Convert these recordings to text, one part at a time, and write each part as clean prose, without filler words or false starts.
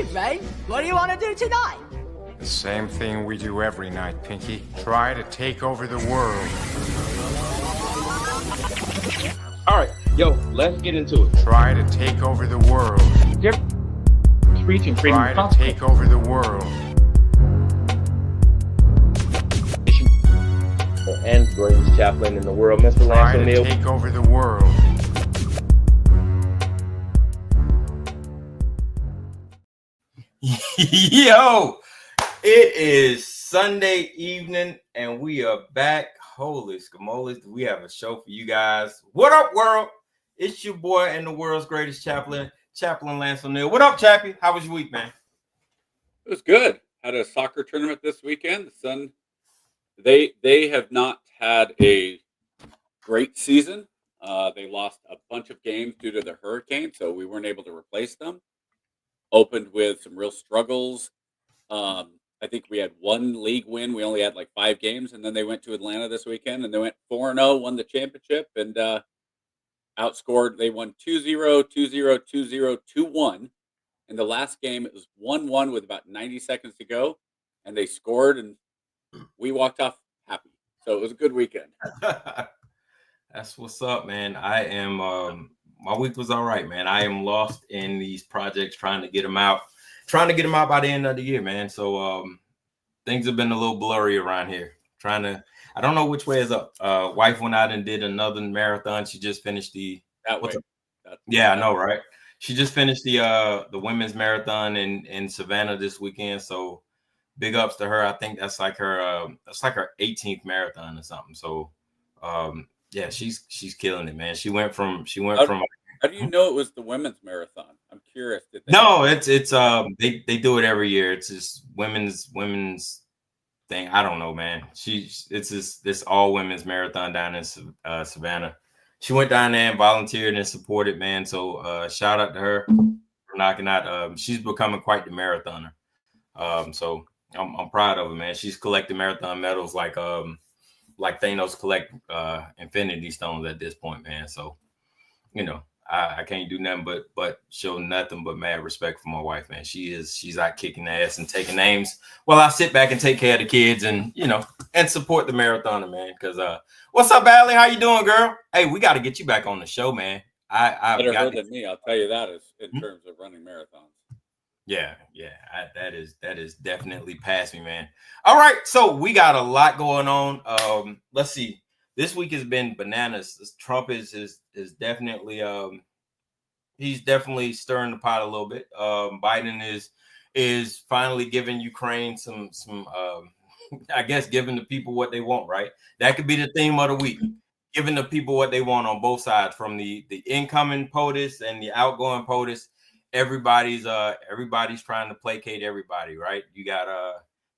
evening. What do you want to do tonight? The same thing we do every night, Pinky. Try to take over the world. All right, yo, let's get into it. Try to take over the world. Preaching freedom Try of to consequence. take over the world. And greatest chaplain in the world, Mr. Lance Try to O'Neill. take over the world. Yo, it is Sunday evening and we are back. Holy scamolas, we have a show for you guys. What up, world? It's your boy and the world's greatest chaplain, Chaplain Lance O'Neill. What up, Chappie? How was your week, man? It was good. Had a soccer tournament this weekend. The Sun, they have not had a great season. They lost a bunch of games due to the hurricane, so we weren't able to replace them. Opened with some real struggles. I think we had one league win. We only had like 5 games, and then they went to Atlanta this weekend, and they went 4-0, won the championship, and outscored. They won 2-0, 2-0, 2-0, 2-1. In the last game, it was 1-1 with about 90 seconds to go, and they scored, and we walked off happy. So it was a good weekend. That's what's up, man. I am my week was all right, man. I am lost in these projects trying to get them out by the end of the year, man. So things have been a little blurry around here. I don't know which way is up. Wife went out and did another marathon. She just finished That way. Yeah, I know, right? She just finished the women's marathon in Savannah this weekend. So big ups to her. I think that's like her 18th marathon or something. So yeah, she's killing it, man. She went from How do you know it was the women's marathon? I'm curious. No, it's they do it every year. It's just women's thing. I don't know, man. It's this all women's marathon down in Savannah. She went down there and volunteered and supported, man. So shout out to her for knocking out. She's becoming quite the marathoner. So I'm proud of her, man. She's collecting marathon medals like Thanos collect Infinity Stones at this point, man. So you know, I can't do nothing but show nothing but mad respect for my wife, man. She's out kicking ass and taking names while I sit back and take care of the kids and and support the marathoner, man. Because what's up, Allie? How you doing, girl? Hey, we got to get you back on the show, man. I've Better got her than me, I'll tell you that, is in terms of running marathons. Yeah, that is definitely past me, man. All right, so we got a lot going on. Let's see. This week has been bananas. Trump is definitely he's definitely stirring the pot a little bit. Biden is finally giving Ukraine some I guess giving the people what they want, right? That could be the theme of the week. Giving the people what they want on both sides, from the incoming POTUS and the outgoing POTUS. Everybody's trying to placate everybody, right? You got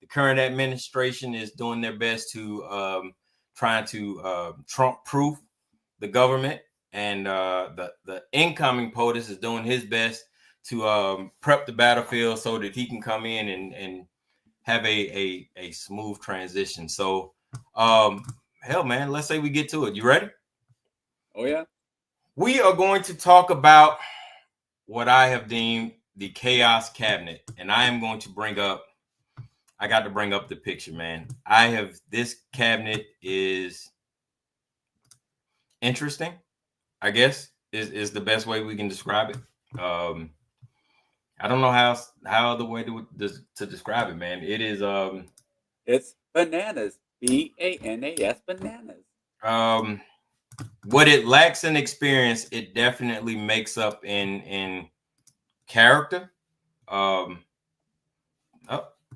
the current administration is doing their best to trying to Trump-proof the government, and the incoming POTUS is doing his best to prep the battlefield so that he can come in and have a smooth transition. So, hell, man, let's say we get to it. You ready? Oh, yeah. We are going to talk about what I have deemed the chaos cabinet, and I am going to I got to bring up the picture, man. This cabinet is interesting, I guess, is the best way we can describe it. I don't know how other way to describe it, man. It is It's bananas. BANAS, bananas. What it lacks in experience, it definitely makes up in character.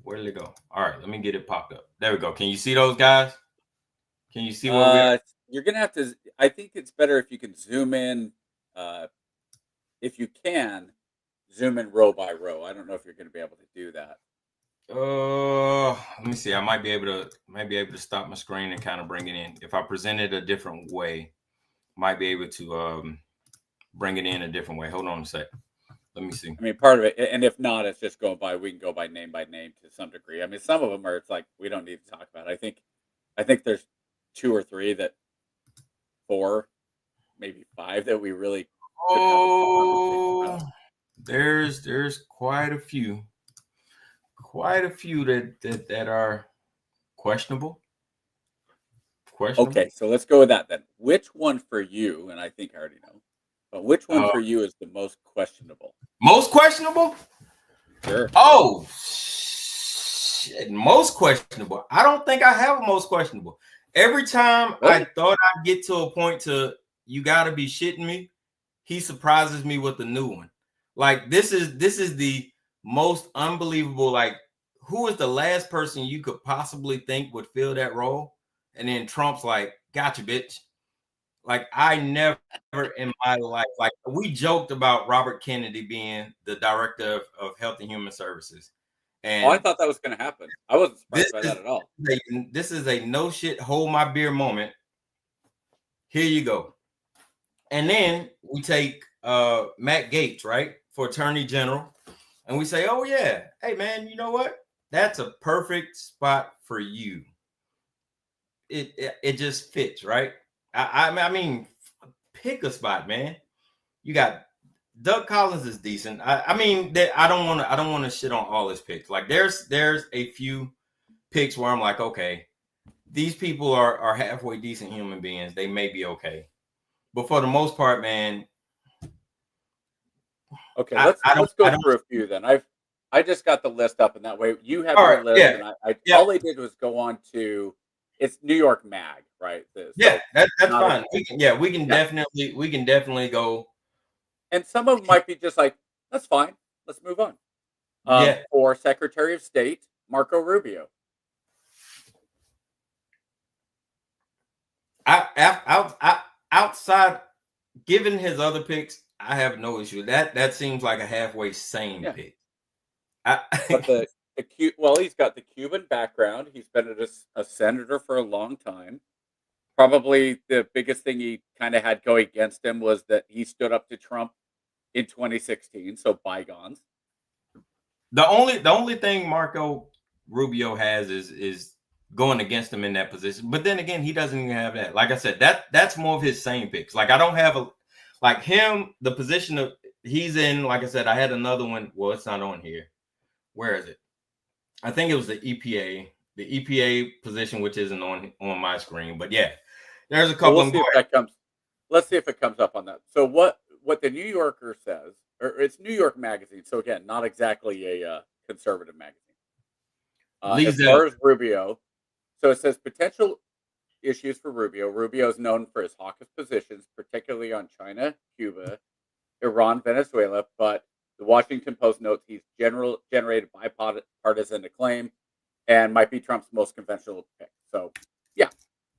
Where did it go? All right, let me get it popped up. There we go. Can you see those guys? Can you see what you're gonna have to? I think it's better if you can zoom in. If you can zoom in row by row. I don't know if you're gonna be able to do that. Let me see. I might be able to stop my screen and kind of bring it in. If I present it a different way, might be able to bring it in a different way. Hold on a sec. Let me see. I mean, part of it, and if not, it's just we can go by name to some degree. I mean, some of them are, it's like, we don't need to talk about it. I think there's 2 or 3 4, maybe 5 that we really Oh, there there's quite a few that are questionable. Okay, so let's go with that then. Which one for you, and I think I already know, but which one for you is the most questionable? Most questionable? Sure. Oh, shit. Most questionable. I don't think I have a most questionable. Every time I thought I'd get to a point to you got to be shitting me, he surprises me with a new one. Like this is the most unbelievable. Like, who is the last person you could possibly think would fill that role? And then Trump's like, gotcha, bitch. Like, I never in my life, like, we joked about Robert Kennedy being the director of Health and Human Services. And I thought that was going to happen. I wasn't surprised by that at all. This is a no shit, hold my beer moment. Here you go. And then we take Matt Gaetz, right, for Attorney General. And we say, oh, yeah, hey, man, you know what? That's a perfect spot for you. It just fits, right? I mean, pick a spot, man. You got Doug Collins is decent. I mean, I don't want to shit on all his picks. Like, there's a few picks where I'm like, okay, these people are halfway decent human beings. They may be okay, but for the most part, man. Okay, let's go through a few then. I just got the list up, and that way you have your list, and all I did was go on to it's New York Mag, right? That's fine. We can definitely go. And some of them might be just like, that's fine. Let's move on. For Secretary of State, Marco Rubio. Outside, given his other picks, I have no issue. That seems like a halfway sane pick. But he's got the Cuban background. He's been a senator for a long time. Probably the biggest thing he kind of had going against him was that he stood up to Trump in 2016. So bygones. The only thing Marco Rubio has is going against him in that position. But then again, he doesn't even have that. Like I said, that's more of his same picks. Like, I don't have the position of he's in. Like I said, I had another one. Well, it's not on here. Where is it? I think it was the EPA position, which isn't on my screen. But yeah, there's a couple. Let's see if it comes up on that. So what the New Yorker says, or it's New York Magazine. So again, not exactly a conservative magazine. As far as Rubio, so it says potential issues for Rubio. Rubio is known for his hawkish positions, particularly on China, Cuba, Iran, Venezuela. But the Washington Post notes he's generated bipartisan acclaim and might be Trump's most conventional pick. So, yeah,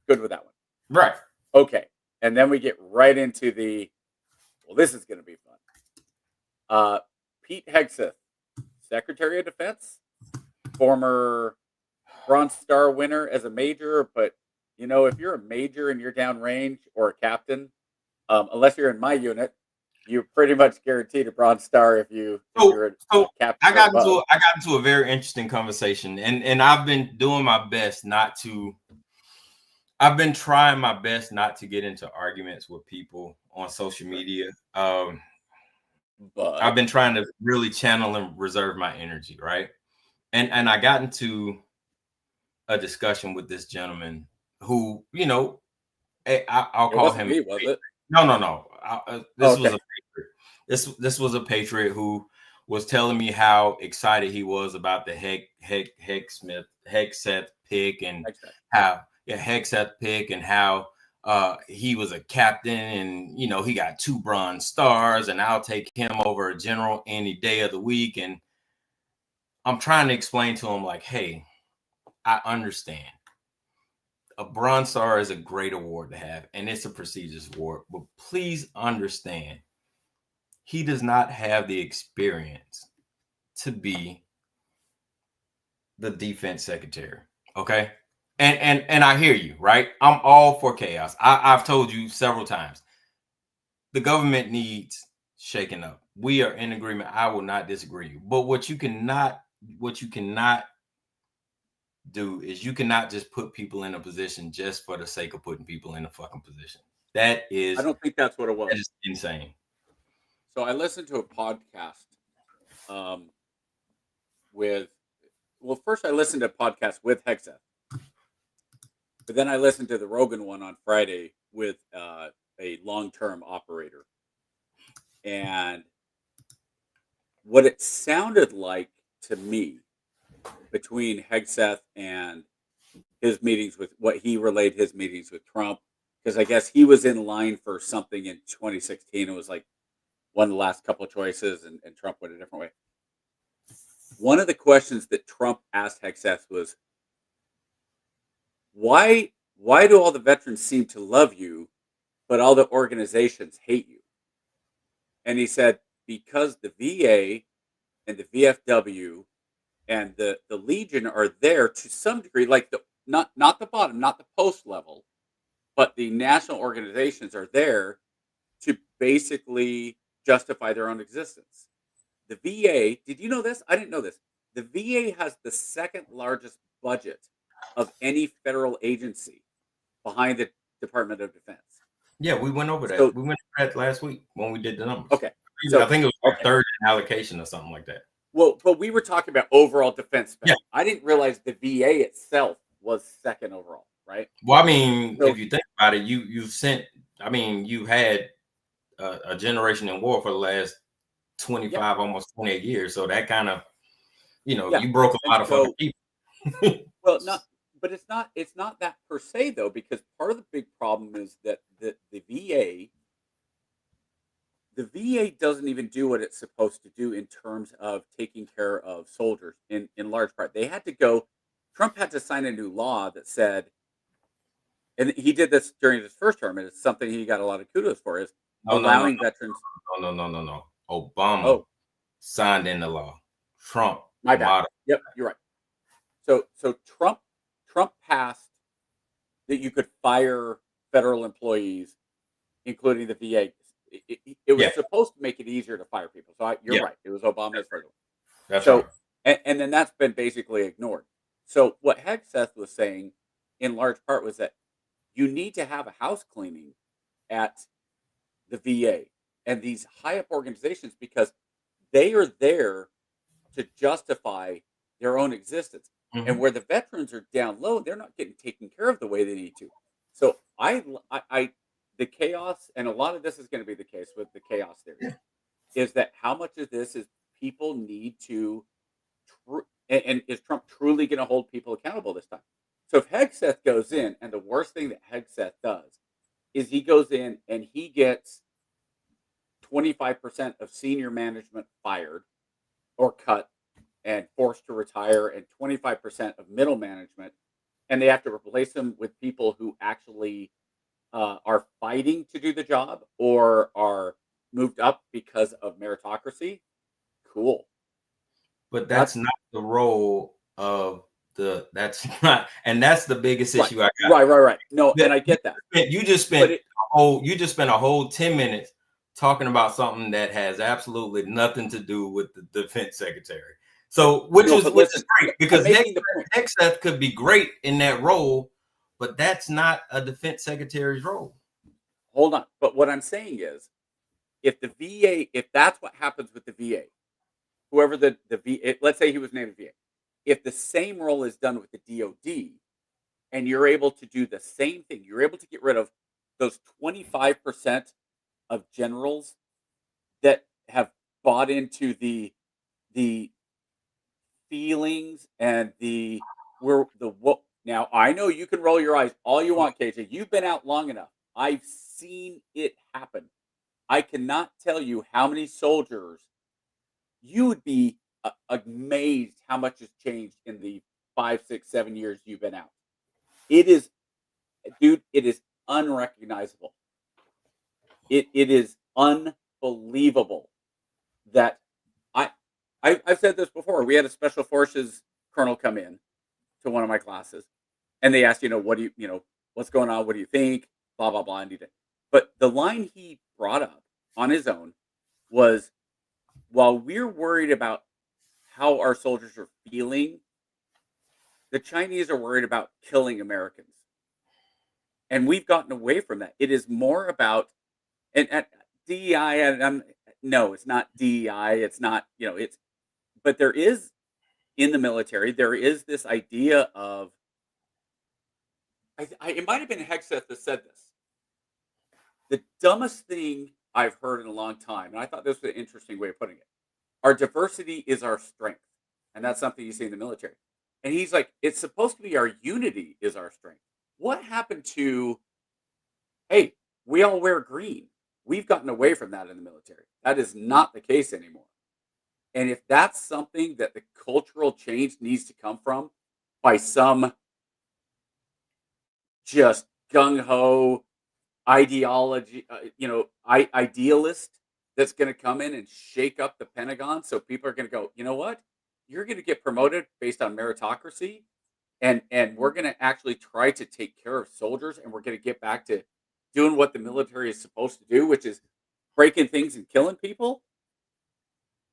good with that one. Right. Okay. And then we get right into this is going to be fun. Pete Hegseth, Secretary of Defense, former Bronze Star winner as a major. But, if you're a major and you're downrange or a captain, unless you're in my unit, you're pretty much guaranteed a Bronze Star if you're a captain. I got into a very interesting conversation, and I've been doing my best not to. I've been trying my best not to get into arguments with people on social media. But I've been trying to really channel and reserve my energy, right? And I got into a discussion with this gentleman who, I'll call him. Me, was it? No. This was a patriot. This was a patriot who was telling me how excited he was about the Hegseth pick and how he was a captain and he got 2 Bronze Stars and I'll take him over a general any day of the week. And I'm trying to explain to him like, hey, I understand. A Bronze Star is a great award to have, and it's a prestigious award. But please understand, he does not have the experience to be the defense secretary. Okay, and I hear you, right? I'm all for chaos. I've told you several times, the government needs shaking up. We are in agreement. I will not disagree. But what you cannot do is you cannot just put people in a position just for the sake of putting people in a fucking position. That is, I don't think that's what it was. That is insane. So I listened to a podcast with, well, first I listened to a podcast with Hegseth, but then I listened to the Rogan one on Friday with a long-term operator. And what it sounded like to me between Hegseth and his meetings with what he relayed his meetings with Trump, because I guess he was in line for something in 2016. It was like one of the last couple of choices, and Trump went a different way. One of the questions that Trump asked Hegseth was, why do all the veterans seem to love you, but all the organizations hate you? And he said, because the VA and the VFW and the Legion are there to some degree, like not the bottom, not the post level, but the national organizations are there to basically justify their own existence. The VA, did you know this? I didn't know this. The VA has the second largest budget of any federal agency behind the Department of Defense. Yeah, we went over that. So- We went over that last week when we did the numbers. Okay. I think it was like third in allocation or something like that. Well, but we were talking about overall defense spending. Yeah. I didn't realize the VA itself was second overall, right? Well, I mean, So- if you think about it, you've had a generation in war for the last 25, almost 28 years. So that kind of, you broke a lot of fucking people. Well, it's not that per se though, because part of the big problem is that the VA doesn't even do what it's supposed to do in terms of taking care of soldiers in large part. Trump had to sign a new law that said, and he did this during his first term, and it's something he got a lot of kudos for, is allowing veterans. No. Obama signed in the law. Trump. My bad. Yep, you're right. So Trump passed that you could fire federal employees, including the VA. It was supposed to make it easier to fire people. So you're right. It was Obama's first one. That's right. And then that's been basically ignored. So what Hegseth was saying, in large part, was that you need to have a house cleaning at the VA and these high up organizations, because they are there to justify their own existence. Mhm. And where the veterans are down low, they're not getting taken care of the way they need to. So the chaos, and a lot of this is going to be the case with the chaos theory, is that how much of this is people need to, and is Trump truly going to hold people accountable this time? So if Hegseth goes in, and the worst thing that Hegseth does is he goes in and he gets 25% of senior management fired or cut and forced to retire, and 25% of middle management, and they have to replace them with people who actually are fighting to do the job or are moved up because of meritocracy. Cool. But that's not the role of that's the biggest issue I got. Right. No, and I get that. You just spent a whole 10 minutes talking about something that has absolutely nothing to do with the defense secretary. So which is great, because Hegseth could be great in that role, but that's not a defense secretary's role. Hold on. But what I'm saying is, if the VA, if that's what happens with the VA, whoever the VA, let's say he was named VA, if the same role is done with the DOD, and you're able to do the same thing, you're able to get rid of those 25% of generals that have bought into the feelings and now I know you can roll your eyes all you want, KJ. You've been out long enough. I've seen it happen. I cannot tell you how many soldiers. You would be amazed how much has changed in the 5, 6, 7 years you've been out. It is, dude, it is unrecognizable. It is unbelievable that I've said this before. We had a special forces colonel come in to one of my classes, and they asked, what do you, what's going on? What do you think? Blah, blah, blah. And but the line he brought up on his own was, while we're worried about how our soldiers are feeling, the Chinese are worried about killing Americans. And we've gotten away from that. It is more about, and at DEI, no, it's not DEI. It's not, but there is in the military, there is this idea of it might have been Hegseth that said this. The dumbest thing I've heard in a long time, and I thought this was an interesting way of putting it. Our diversity is our strength, and that's something you see in the military. And he's like, it's supposed to be our unity is our strength. What happened to, hey, we all wear green? We've gotten away from that in the military. That is not the case anymore. And if that's something that the cultural change needs to come from by some just gung-ho ideology, idealist that's going to come in and shake up the Pentagon, so people are going to go, you know what? You're going to get promoted based on meritocracy, and we're going to actually try to take care of soldiers, and we're going to get back to doing what the military is supposed to do, which is breaking things and killing people.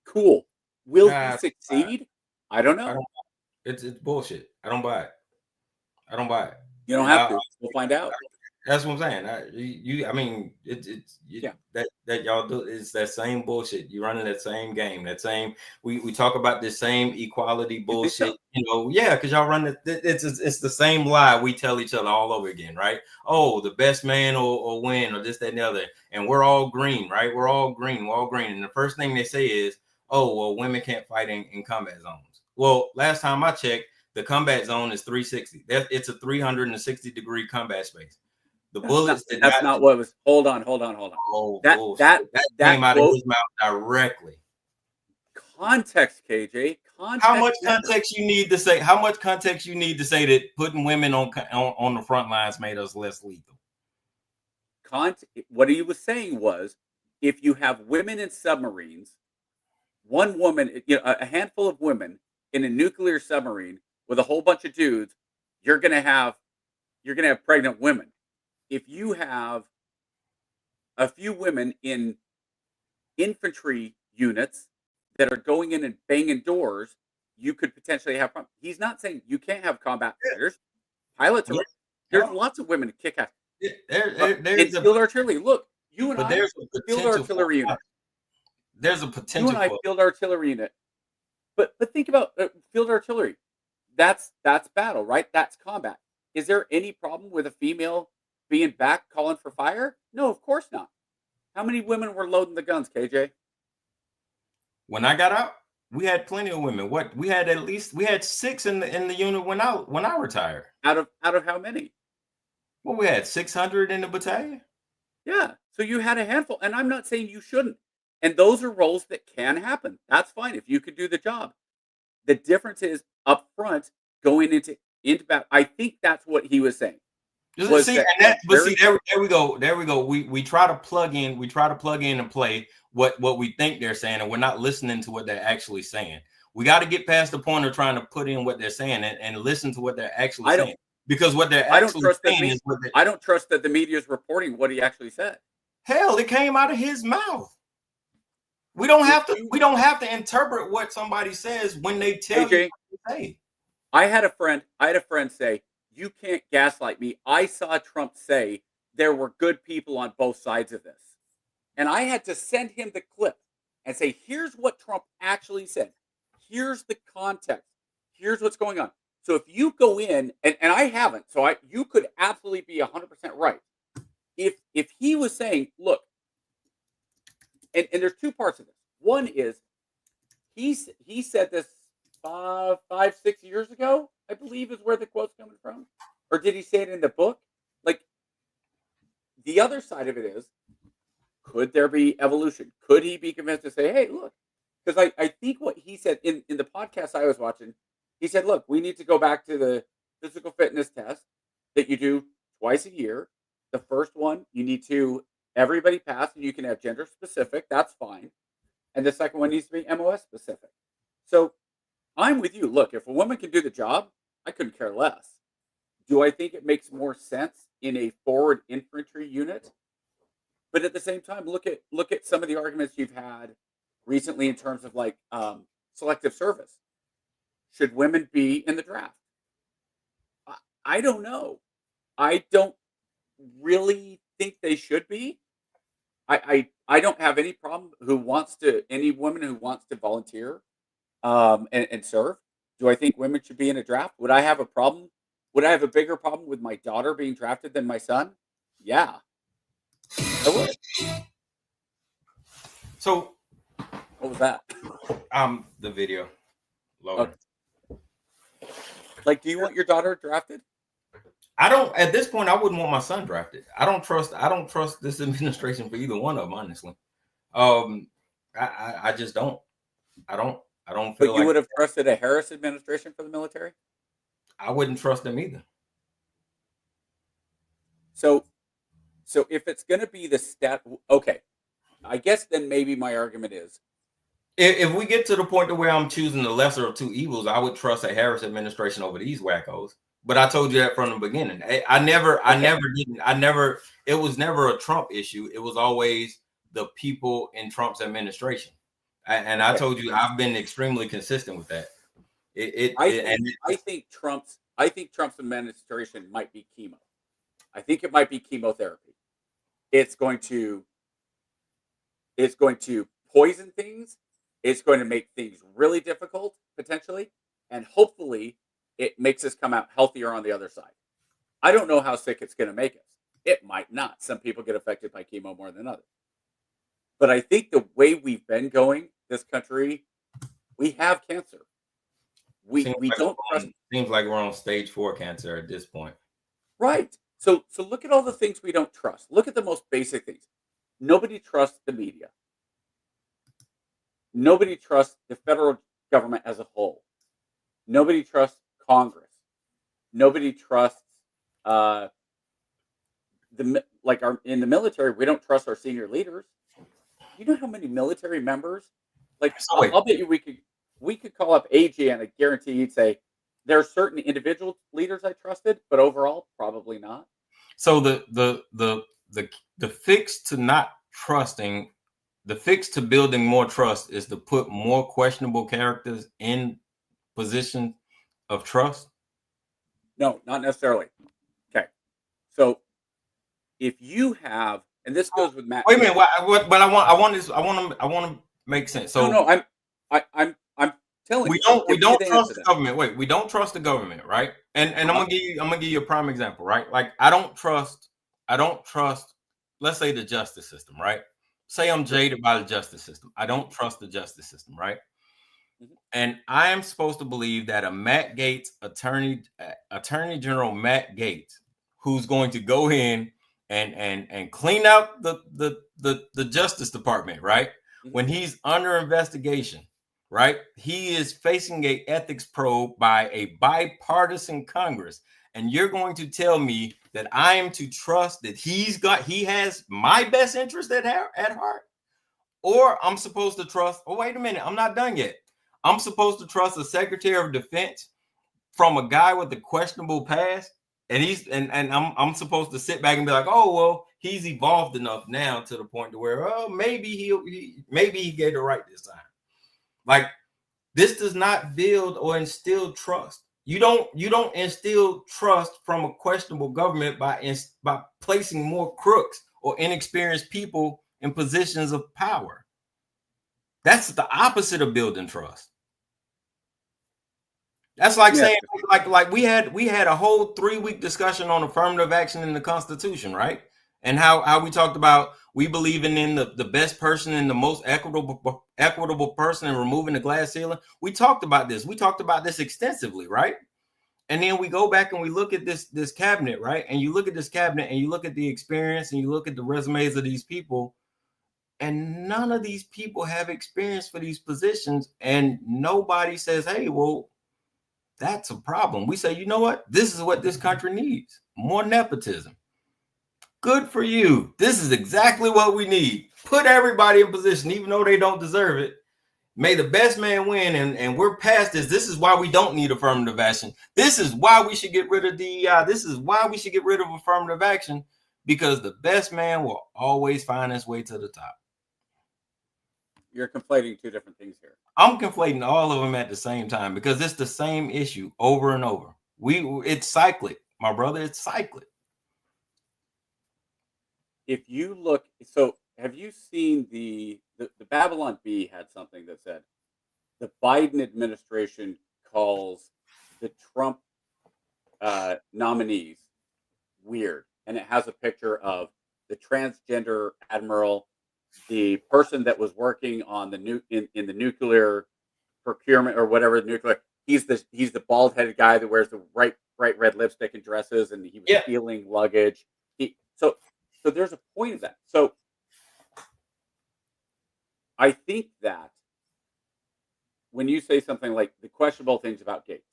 Cool. Will he succeed? I don't know. It's bullshit. I don't buy it. I don't buy it. You don't have to. We'll find out. That's what I'm saying. That y'all do is that same bullshit. You're running that same game. That same we talk about this same equality bullshit. Because y'all run it. It's the same lie we tell each other all over again, right? Oh, the best man or win or this, that, and the other, and we're all green, right? We're all green. We're all green. And the first thing they say is, oh, well, women can't fight in combat zones. Well, last time I checked, the combat zone is 360. It's a 360-degree combat space. The bullets. That's not what was. Hold on. Oh, that came out of his mouth directly. Context, KJ. Context. How much context you need to say? How much context you need to say that putting women on the front lines made us less lethal? What he was saying was, if you have women in submarines, one woman, a handful of women in a nuclear submarine with a whole bunch of dudes, you're gonna have pregnant women. If you have a few women in infantry units that are going in and banging doors, you could potentially have problems. He's not saying you can't have combat fighters. Pilots are. There's lots of women to kick ass. There's field artillery. Look, you and I field artillery unit. There's a potential. You and I field artillery unit. But think about field artillery. That's battle, right? That's combat. Is there any problem with a female being back calling for fire? No, of course not. How many women were loading the guns, KJ? When I got out, we had plenty of women. We had 6 in the unit when I retired. Out of how many? Well, we had 600 in the battalion. Yeah. So you had a handful, and I'm not saying you shouldn't. And those are roles that can happen. That's fine if you could do the job. The difference is up front going into battle. I think that's what he was saying. There we go. We try to plug in and play what we think they're saying, and we're not listening to what they're actually saying. We got to get past the point of trying to put in what they're saying and listen to what they're actually saying. Because what they're actually saying is I don't trust that the media is reporting what he actually said. Hell, it came out of his mouth. We don't have to interpret what somebody says when they tell you what to say. I had a friend say, "You can't gaslight me. I saw Trump say there were good people on both sides of this." And I had to send him the clip and say, "Here's what Trump actually said. Here's the context. Here's what's going on." So if you go in, and I haven't, so you could absolutely be 100% right. If he was saying, look, and there's two parts of this. One is he said this 5-6 years ago, I believe is where the quote's coming from. Or did he say it in the book? Like, the other side of it is, could there be evolution? Could he be convinced to say, hey, look, because I think what he said in the podcast I was watching, he said, look, we need to go back to the physical fitness test that you do twice a year. The first one, you need to everybody pass, and you can have gender specific. That's fine. And the second one needs to be MOS specific. So I'm with you. Look, if a woman can do the job, I couldn't care less. Do I think it makes more sense in a forward infantry unit? But at the same time, look at some of the arguments you've had recently in terms of like selective service. Should women be in the draft? I don't know. I don't really think they should be. I don't have any problem any woman who wants to volunteer and serve? Do I think women should be in a draft? Would I have a problem? Would I have a bigger problem with my daughter being drafted than my son? Yeah, I would. So, What was that? the video Okay. loading. Like, do you want your daughter drafted? I don't. At this point, I wouldn't want my son drafted. I don't trust this administration for either one of them, honestly. I just don't. I don't But feel you like would have trusted a Harris administration for the military? I wouldn't trust them either. So if it's going to be the step, okay, I guess then maybe my argument is If we get to the point to where I'm choosing the lesser of two evils, I would trust a Harris administration over these wackos. But I told you that from the beginning. I never didn't. It was never a Trump issue. It was always the people in Trump's administration. I told you I've been extremely consistent with that. I think Trump's administration might be chemo. I think it might be chemotherapy. It's going to poison things. It's going to make things really difficult potentially, and hopefully it makes us come out healthier on the other side. I don't know how sick it's going to make us. It might not. Some people get affected by chemo more than others. But I think the way we've been going, this country, we have cancer. We don't trust. Seems like we're on stage 4 cancer at this point. Right. So look at all the things we don't trust. Look at the most basic things. Nobody trusts the media. Nobody trusts the federal government as a whole. Nobody trusts Congress. Nobody trusts in the military. We don't trust our senior leaders. You know how many military members? Like, I'll bet you we could call up AG, and I guarantee you'd say there are certain individual leaders I trusted, but overall, probably not. So the fix to not trusting, the fix to building more trust is to put more questionable characters in position of trust. No, not necessarily. Okay, so if you have, and this goes with Matt. Wait a minute. But I want to make sense. So no, I'm telling you. We don't trust the government. Wait, we don't trust the government, right? And I'm gonna give you a prime example, right? Like I don't trust. Let's say the justice system, right? Say I'm jaded by the justice system. I don't trust the justice system, right? Mm-hmm. And I am supposed to believe that a Matt Gaetz Attorney General Matt Gaetz, who's going to go in and clean out the Justice Department, right? Mm-hmm. When he's under investigation, right? He is facing a ethics probe by a bipartisan Congress. And you're going to tell me that I am to trust that he has my best interest at heart? Or I'm supposed to trust, oh, wait a minute, I'm not done yet. I'm supposed to trust the Secretary of Defense from a guy with a questionable past, and I'm supposed to sit back and be like, oh, well, he's evolved enough now to the point to where, oh, maybe he gave it right this time. Like, this does not build or instill trust. You don't instill trust from a questionable government by placing more crooks or inexperienced people in positions of power. That's the opposite of building trust. That's like saying like we had a whole 3-week discussion on affirmative action in the Constitution, right? And how we talked about we believing in the best person and the most equitable person and removing the glass ceiling. We talked about this. We talked about this extensively, right? And then we go back and we look at this cabinet, right? And you look at this cabinet and you look at the experience and you look at the resumes of these people, and none of these people have experience for these positions. And nobody says, hey, well, that's a problem. We say, you know what? This is what this country needs. More nepotism. Good for you. This is exactly what we need. Put everybody in position, even though they don't deserve it. May the best man win, and we're past this. This is why we don't need affirmative action. This is why we should get rid of DEI. This is why we should get rid of affirmative action, because the best man will always find his way to the top. You're conflating two different things here. I'm conflating all of them at the same time because it's the same issue over and over. It's cyclic, my brother. It's cyclic. If you look, so have you seen the Babylon Bee had something that said, the Biden administration calls the Trump nominees weird, and it has a picture of the transgender admiral, the person that was working on the in the nuclear procurement or whatever nuclear. He's the bald headed guy that wears the bright red lipstick and dresses, and he was stealing luggage. So there's a point of that. So I think that when you say something like the questionable things about Gates,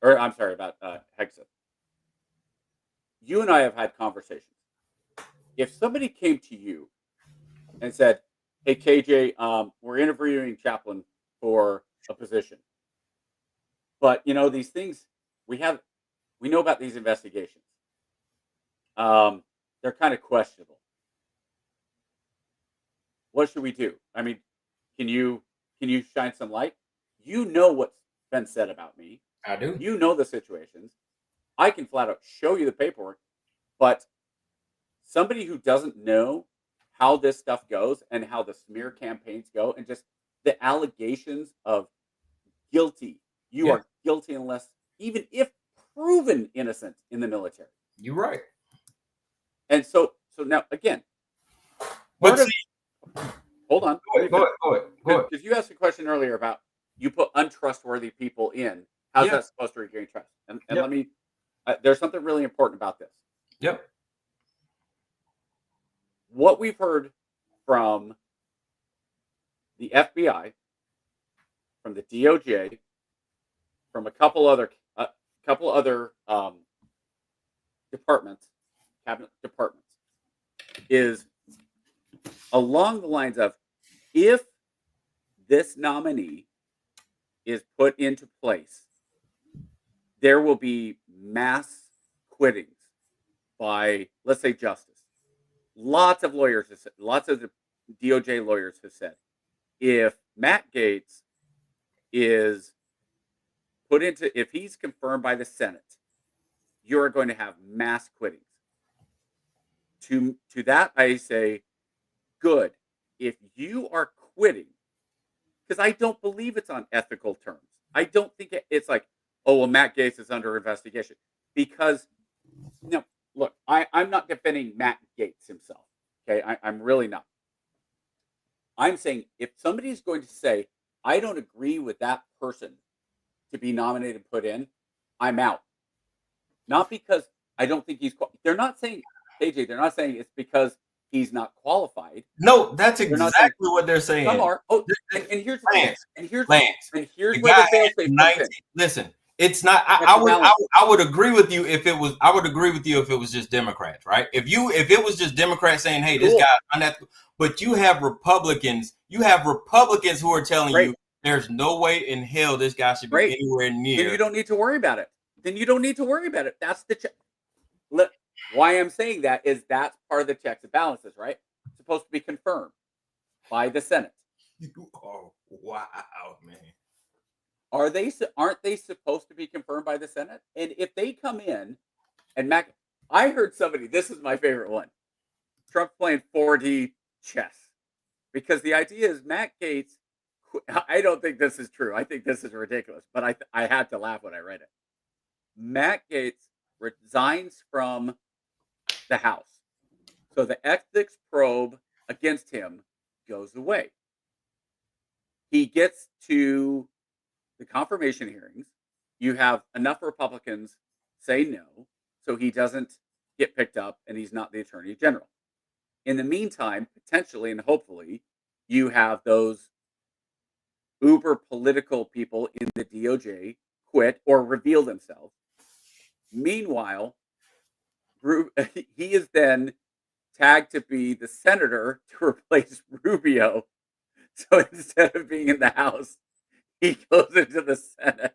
or I'm sorry, about Hegseth, you and I have had conversations. If somebody came to you and said, "Hey, KJ, we're interviewing Chaplin for a position, but these things we know about these investigations. They're kind of questionable. What should we do? I mean, can you shine some light? You know what's been said about me. I do. You know the situations. I can flat out show you the paperwork, but somebody who doesn't know how this stuff goes and how the smear campaigns go and just the allegations of guilty, you are guilty unless, even if proven innocent in the military." You're right. And so now again, But hold on. Go ahead. Because you asked a question earlier about you put untrustworthy people in. How's that supposed to regain trust? And let me, there's something really important about this. Yep. What we've heard from the FBI, from the DOJ, from a couple other departments, cabinet departments, is along the lines of, if this nominee is put into place, there will be mass quittings by, let's say, justice. Lots of lawyers have said, lots of the DOJ lawyers have said, if Matt Gaetz is put into, if he's confirmed by the Senate, you're going to have mass quittings. To that, I say, good. If you are quitting, because I don't believe it's on ethical terms. I don't think it's like, oh, well, Matt Gaetz is under investigation. Because, no, look, I'm not defending Matt Gaetz himself. Okay, I'm really not. I'm saying if somebody is going to say, I don't agree with that person to be nominated and put in, I'm out. Not because I don't think he's. They're not saying, AJ, they're not saying it's because he's not qualified. No, that's exactly what they're saying. Some are. Oh, and here's Lance. Here's The where guy the fail safe comes 19 in. Listen, it's not. I would agree with you if it was. I would agree with you if it was just Democrats, right? If it was just Democrats saying, "Hey, this guy," but you have Republicans. You have Republicans who are telling you there's no way in hell this guy should be anywhere near. Then you don't need to worry about it. That's the check. Why I'm saying that is that's part of the checks and balances, right? It's supposed to be confirmed by the Senate. Oh, wow, man. Aren't they supposed to be confirmed by the Senate? And if they come in and I heard somebody, this is my favorite one, Trump playing 4D chess. Because the idea is Matt Gaetz, I don't think this is true. I think this is ridiculous, but I had to laugh when I read it. Matt Gaetz resigns from the House. So the ethics probe against him goes away. He gets to the confirmation hearings. You have enough Republicans say no, so he doesn't get picked up and he's not the Attorney General. In the meantime, potentially and hopefully, you have those uber political people in the DOJ quit or reveal themselves. Meanwhile, he is then tagged to be the senator to replace Rubio. So instead of being in the House, he goes into the Senate.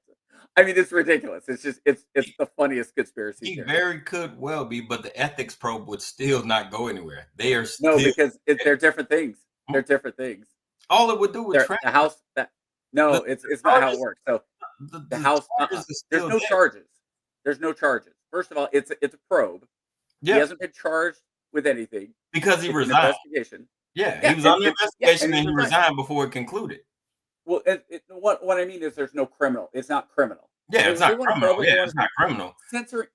I mean, it's ridiculous. It's the funniest conspiracy theory. He very could well be, but the ethics probe would still not go anywhere. They are still, because they're different things. They're different things. All it would do was the House. It's not how it works. So the House. There's no charges. There's no charges. First of all, it's a probe. Yeah. He hasn't been charged with anything because he resigned. Investigation. Yeah, he was on the investigation and he resigned before it concluded. Well, what I mean is there's no criminal. It's not criminal. Yeah, it's not criminal. Yeah, it's not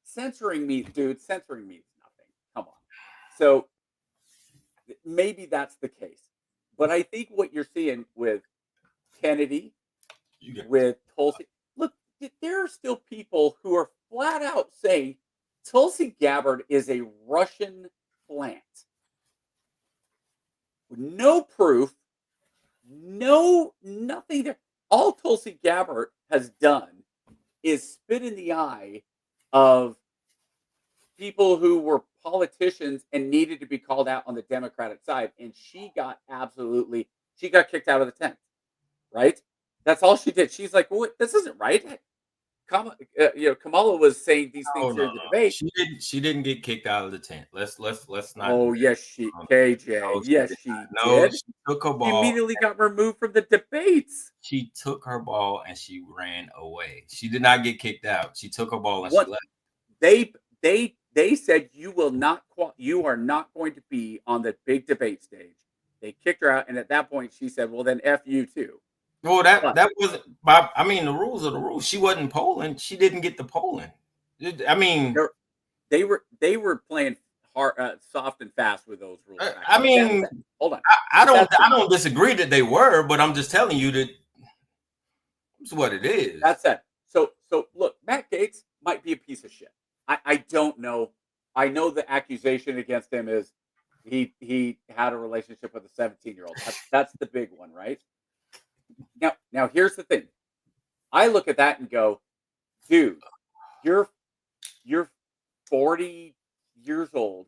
Censoring me, dude. Censoring me is nothing. Come on. So maybe that's the case. But I think what you're seeing with Kennedy, with Tulsi, look, there are still people who are flat out saying Tulsi Gabbard is a Russian plant. No proof, nothing there. All Tulsi Gabbard has done is spit in the eye of people who were politicians and needed to be called out on the Democratic side, and she got kicked out of the tent, right? That's all she did. She's like, well, this isn't right. Kamala was saying these things during the debate. She didn't get kicked out of the tent. Let's not. Oh yes, KJ. No, yes, she did. She took her ball. She immediately got removed from the debates. She took her ball and she ran away. She did not get kicked out. She took her ball and she left. They said you are not going to be on the big debate stage. They kicked her out, and at that point, she said, "Well, then F you too." Well, that wasn't. I mean, the rules are the rules. She wasn't polling. She didn't get the polling. I mean, they were playing hard, soft and fast with those rules. I mean, hold on. I don't disagree that they were, but I'm just telling you that it's what it is. That's it. So look, Matt Gaetz might be a piece of shit. I don't know. I know the accusation against him is he had a relationship with a 17-year-old. That's the big one, right? Now here's the thing. I look at that and go, dude, you're 40 years old,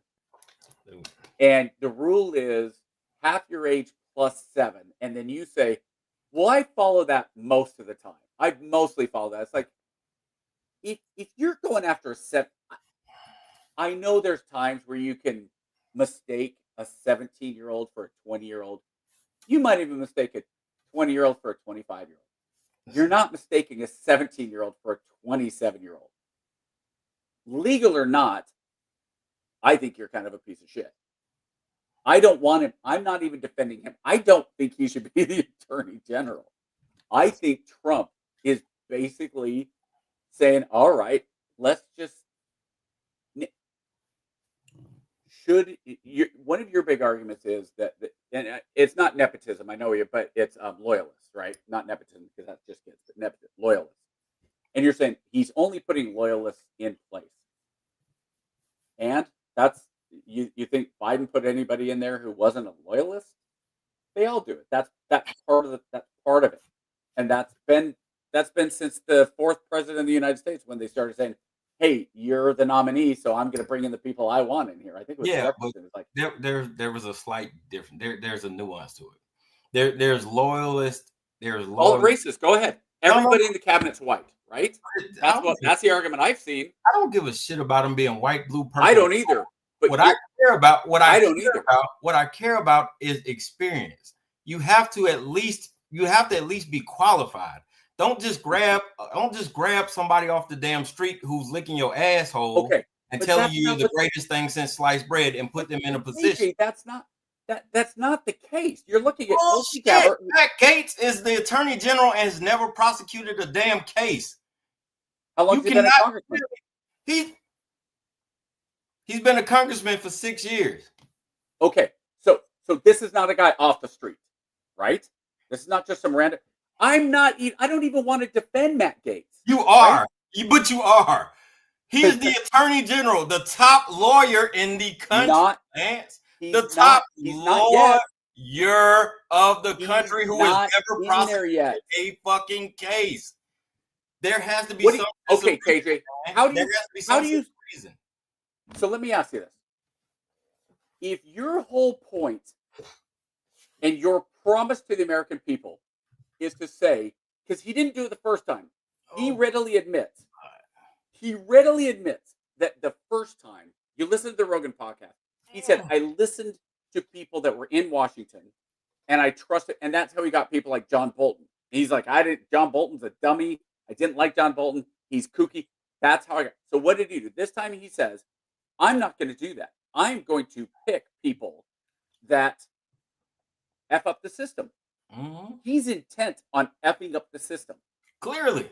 and the rule is half your age plus 7, and then you say, well, I follow that most of the time. I mostly follow that. It's like, if you're going after a 7, I know there's times where you can mistake a 17-year-old for a 20-year-old. You might even mistake a 20-year-old for a 25-year-old. You're not mistaking a 17-year-old for a 27-year-old. Legal or not, I think you're kind of a piece of shit. I don't want him. I'm not even defending him. I don't think he should be the attorney general. I think Trump is basically saying, all right, let's just. One of your big arguments is that and it's not nepotism, I know you, but it's loyalists, right? Not nepotism, because that just gets nepotism, loyalists. And you're saying he's only putting loyalists in place. And that's you think Biden put anybody in there who wasn't a loyalist? They all do it. That's part of it. And that's been since the 4th president of the United States, when they started saying, hey, you're the nominee, so I'm going to bring in the people I want in here. I think it was Jefferson. It was like there was a slight difference. There's a nuance to it. There's loyalists. There's all racist. Go ahead. Everybody in the cabinet's white, right? That's the argument I've seen. I don't give a shit about them being white, blue, purple. I don't either. But what I care about is experience. You have to at least be qualified. Don't just grab somebody off the damn street who's licking your asshole and telling you you're the greatest thing since sliced bread and put them in a position. That's not the case. You're looking at Matt Gaetz is the attorney general and has never prosecuted a damn case. How long has he been a congressman? He's been a congressman for 6 years. Okay, so this is not a guy off the street, right? This is not just some random. I don't even want to defend Matt Gaetz. You are, right? But you are. He is the attorney general, the top lawyer in the country. The top lawyer of the country who has ever prosecuted a fucking case. There has to be some. Okay, KJ. How do you reason? So let me ask you this: if your whole point and your promise to the American people is to say, because he didn't do it the first time, he readily admits that the first time you listened to the Rogan podcast, he said, I listened to people that were in Washington and I trusted, and that's how he got people like John Bolton. And he's like, John Bolton's a dummy. I didn't like John Bolton. He's kooky. That's how I got. So what did he do? This time he says, I'm not going to do that. I'm going to pick people that F up the system. He's intent on effing up the system. Clearly.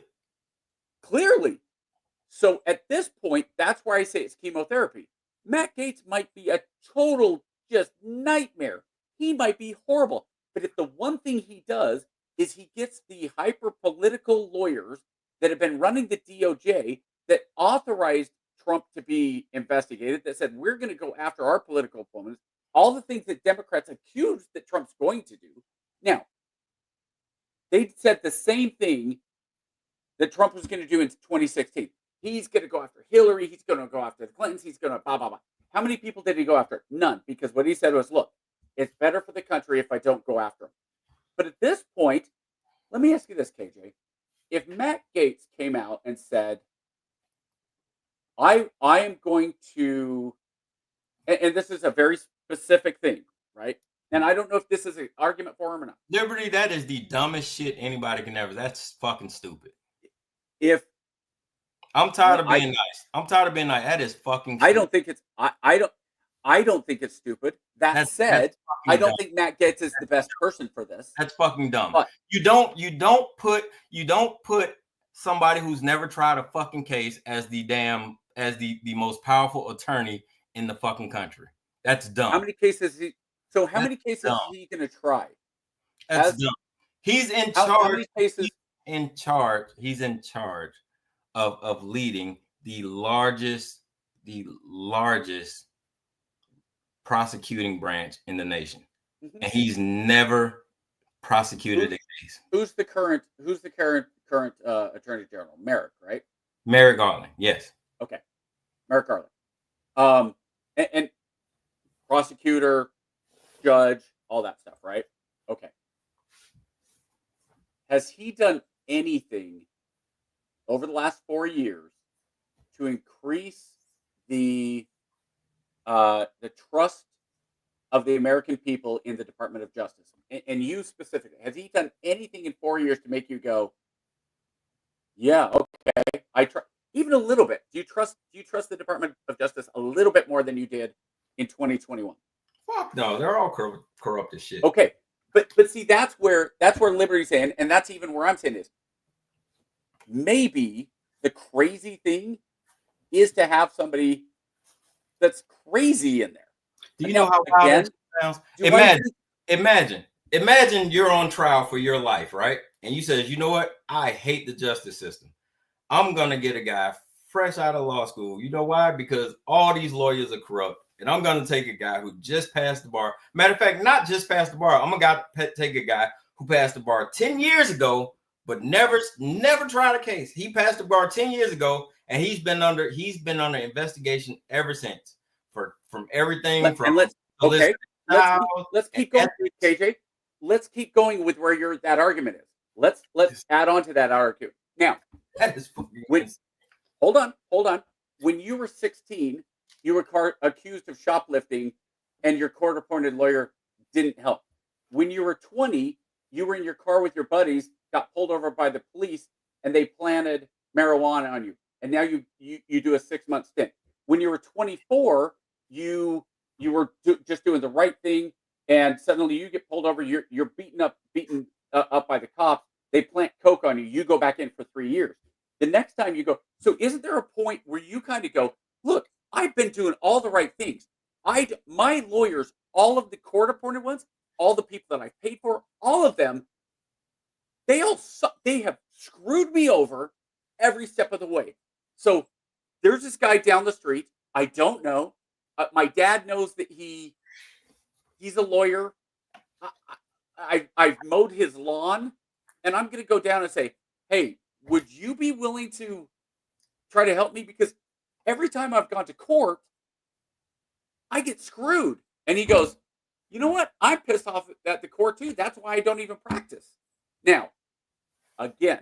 So at this point, that's why I say it's chemotherapy. Matt Gaetz might be a total just nightmare. He might be horrible. But if the one thing he does is he gets the hyper political lawyers that have been running the DOJ that authorized Trump to be investigated, that said, we're going to go after our political opponents, all the things that Democrats accused that Trump's going to do. Now, they said the same thing that Trump was going to do in 2016. He's going to go after Hillary. He's going to go after the Clintons. He's going to blah, blah, blah. How many people did he go after? None. Because what he said was, look, it's better for the country if I don't go after him. But at this point, let me ask you this, KJ. If Matt Gaetz came out and said, I am going to, and this is a very specific thing, right? And I don't know if this is an argument for him or not. Liberty, that is the dumbest shit anybody can ever. That's fucking stupid. If I'm tired of being nice. I'm tired of being nice. That is fucking stupid. I don't think it's I don't think it's stupid. That said, I don't think Matt Gaetz is the best person for this. That's fucking dumb. But you don't put somebody who's never tried a fucking case as the most powerful attorney in the fucking country. That's dumb. How many cases is he going to try? That's dumb. He's in charge. How many cases? He's in charge of leading the largest prosecuting branch in the nation. Mm-hmm. And he's never prosecuted a case. Who's the current Attorney General? Merrick, right? Merrick Garland, yes. Okay. Merrick Garland. And prosecutor, judge, all that stuff, right? Okay. Has he done anything over the last 4 years to increase the trust of the American people in the Department of Justice? And you specifically, has he done anything in 4 years to make you go, yeah, okay, I trust, even a little bit? Do you trust the Department of Justice a little bit more than you did in 2021? Fuck no, they're all corrupt as shit. Okay, but see, that's where Liberty's saying, and that's even where I'm saying is, maybe the crazy thing is to have somebody that's crazy in there. Do you know how wild that sounds? Imagine you're on trial for your life, right? And you says, you know what? I hate the justice system. I'm going to get a guy fresh out of law school. You know why? Because all these lawyers are corrupt. And I'm going to take a guy who just passed the bar. Matter of fact, not just passed the bar. I'm going to take a guy who passed the bar 10 years ago, but never tried a case. He passed the bar 10 years ago, and he's been under investigation ever since. From everything. Let's keep going, KJ. Let's keep going with where that argument is. Let's add on to that argument. Now, that is hold on. When you were 16, you were accused of shoplifting, and your court-appointed lawyer didn't help. When you were 20, you were in your car with your buddies, got pulled over by the police, and they planted marijuana on you. And now you do a 6-month stint. When you were 24, you were just doing the right thing, and suddenly you get pulled over. You're beaten up by the cops. They plant coke on you. You go back in for 3 years. The next time you go. So isn't there a point where you kind of go, look, I've been doing all the right things. My lawyers, all of the court-appointed ones, all the people that I paid for, all of them, they have screwed me over every step of the way. So there's this guy down the street. I don't know. My dad knows that he's a lawyer. I've mowed his lawn, and I'm going to go down and say, hey, would you be willing to try to help me? Because every time I've gone to court, I get screwed. And he goes, you know what? I'm pissed off at the court too. That's why I don't even practice. Now, again,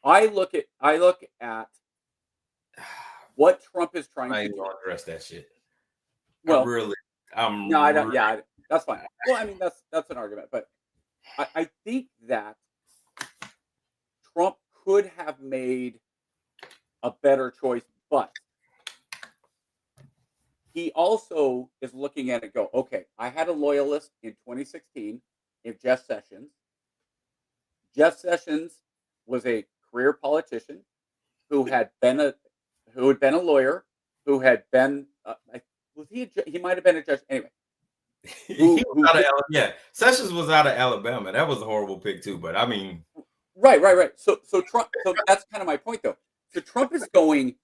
I look at what Trump is trying to do. I address that shit. Well, I don't. Yeah, that's fine. Well, I mean, that's an argument, but I think that Trump could have made a better choice, but he also is looking at it. Go, okay, I had a loyalist in 2016. if Jeff Sessions was a career politician who had been a lawyer, who had been was he he might have been a judge anyway. He was out of yeah. Sessions was out of Alabama. That was a horrible pick too. But I mean, right. So Trump. So that's kind of my point, though. So Trump is going.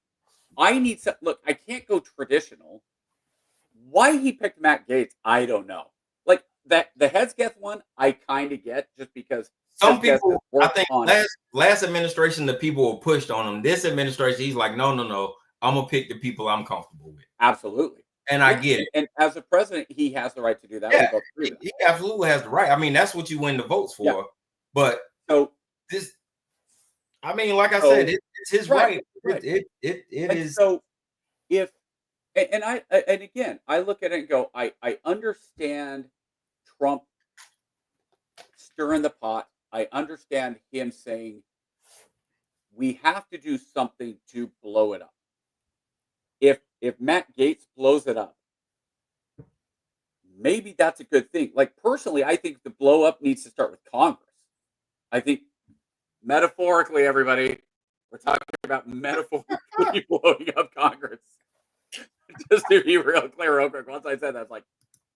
I need some. Look, I can't go traditional. Why he picked Matt Gaetz, I don't know. Like that, the Hegseth one, I kind of get just because some people. I think last administration, the people were pushed on him. This administration, he's like, no. I'm gonna pick the people I'm comfortable with. Absolutely. And I get it. And as a president, he has the right to do that. Yeah, he absolutely has the right. I mean, that's what you win the votes for. Yeah. But so this, I mean, like I said, it's his right. It is. So if and again, I look at it and go, I understand Trump stirring the pot. I understand him saying we have to do something to blow it up. If Matt Gaetz blows it up, maybe that's a good thing. Like personally, I think the blow up needs to start with Congress. I think metaphorically, everybody, we're talking about metaphorically blowing up Congress. Just to be real clear, real quick. Once I said that, it's like,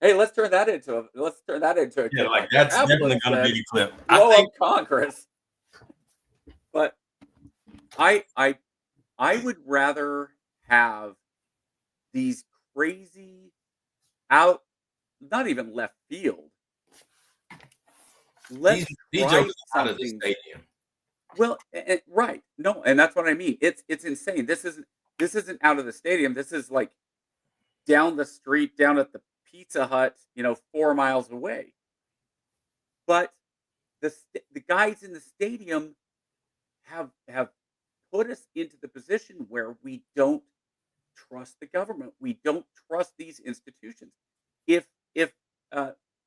hey, let's turn that into a yeah, like that's definitely gonna be the clip. Blow up Congress. But I would rather have these crazy out, not even left field. Let's these jokes out of the stadium. Well, right, no, and that's what I mean. It's insane. This isn't out of the stadium. This is like down the street, down at the Pizza Hut, 4 miles away. But the guys in the stadium have put us into the position where we don't trust the government. We don't trust these institutions. If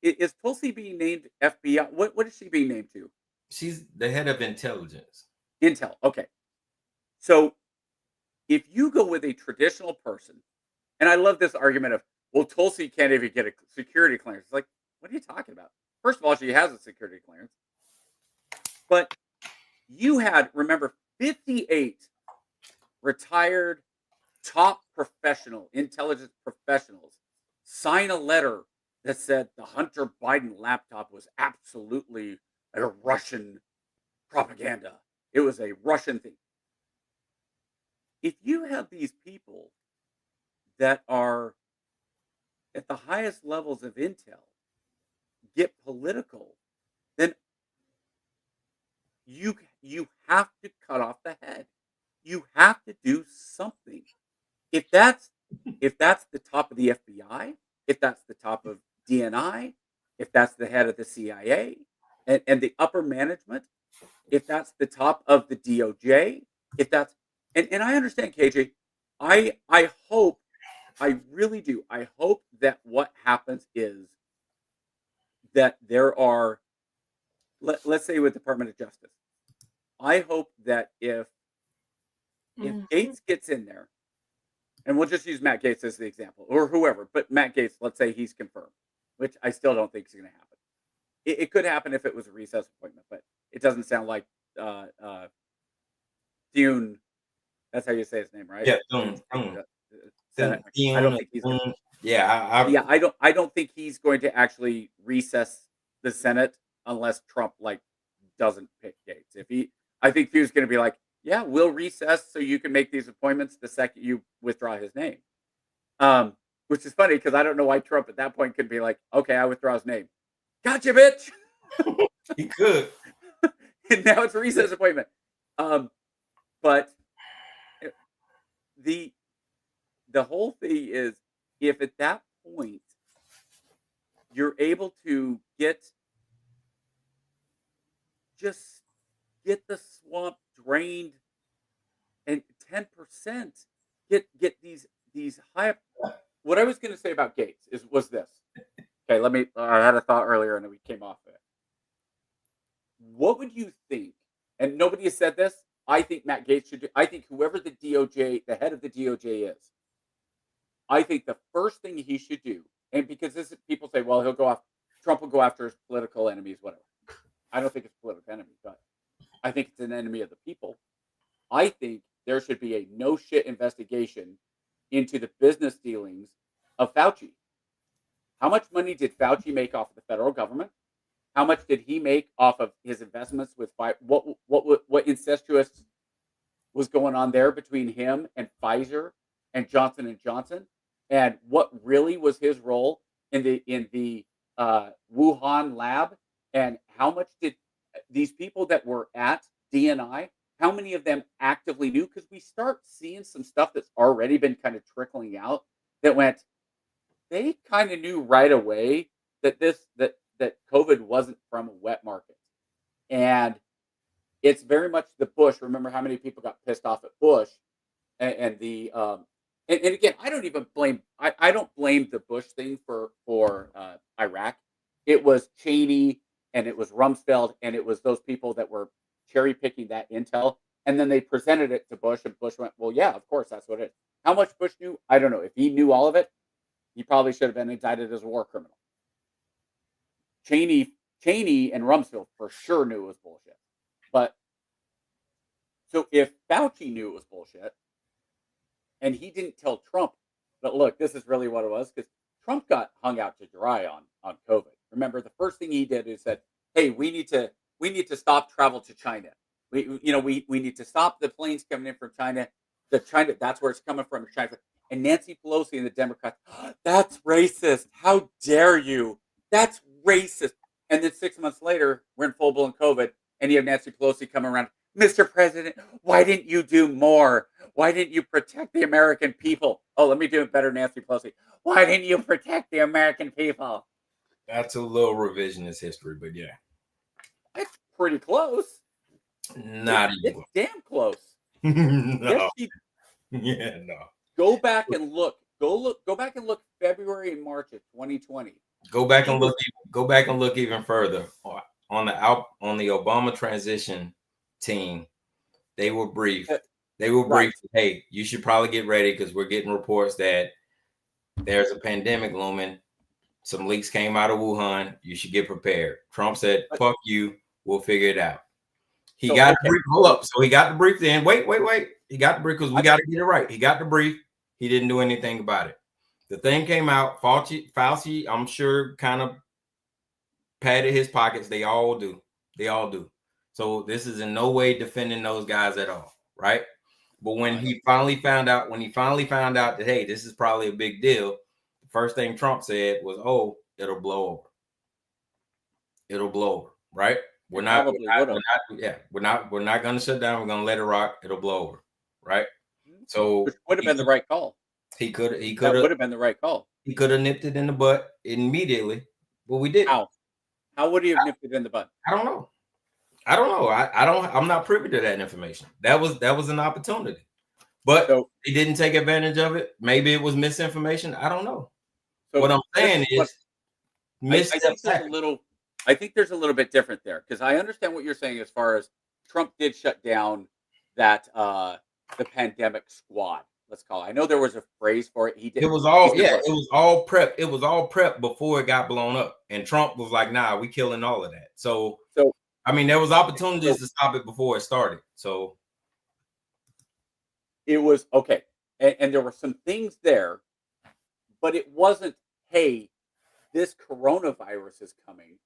is Tulsi being named FBI? What is she being named to? She's the head of intelligence. Intel. Okay. So if you go with a traditional person, and I love this argument of, well, Tulsi can't even get a security clearance. It's like, what are you talking about? First of all, she has a security clearance. But you had, remember, 58 retired top intelligence professionals sign a letter that said the Hunter Biden laptop was absolutely a Russian propaganda. It was a Russian thing. If you have these people that are at the highest levels of intel get political, then you have to cut off the head. You have to do something. If that's the top of the FBI, if that's the top of DNI, if that's the head of the CIA and the upper management, if that's the top of the DOJ, if that's and I understand, KJ. I hope, I really do. I hope that what happens is that there are, let's say with Department of Justice, I hope that if Gaetz gets in there, and we'll just use Matt Gaetz as the example, or whoever, but Matt Gaetz, let's say he's confirmed, which I still don't think is going to happen. It could happen if it was a recess appointment, but it doesn't sound like Dune. That's how you say his name, right? Yeah, I don't think he's. I don't think he's going to actually recess the Senate unless Trump doesn't pick Gaetz. I think Hugh's going to be like, yeah, we'll recess so you can make these appointments the second you withdraw his name. Which is funny because I don't know why Trump at that point could be like, okay, I withdraw his name. Gotcha, bitch. He could. And now it's a recess appointment. But the whole thing is, if at that point you're able to get the swamp drained and 10% get these high. What I was going to say about Gaetz was this. Okay, I had a thought earlier and we came off of it. What would you think? And nobody has said this. I think Matt Gaetz should do. I think whoever the head of the DOJ is, I think the first thing he should do, and because people say, well, he'll go off. Trump will go after his political enemies, whatever. I don't think it's a political enemy, but I think it's an enemy of the people. I think there should be a no shit investigation into the business dealings of Fauci. How much money did Fauci make off of the federal government? How much did he make off of his investments with what incestuous was going on there between him and Pfizer and Johnson and Johnson, and what really was his role in the Wuhan lab, and how much did these people that were at DNI, how many of them actively knew? Because we start seeing some stuff that's already been kind of trickling out that went, they kind of knew right away that that COVID wasn't from a wet market. And it's very much the Bush. Remember how many people got pissed off at Bush and the and again, I don't even blame I don't blame the Bush thing for Iraq. It was Cheney and it was Rumsfeld and it was those people that were cherry picking that intel, and then they presented it to Bush, and Bush went, "Well, yeah, of course, that's what it is." How much Bush knew? I don't know. If he knew all of it, he probably should have been indicted as a war criminal. Cheney and Rumsfeld for sure knew it was bullshit. But so if Fauci knew it was bullshit, and he didn't tell Trump that, look, this is really what it was, because Trump got hung out to dry on COVID. Remember, the first thing he did is said, "Hey, we need to stop travel to China. We need to stop the planes coming in from China. That's where it's coming from, China." And Nancy Pelosi and the Democrats, "That's racist. How dare you? That's racist." And then 6 months later, we're in full blown COVID, and you have Nancy Pelosi coming around, "Mr. President, why didn't you do more? Why didn't you protect the American people?" Oh, let me do it better, Nancy Pelosi. "Why didn't you protect the American people?" That's a little revisionist history, but yeah. It's pretty close. Not even. It's damn close. No. Yes, Yeah, no. Go back and look. Go back and look February and March of 2020. Go back and look even further. On the Obama transition team, they were briefed. They were briefed, "Hey, you should probably get ready because we're getting reports that there's a pandemic looming. Some leaks came out of Wuhan. You should get prepared." Trump said, "Fuck you. We'll figure it out." He got the brief. Hold up. So he got the brief then. Wait. He got the brief because we got to get it right. He got the brief. He didn't do anything about it. The thing came out. Fauci, I'm sure, kind of padded his pockets. They all do. So this is in no way defending those guys at all, right? But when he finally found out that, hey, this is probably a big deal, the first thing Trump said was, "Oh, it'll blow over. It'll blow over," right? We're not going to shut down. We're going to let it rock. It'll blow over, right? So which would have been the right call. He could have been the right call. He could have nipped it in the butt immediately, but we didn't. How would he have nipped it in the butt? I don't know. I'm not privy to that information. That was an opportunity, but he didn't take advantage of it. Maybe it was misinformation. I don't know. So what I'm saying is, I think there's a little bit different there, because I understand what you're saying as far as Trump did shut down that the pandemic squad. Let's call it. I know there was a phrase for it. He did. It was all prep. It was all prep before it got blown up. And Trump was like, "Nah, we killing all of that." So I mean, there was opportunities to stop it before it started. So it was okay. And there were some things there, but it wasn't, "Hey, this coronavirus is coming."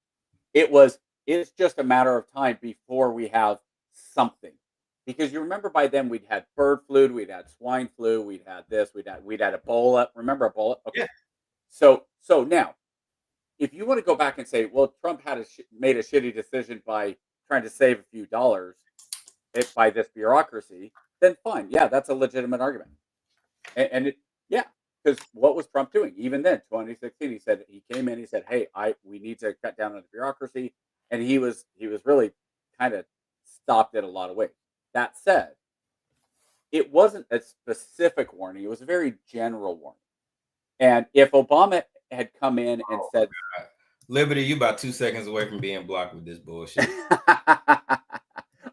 It's just a matter of time before we have something. Because you remember by then we'd had bird flu, we'd had swine flu, we'd had this, we'd had Ebola. Remember Ebola? Okay. Yeah. So now, if you want to go back and say, well, Trump made a shitty decision by trying to save a few dollars by this bureaucracy, then fine. Yeah, that's a legitimate argument. Because what was Trump doing? Even then, 2016, he came in, he said, "Hey, we need to cut down on the bureaucracy," and he was really kind of stopped it a lot of ways. That said, it wasn't a specific warning; it was a very general warning. And if Obama had come in and said, "Liberty, you about 2 seconds away from being blocked with this bullshit,"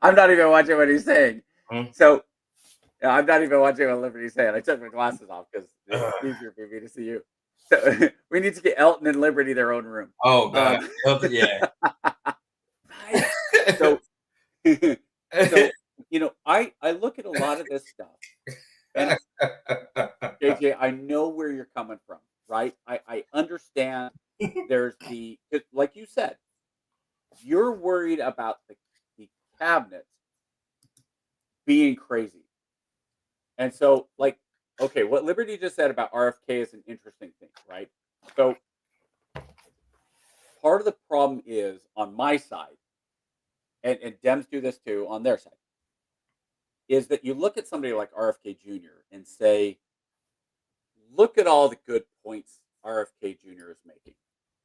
I'm not even watching what he's saying. So. I'm not even watching what Liberty's saying. I took my glasses off because it's easier for me to see you. So we need to get Elton and Liberty their own room. Oh God, yeah. Right. So, so I look at a lot of this stuff, and JJ, I know where you're coming from, right? I understand. There's like you said, you're worried about the cabinet being crazy, and so like, okay, what Liberty just said about RFK is an interesting thing, right? So part of the problem is on my side, and Dems do this too on their side, is that you look at somebody like RFK Jr. and say, look at all the good points RFK Jr. is making.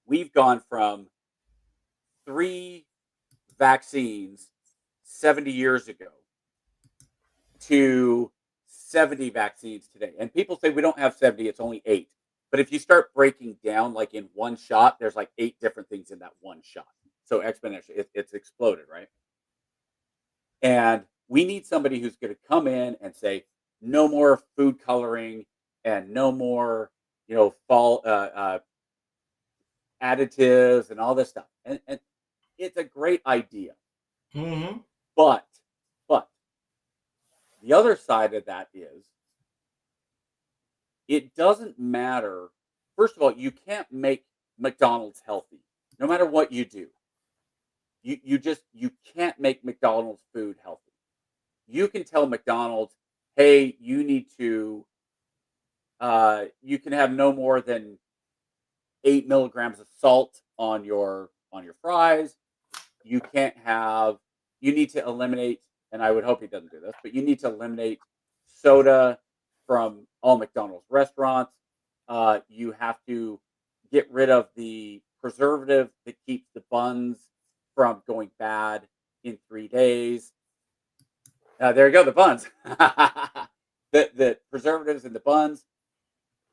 We've gone from 3 vaccines 70 years ago to 70 vaccines today. And people say we don't have 70, it's only 8. But if you start breaking down, like in one shot, there's like 8 different things in that one shot. So exponentially, it's exploded, right? And we need somebody who's going to come in and say, no more food coloring and no more, fall additives and all this stuff. And it's a great idea. Mm-hmm. But the other side of that is it doesn't matter. First of all, you can't make McDonald's healthy, no matter what you do. You can't make McDonald's food healthy. You can tell McDonald's, hey, you need to, you can have no more than 8 milligrams of salt on your fries. You need to eliminate, and I would hope he doesn't do this, but you need to eliminate soda from all McDonald's restaurants. You have to get rid of the preservative that keeps the buns from going bad in 3 days. There you go, the buns. the preservatives in the buns.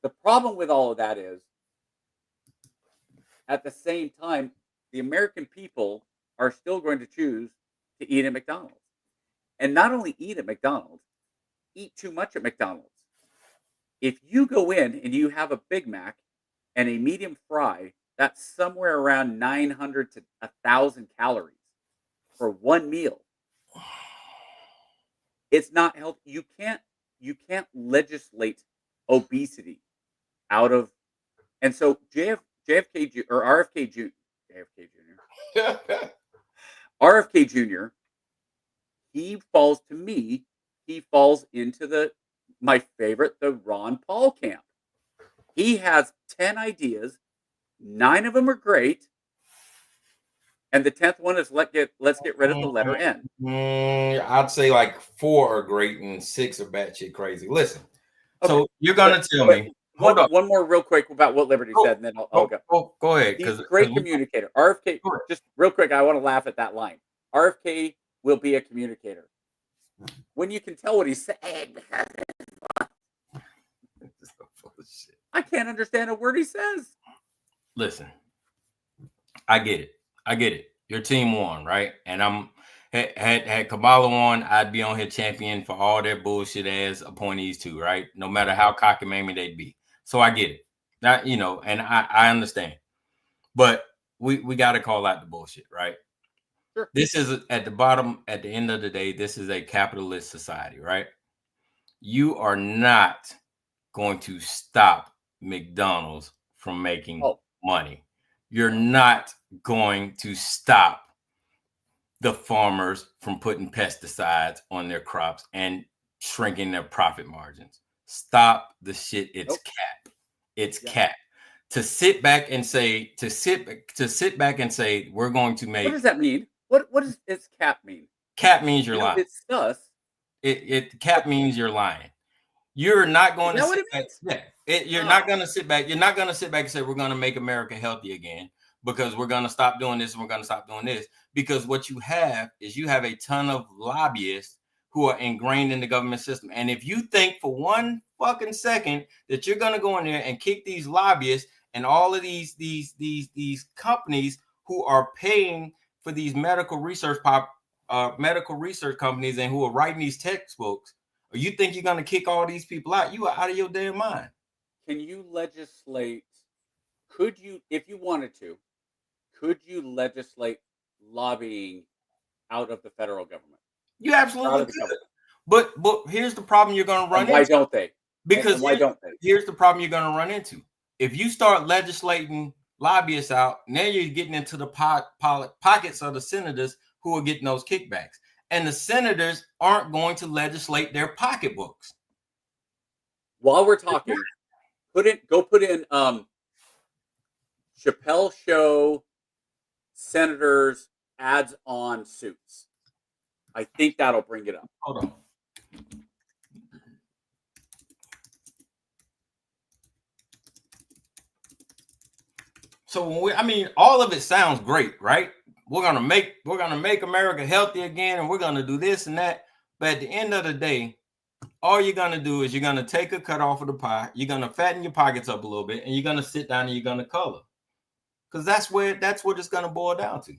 The problem with all of that is, at the same time, the American people are still going to choose to eat at McDonald's. And not only eat at McDonald's, eat too much at McDonald's. If you go in and you have a Big Mac and a medium fry, that's somewhere around 900 to 1,000 calories for one meal. It's not healthy. You can't legislate obesity out of, and so JFK or RFK Jr. RFK Jr. He falls into my favorite, the Ron Paul camp. He has 10 ideas, 9 of them are great, and the 10th one is let's get rid of the letter N. I'd say like 4 are great and 6 are batshit crazy. Listen, okay. So you're gonna tell me one more real quick about what Liberty said, and then I'll go. Go ahead. He's a great communicator. RFK, just real quick, I want to laugh at that line. RFK will be a communicator. When you can tell what he's saying, I can't understand a word he says. Listen, I get it. Your team won, right? And had Kamala won, I'd be on here champion for all their bullshit ass appointees too, right? No matter how cockamamie they'd be. So I get it. Now, and I understand. But we got to call out the bullshit, right? Sure. This is at the end of the day, this is a capitalist society, right? You are not going to stop McDonald's from making money. You're not going to stop the farmers from putting pesticides on their crops and shrinking their profit margins. Stop the shit. It's cap. It's cap. To sit back and say we're going to make. What does that mean? What does its cap mean? Cap means you're lying. It's sus. Cap means you're lying. You're not going to sit back. You're not going to sit back. You're not going to sit back and say we're going to make America healthy again because we're going to stop doing this and we're going to stop doing this. Because what you have is a ton of lobbyists who are ingrained in the government system. And if you think for one fucking second that you're going to go in there and kick these lobbyists and all of these companies who are paying for these medical research companies and who are writing these textbooks, or you think you're going to kick all these people out, you are out of your damn mind. Can you legislate could you, if you wanted to, could you legislate lobbying out of the federal government? You Out absolutely of the could. government. But here's the problem you're going to run And why into. don't they? Because and why don't they? here's the problem you're going to run into. If you start legislating lobbyists out, now you're getting into the pockets of the senators who are getting those kickbacks. And the senators aren't going to legislate their pocketbooks. While we're talking, put in Chappelle Show senators ads on Suits. I think that'll bring it up. Hold on. So all of it sounds great, right? We're gonna make America healthy again, and we're gonna do this and that. But at the end of the day, all you're gonna do is you're gonna take a cut off of the pie, you're gonna fatten your pockets up a little bit, and you're gonna sit down and you're gonna color. Because that's what it's gonna boil down to.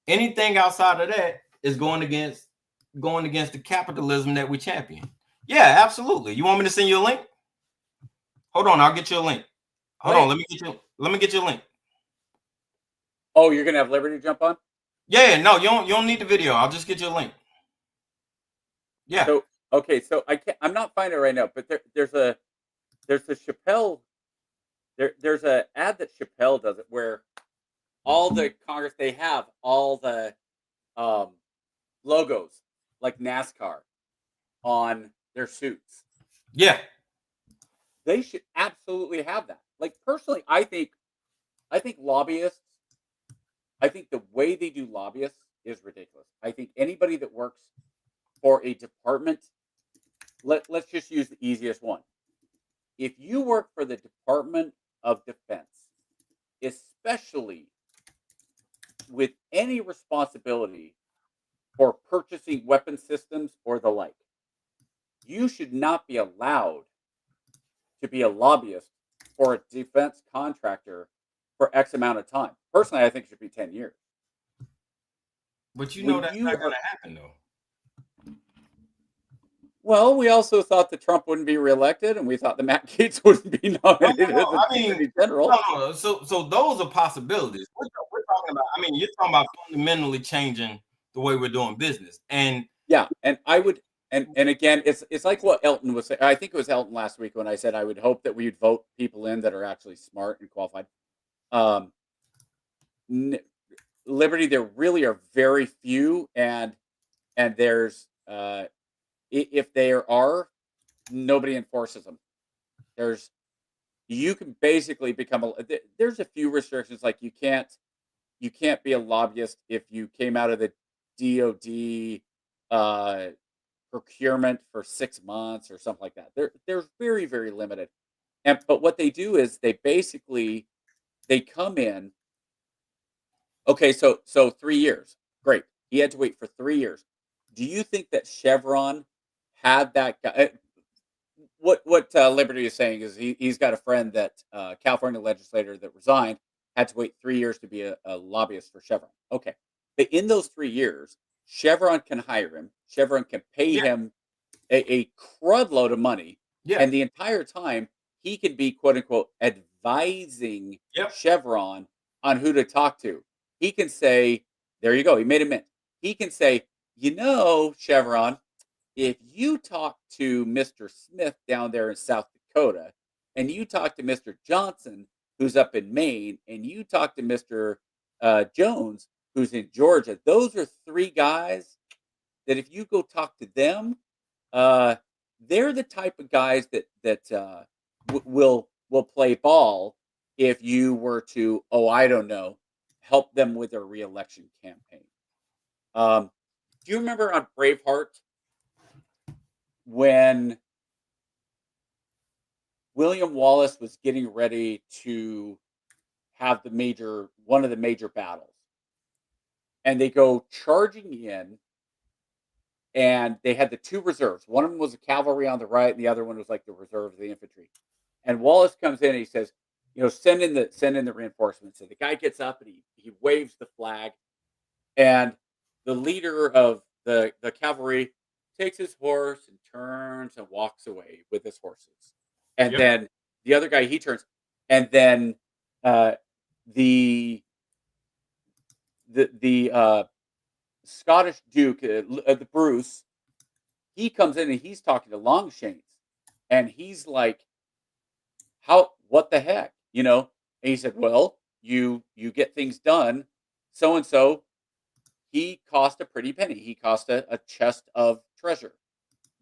Anything outside of that is going against the capitalism that we champion. Yeah, absolutely. You want me to send you a link? Hold on, I'll get you a link. Hold on, let me get you a link. Oh, you're gonna have Liberty jump on? Yeah, no, you don't need the video. I'll just get you a link. Yeah. So okay, so I'm not finding it right now, but there's a Chappelle there's a ad that Chappelle does it where all the Congress, they have all the logos like NASCAR on their suits. Yeah. They should absolutely have that. Like, personally, I think lobbyists, I think the way they do lobbyists is ridiculous. I think anybody that works for a department, let's just use the easiest one. If you work for the Department of Defense, especially with any responsibility for purchasing weapon systems or the like, you should not be allowed to be a lobbyist for a defense contractor for X amount of time. Personally, I think it should be 10 years. But you know that's not going to happen, though. Well, we also thought that Trump wouldn't be reelected, and we thought that Matt Gaetz wouldn't be nominated as Attorney General. No. So those are possibilities. We're talking about. You're talking about fundamentally changing the way we're doing business, and yeah, and I would, and again, it's like what Elton was saying. I think it was Elton last week when I said I would hope that we would vote people in that are actually smart and qualified. Liberty, there really are very few, and there's if there are, nobody enforces them. You can basically become there's a few restrictions, like you can't be a lobbyist if you came out of the DOD procurement for 6 months or something like that. They're very, very limited. But what they do is they come in. Okay, so 3 years. Great. He had to wait for 3 years. Do you think that Chevron had that guy? What Liberty is saying is he's got a friend that California legislator that resigned had to wait 3 years to be a lobbyist for Chevron. Okay, but in those 3 years, Chevron can hire him. Chevron can pay him a crud load of money, and the entire time he can be quote unquote advising Chevron on who to talk to. He can say, "There you go." He made a mint. He can say, Chevron, if you talk to Mr. Smith down there in South Dakota, and you talk to Mr. Johnson, who's up in Maine, and you talk to Mr. Jones, who's in Georgia, those are 3 guys that if you go talk to them, they're the type of guys that will play ball if you were to, I don't know, help them with their reelection campaign. Do you remember on Braveheart when William Wallace was getting ready to have one of the major battles, and they go charging in, and they had the 2 reserves. One of them was the cavalry on the right, and the other one was like the reserves, the infantry. And Wallace comes in and he says, send in the reinforcements. So the guy gets up and he waves the flag, and the leader of the cavalry takes his horse and turns and walks away with his horses. And then the other guy, he turns, and then the Scottish Duke, the Bruce, he comes in and he's talking to Longshanks, and he's like, what the heck, And he said, well, you get things done. So and so, he cost a pretty penny. He cost a chest of treasure.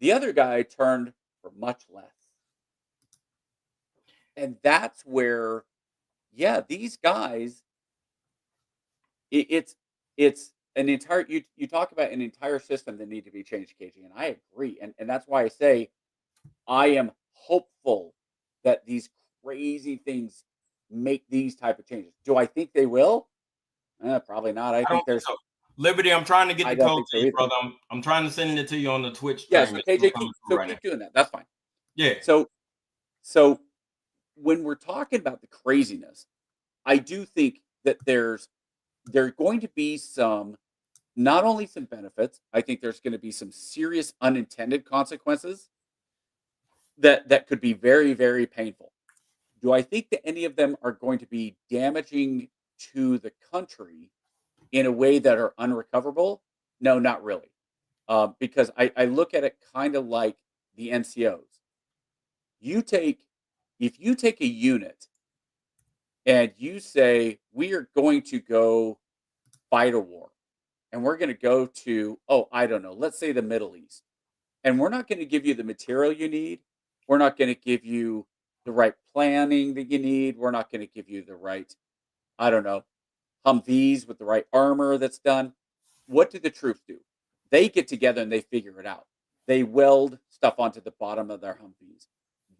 The other guy turned for much less. And that's where, these guys, it's an entire, you talk about an entire system that need to be changed, KG, and I agree. And that's why I say I am hopeful that these crazy things make these type of changes. Do I think they will? Probably not. I think there's so. Liberty, I'm trying to get the code to you, brother. I'm trying to send it to you on the Twitch. Yeah, so KJ, keep doing that. That's fine. Yeah. So when we're talking about the craziness, I do think that there are going to be not only some benefits, I think there's going to be some serious unintended consequences that could be very, very painful. Do I think that any of them are going to be damaging to the country in a way that are unrecoverable? No, not really. Because I look at it kind of like the NCOs. If you take a unit and you say, we are going to go fight a war, and we're going to go to, I don't know, let's say the Middle East, and we're not going to give you the material you need. We're not going to give you the right planning that you need. We're not going to give you the right, I don't know, Humvees with the right armor that's done. What do the troops do? They get together and they figure it out. They weld stuff onto the bottom of their Humvees.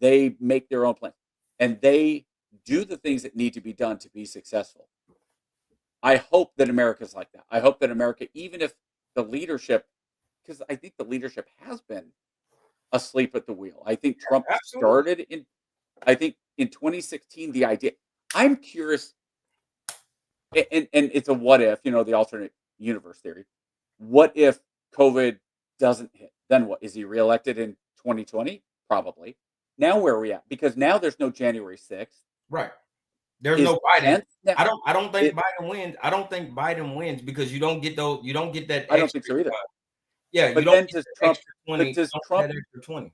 They make their own plans, and they do the things that need to be done to be successful. I hope that America's like that. I hope that America, even if the leadership, because I think the leadership has been asleep at the wheel. I think Trump started in 2016, the idea. I'm curious, and it's a what if, the alternate universe theory. What if COVID doesn't hit? Then what? Is he reelected in 2020? Probably. Now where are we at? Because now there's no January 6th. Right. There's no Biden. I don't think Biden wins. I don't think Biden wins because you don't get those. You don't get that. I don't think so either. Yeah, but you don't then get does Trump? extra 20. That extra 20.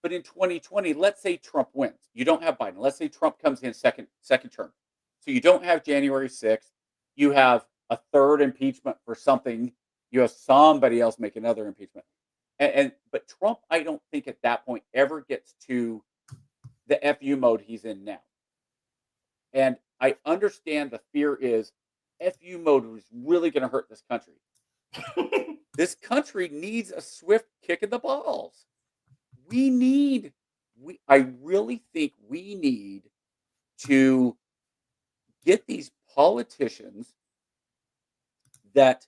But in 2020, let's say Trump wins. You don't have Biden. Let's say Trump comes in second term. So you don't have January 6th. You have a third impeachment for something. You have somebody else make another impeachment. But Trump, I don't think at that point ever gets to the FU mode he's in now. And I understand the fear is FU mode is really going to hurt this country. This country needs a swift kick in the balls. I really think we need to get these politicians that,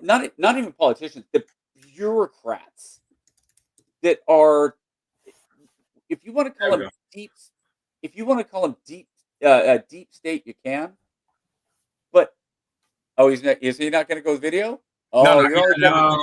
not even politicians, the bureaucrats that are, if you want to call them deep state, you can. But is he not going to go with video? Oh, no, you're already no.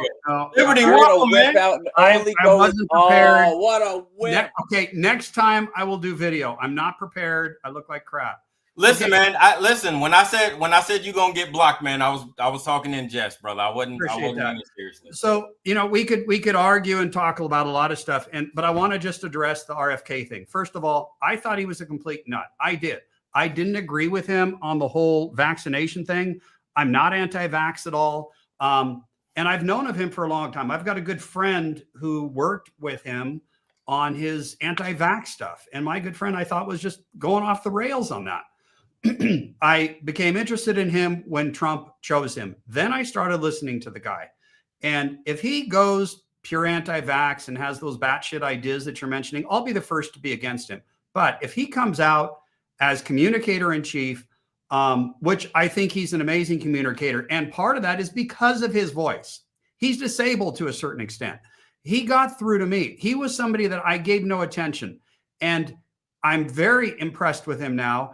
Liberty, you're welcome, man. I wasn't prepared. Oh, what a whip! Okay, next time I will do video. I'm not prepared. I look like crap. Listen, man. Listen. When I said you're gonna get blocked, man, I was talking in jest, brother. I wasn't taking it seriously. So we could argue and talk about a lot of stuff, but I want to just address the RFK thing. First of all, I thought he was a complete nut. I did. I didn't agree with him on the whole vaccination thing. I'm not anti-vax at all. And I've known of him for a long time. I've got a good friend who worked with him on his anti-vax stuff. And my good friend, I thought, was just going off the rails on that. I became interested in him when Trump chose him. Then I started listening to the guy. And if he goes pure anti-vax and has those batshit ideas that you're mentioning, I'll be the first to be against him. But if he comes out as communicator in chief, which I think he's an amazing communicator. And part of that is because of his voice. He's disabled to a certain extent. He got through to me. He was somebody that I gave no attention. And I'm very impressed with him now.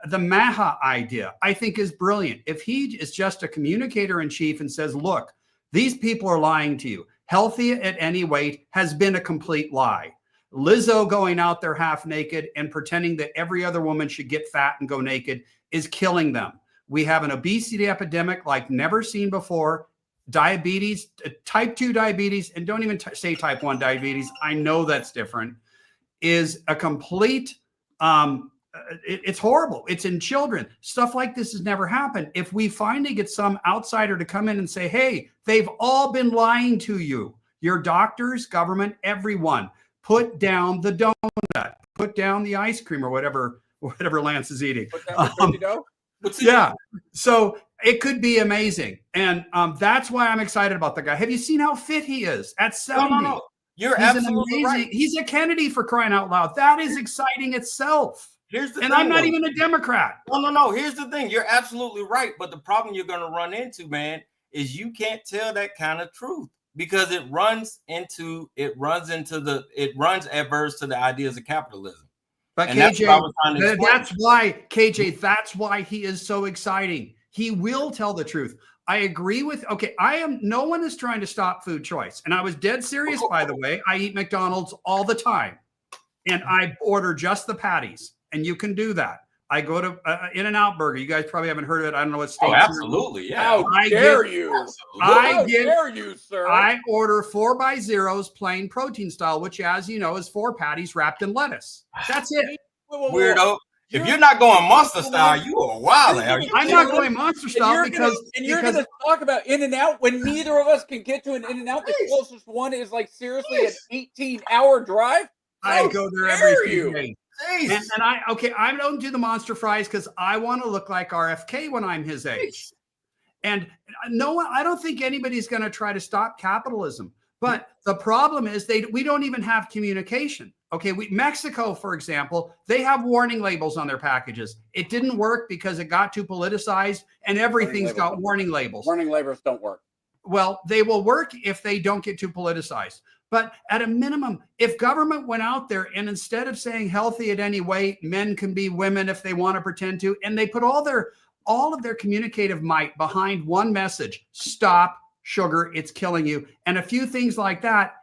The Maha idea, I think, is brilliant. If he is just a communicator in chief and says, look, these people are lying to you. Healthy at any weight has been a complete lie. Lizzo going out there half naked and pretending that every other woman should get fat and go naked is killing them. We have an obesity epidemic like never seen before. Diabetes, type 2 diabetes, and don't even say type 1 diabetes. I know that's different, is a complete, it's horrible. It's in children. Stuff like this has never happened. If we finally get some outsider to come in and say, hey, they've all been lying to you, your doctors, government, everyone, put down the donut, put down the ice cream or whatever Lance is eating. Put down the cookie dough? Yeah. So it could be amazing. And that's why I'm excited about the guy. Have you seen how fit he is at 70? No. You're He's absolutely right. He's a Kennedy, for crying out loud. That is exciting itself. Here's the and thing, I'm not though. even a Democrat. No. Here's the thing. You're absolutely right. But the problem you're going to run into, man, is you can't tell that kind of truth because it runs adverse to the ideas of capitalism. But And KJ, that's why he is so exciting. He will tell the truth. I agree with, no one is trying to stop food choice. And I was dead serious, by the way. I eat McDonald's all the time and I order just the patties, and you can do that. I go to In-N-Out Burger. You guys probably haven't heard of it. I don't know what state. Oh, absolutely. Yeah. How dare you, sir? I order 4x0s plain protein style, which, as you know, is 4 patties wrapped in lettuce. That's it. Weirdo. If you're not going monster style, you are wild. I'm not going monster style because you're going to talk about In-N-Out when neither of us can get to an In-N-Out. The closest one is like seriously an 18-hour drive. I go there every few days. And I don't do the monster fries because I want to look like RFK when I'm his age. And I don't think anybody's going to try to stop capitalism. But the problem is we don't even have communication. Okay, Mexico, for example, they have warning labels on their packages. It didn't work because it got too politicized, and everything's got warning labels. Warning labels don't work. Well, they will work if they don't get too politicized. But at a minimum, if government went out there and instead of saying healthy at any weight, men can be women if they want to pretend to, and they put all of their communicative might behind one message: stop sugar, it's killing you, and a few things like that.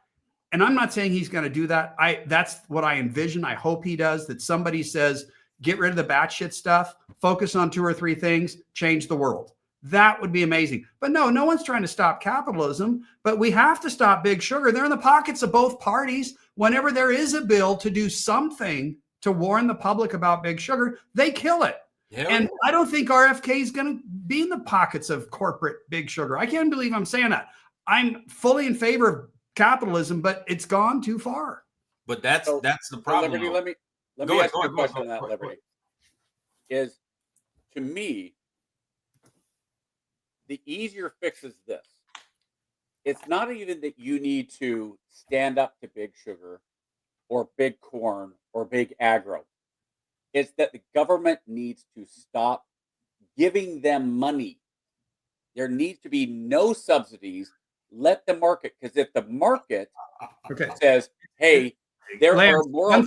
And I'm not saying he's going to do that. That's what I envision. I hope he does, that somebody says, get rid of the batshit stuff, focus on 2 or 3 things, change the world. That would be amazing. But no one's trying to stop capitalism, but we have to stop big sugar. They're in the pockets of both parties. Whenever there is a bill to do something to warn the public about big sugar, they kill it. And I don't think RFK is going to be in the pockets of corporate big sugar. I can't believe I'm saying that. I'm fully in favor of capitalism, but it's gone too far. But that's the problem. Liberty, let me ask you a question on that, Liberty. Is, to me, the easier fix is this. It's not even that you need to stand up to big sugar or big corn or big agro. It's that the government needs to stop giving them money. There needs to be no subsidies. Let the market, because if the market says, hey, there are more.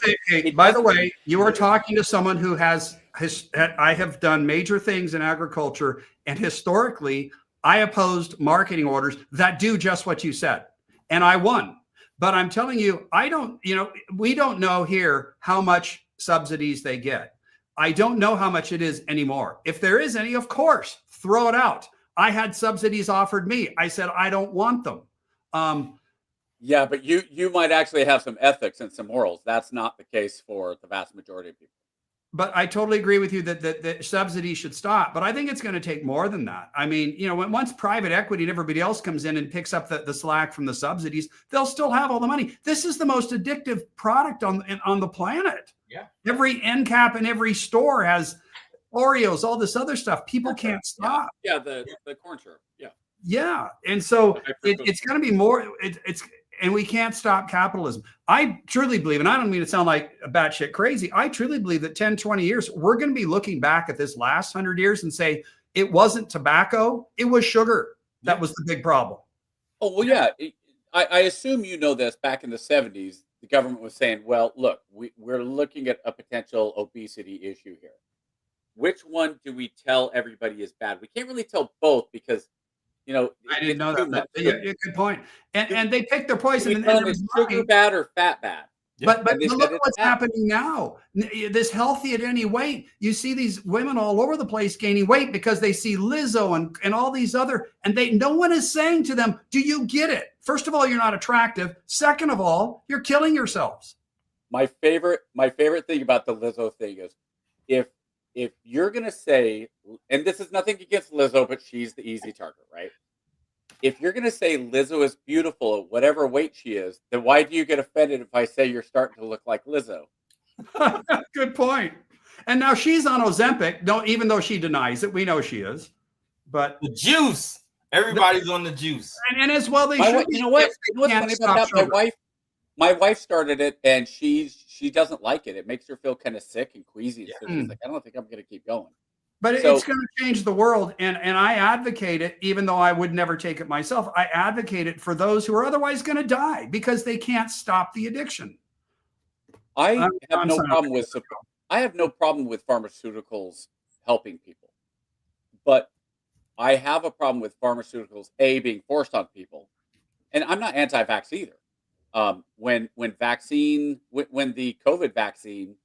By the way, you are talking to someone who I have done major things in agriculture, and historically, I opposed marketing orders that do just what you said, and I won. But I'm telling you, we don't know here how much subsidies they get. I don't know how much it is anymore. If there is any, of course, throw it out. I had subsidies offered me. I said, I don't want them. Yeah, but you might actually have some ethics and some morals. That's not the case for the vast majority of people. But I totally agree with you that subsidies should stop. But I think it's going to take more than that. I mean, once private equity and everybody else comes in and picks up the slack from the subsidies, they'll still have all the money. This is the most addictive product on the planet. Yeah. Every end cap in every store has Oreos, all this other stuff. People can't stop. Yeah, the corn syrup. Yeah. Yeah. And so it's going to be more, and we can't stop capitalism. I truly believe, and I don't mean to sound like a batshit crazy, I truly believe that 10, 20 years, we're going to be looking back at this last 100 years and say, it wasn't tobacco, it was sugar. That was the big problem. Oh, well, yeah. I assume you know this. Back in the 70s, the government was saying, well, look, we're looking at a potential obesity issue here. Which one do we tell everybody is bad? We can't really tell both because, I didn't know that. Yeah, good point. And they pick their poison. And it's sugar bad or fat bad? But And they look said at it's what's bad. happening now. This healthy at any weight. You see these women all over the place gaining weight because they see Lizzo and all these other, and no one is saying to them, do you get it? First of all, you're not attractive. Second of all, you're killing yourselves. My favorite thing about the Lizzo thing is if you're gonna say, and this is nothing against Lizzo, but she's the easy target, right? If you're gonna say Lizzo is beautiful at whatever weight she is, then why do you get offended if I say you're starting to look like Lizzo? Good point. And now she's on Ozempic, even though she denies it. We know she is. But The juice. Everybody's on the juice. and as well, they should. You know what? If You they know what's can't funny stop about that? sugar. My wife started it, and she doesn't like it. It makes her feel kind of sick and queasy. So she's like, I don't think I'm going to keep going. But So- it's going to change the world, and I advocate it, even though I would never take it myself. I advocate it for those who are otherwise going to die because they can't stop the addiction. I have I'm no sorry. problem with I have no problem with pharmaceuticals helping people, but I have a problem with pharmaceuticals being forced on people, and I'm not anti-vax either. When the COVID vaccine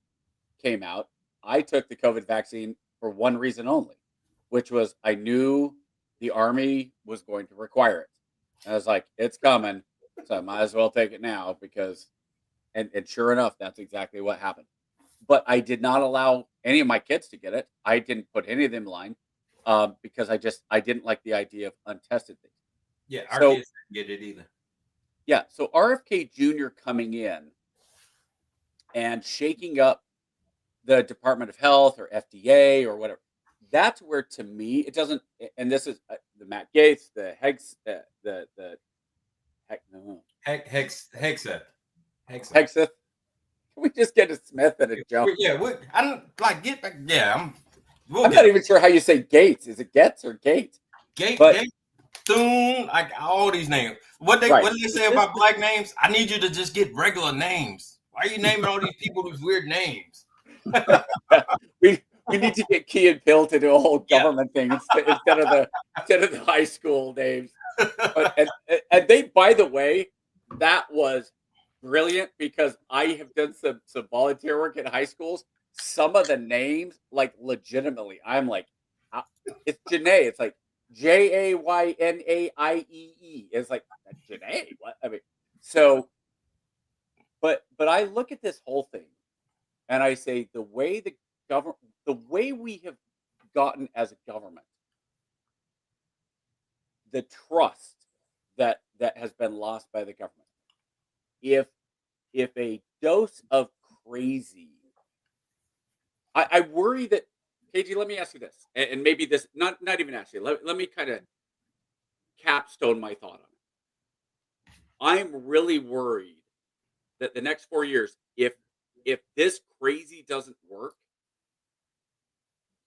came out, I took the COVID vaccine for one reason only, which was I knew the Army was going to require it. And I was like, it's coming, so I might as well take it now because, and sure enough, that's exactly what happened. But I did not allow any of my kids to get it. I didn't put any of them in line because I didn't like the idea of untested things. Yeah, our So- kids didn't get it either. Yeah, so RFK Jr. coming in and shaking up the Department of Health or FDA or whatever, that's where, to me, it doesn't. And this is the Matt Gaetz, the Hegseth. Hexeth. Can we just get a Smith and a Jones? Yeah, I don't like get back. Yeah, I'm not even sure how you say Gates. Is it Getz or Gates? Gate, but- Gate, Thune, like all these names. What do they say about black names? I need you to just get regular names. Why are you naming all these people with weird names? we need to get Key and Pill to do a whole government thing instead of the high school names. And they, by the way, that was brilliant because I have done some volunteer work in high schools. Some of the names, like legitimately, I'm like, it's Janae. It's like JAYNAIEE. It's like Janae. What? I mean, so, but I look at this whole thing, and I say the way we have gotten as a government, the trust that has been lost by the government. If a dose of crazy, I worry that, KG, let me ask you this, and maybe this, not even ask you, let me kind of capstone my thought on it. I'm really worried that the next 4 years, if this crazy doesn't work,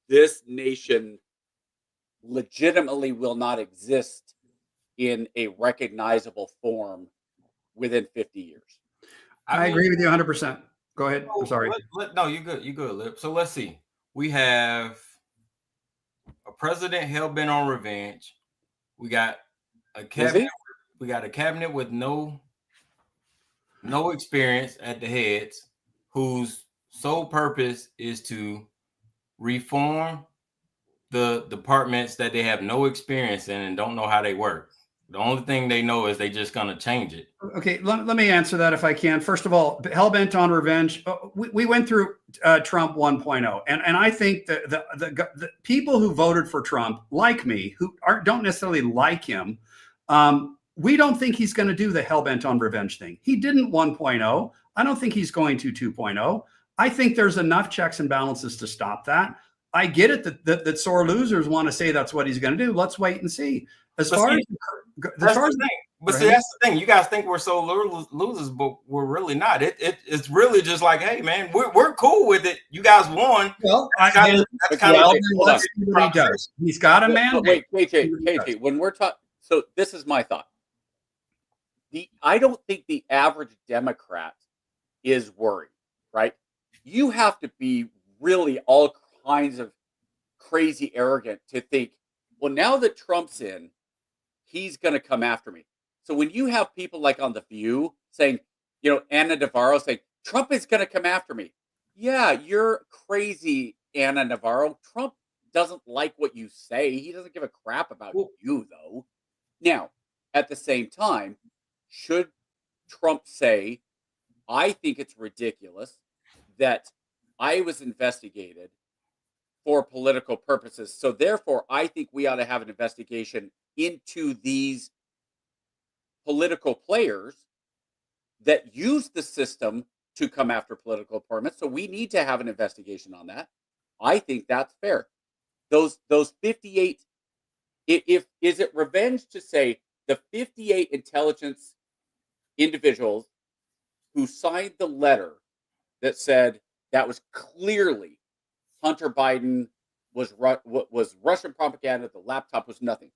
this nation legitimately will not exist in a recognizable form within 50 years. I agree with you 100%. Go ahead. I'm sorry. No, you're good. You're good, Lip. So let's see. We have a president hell bent on revenge. We got a cabinet. We got a cabinet with no experience at the heads, whose sole purpose is to reform the departments that they have no experience in and don't know how they work. The only thing they know is they just gonna change it. Okay, let me answer that if I can. First of all, hell bent on revenge. We went through Trump 1.0, and I think that the people who voted for Trump, like me, who don't necessarily like him, we don't think he's going to do the hell bent on revenge thing. He didn't 1.0. I don't think he's going to 2.0. I think there's enough checks and balances to stop that. I get it that sore losers want to say that's what he's going to do. Let's wait and see. As far as that's the thing. You guys think we're so losers, but we're really not. It's really just like, hey, man, we're cool with it. You guys won. Well, let's see what he does. He's got a mandate. Wait, KJ, when we're talking, so this is my thought. I don't think the average Democrat is worried, right? You have to be really all kinds of crazy arrogant to think, well, now that Trump's in, he's going to come after me. So when you have people like on The View saying, Anna Navarro saying, Trump is going to come after me. Yeah, you're crazy, Anna Navarro. Trump doesn't like what you say. He doesn't give a crap about you, though. Now, at the same time, should Trump say, I think it's ridiculous that I was investigated for political purposes. So therefore, I think we ought to have an investigation into these political players that use the system to come after political appointments. So we need to have an investigation on that. I think that's fair. Those 58, if is it revenge to say the 58 intelligence individuals who signed the letter that said that was clearly Hunter Biden was Russian propaganda, the laptop was nothing.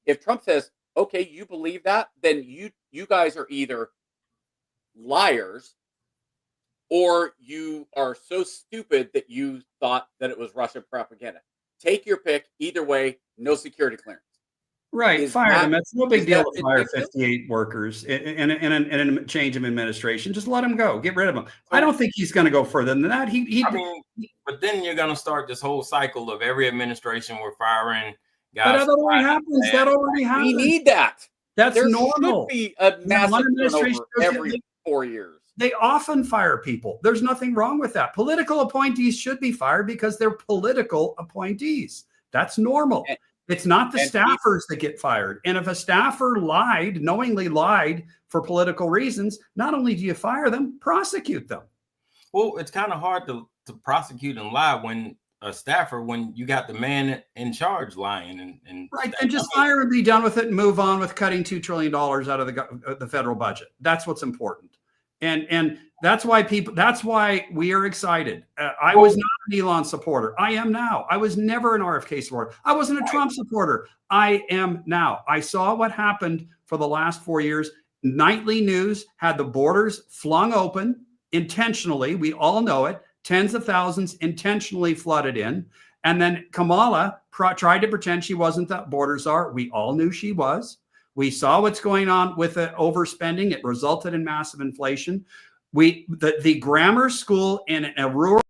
If Trump says, okay, you believe that, then you guys are either liars or you are so stupid that you thought that it was Russian propaganda. Take your pick. Either way, no security clearance. Right, fire them. It's no big deal to fire 58 workers in a change of administration. Just let them go. Get rid of them. I don't think he's going to go further than that. But then you're going to start this whole cycle of every administration we're firing guys. But that already happens. That already happens. We need that. That's there normal. Should be a massive turnover every 4 years. They often fire people. There's nothing wrong with that. Political appointees should be fired because they're political appointees. That's normal. It's not the staffers that get fired. And if a staffer knowingly lied for political reasons, not only do you fire them, prosecute them. Well, it's kind of hard to prosecute and lie when you got the man in charge lying and right. And just fire and be done with it and move on with cutting $2 trillion out of the federal budget. That's what's important. And that's why we are excited. I was not an Elon supporter. I am now. I was never an RFK supporter. I wasn't a Trump supporter. I am now. I saw what happened for the last 4 years. Nightly news had the borders flung open intentionally. We all know it. Tens of thousands intentionally flooded in. And then Kamala tried to pretend she wasn't the border czar. We all knew she was. We saw what's going on with the overspending. It resulted in massive inflation. The grammar school in a rural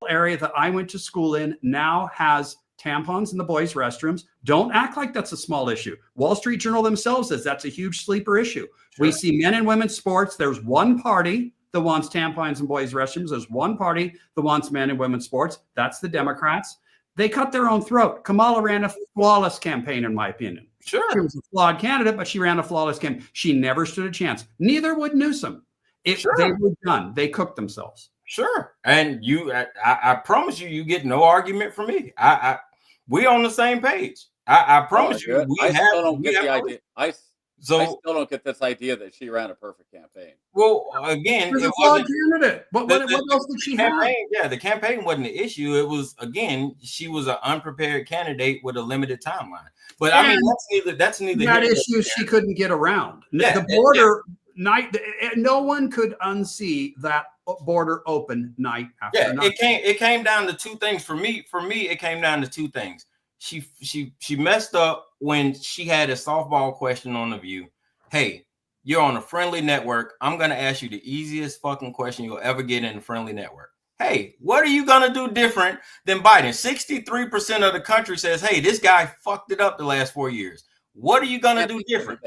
area that I went to school in now has tampons in the boys' restrooms. Don't act like that's a small issue. Wall Street Journal themselves says that's a huge sleeper issue. Sure. We see men and women's sports. There's one party that wants tampons in boys' restrooms. There's one party that wants men and women's sports. That's the Democrats. They cut their own throat. Kamala ran a flawless campaign, in my opinion. Sure. She was a flawed candidate, but she ran a flawless campaign. She never stood a chance. Neither would Newsom. They were done. They cooked themselves. Sure. And I promise you get no argument from me. We on the same page. I promise you. I still don't get the idea. I still don't get this idea that she ran a perfect campaign. Well, again, it wasn't a candidate. What else did she have? Yeah, the campaign wasn't the issue. It was, again, she was an unprepared candidate with a limited timeline. But I mean, that's neither. That issue she couldn't get around. The border night. No one could unsee that border open night after night. It came down to two things for me. For me, it came down to two things. She messed up when she had a softball question on The View. Hey, you're on a friendly network. I'm going to ask you the easiest fucking question you'll ever get in a friendly network. Hey, what are you going to do different than Biden? 63% of the country says, hey, this guy fucked it up the last 4 years. What are you going to do different?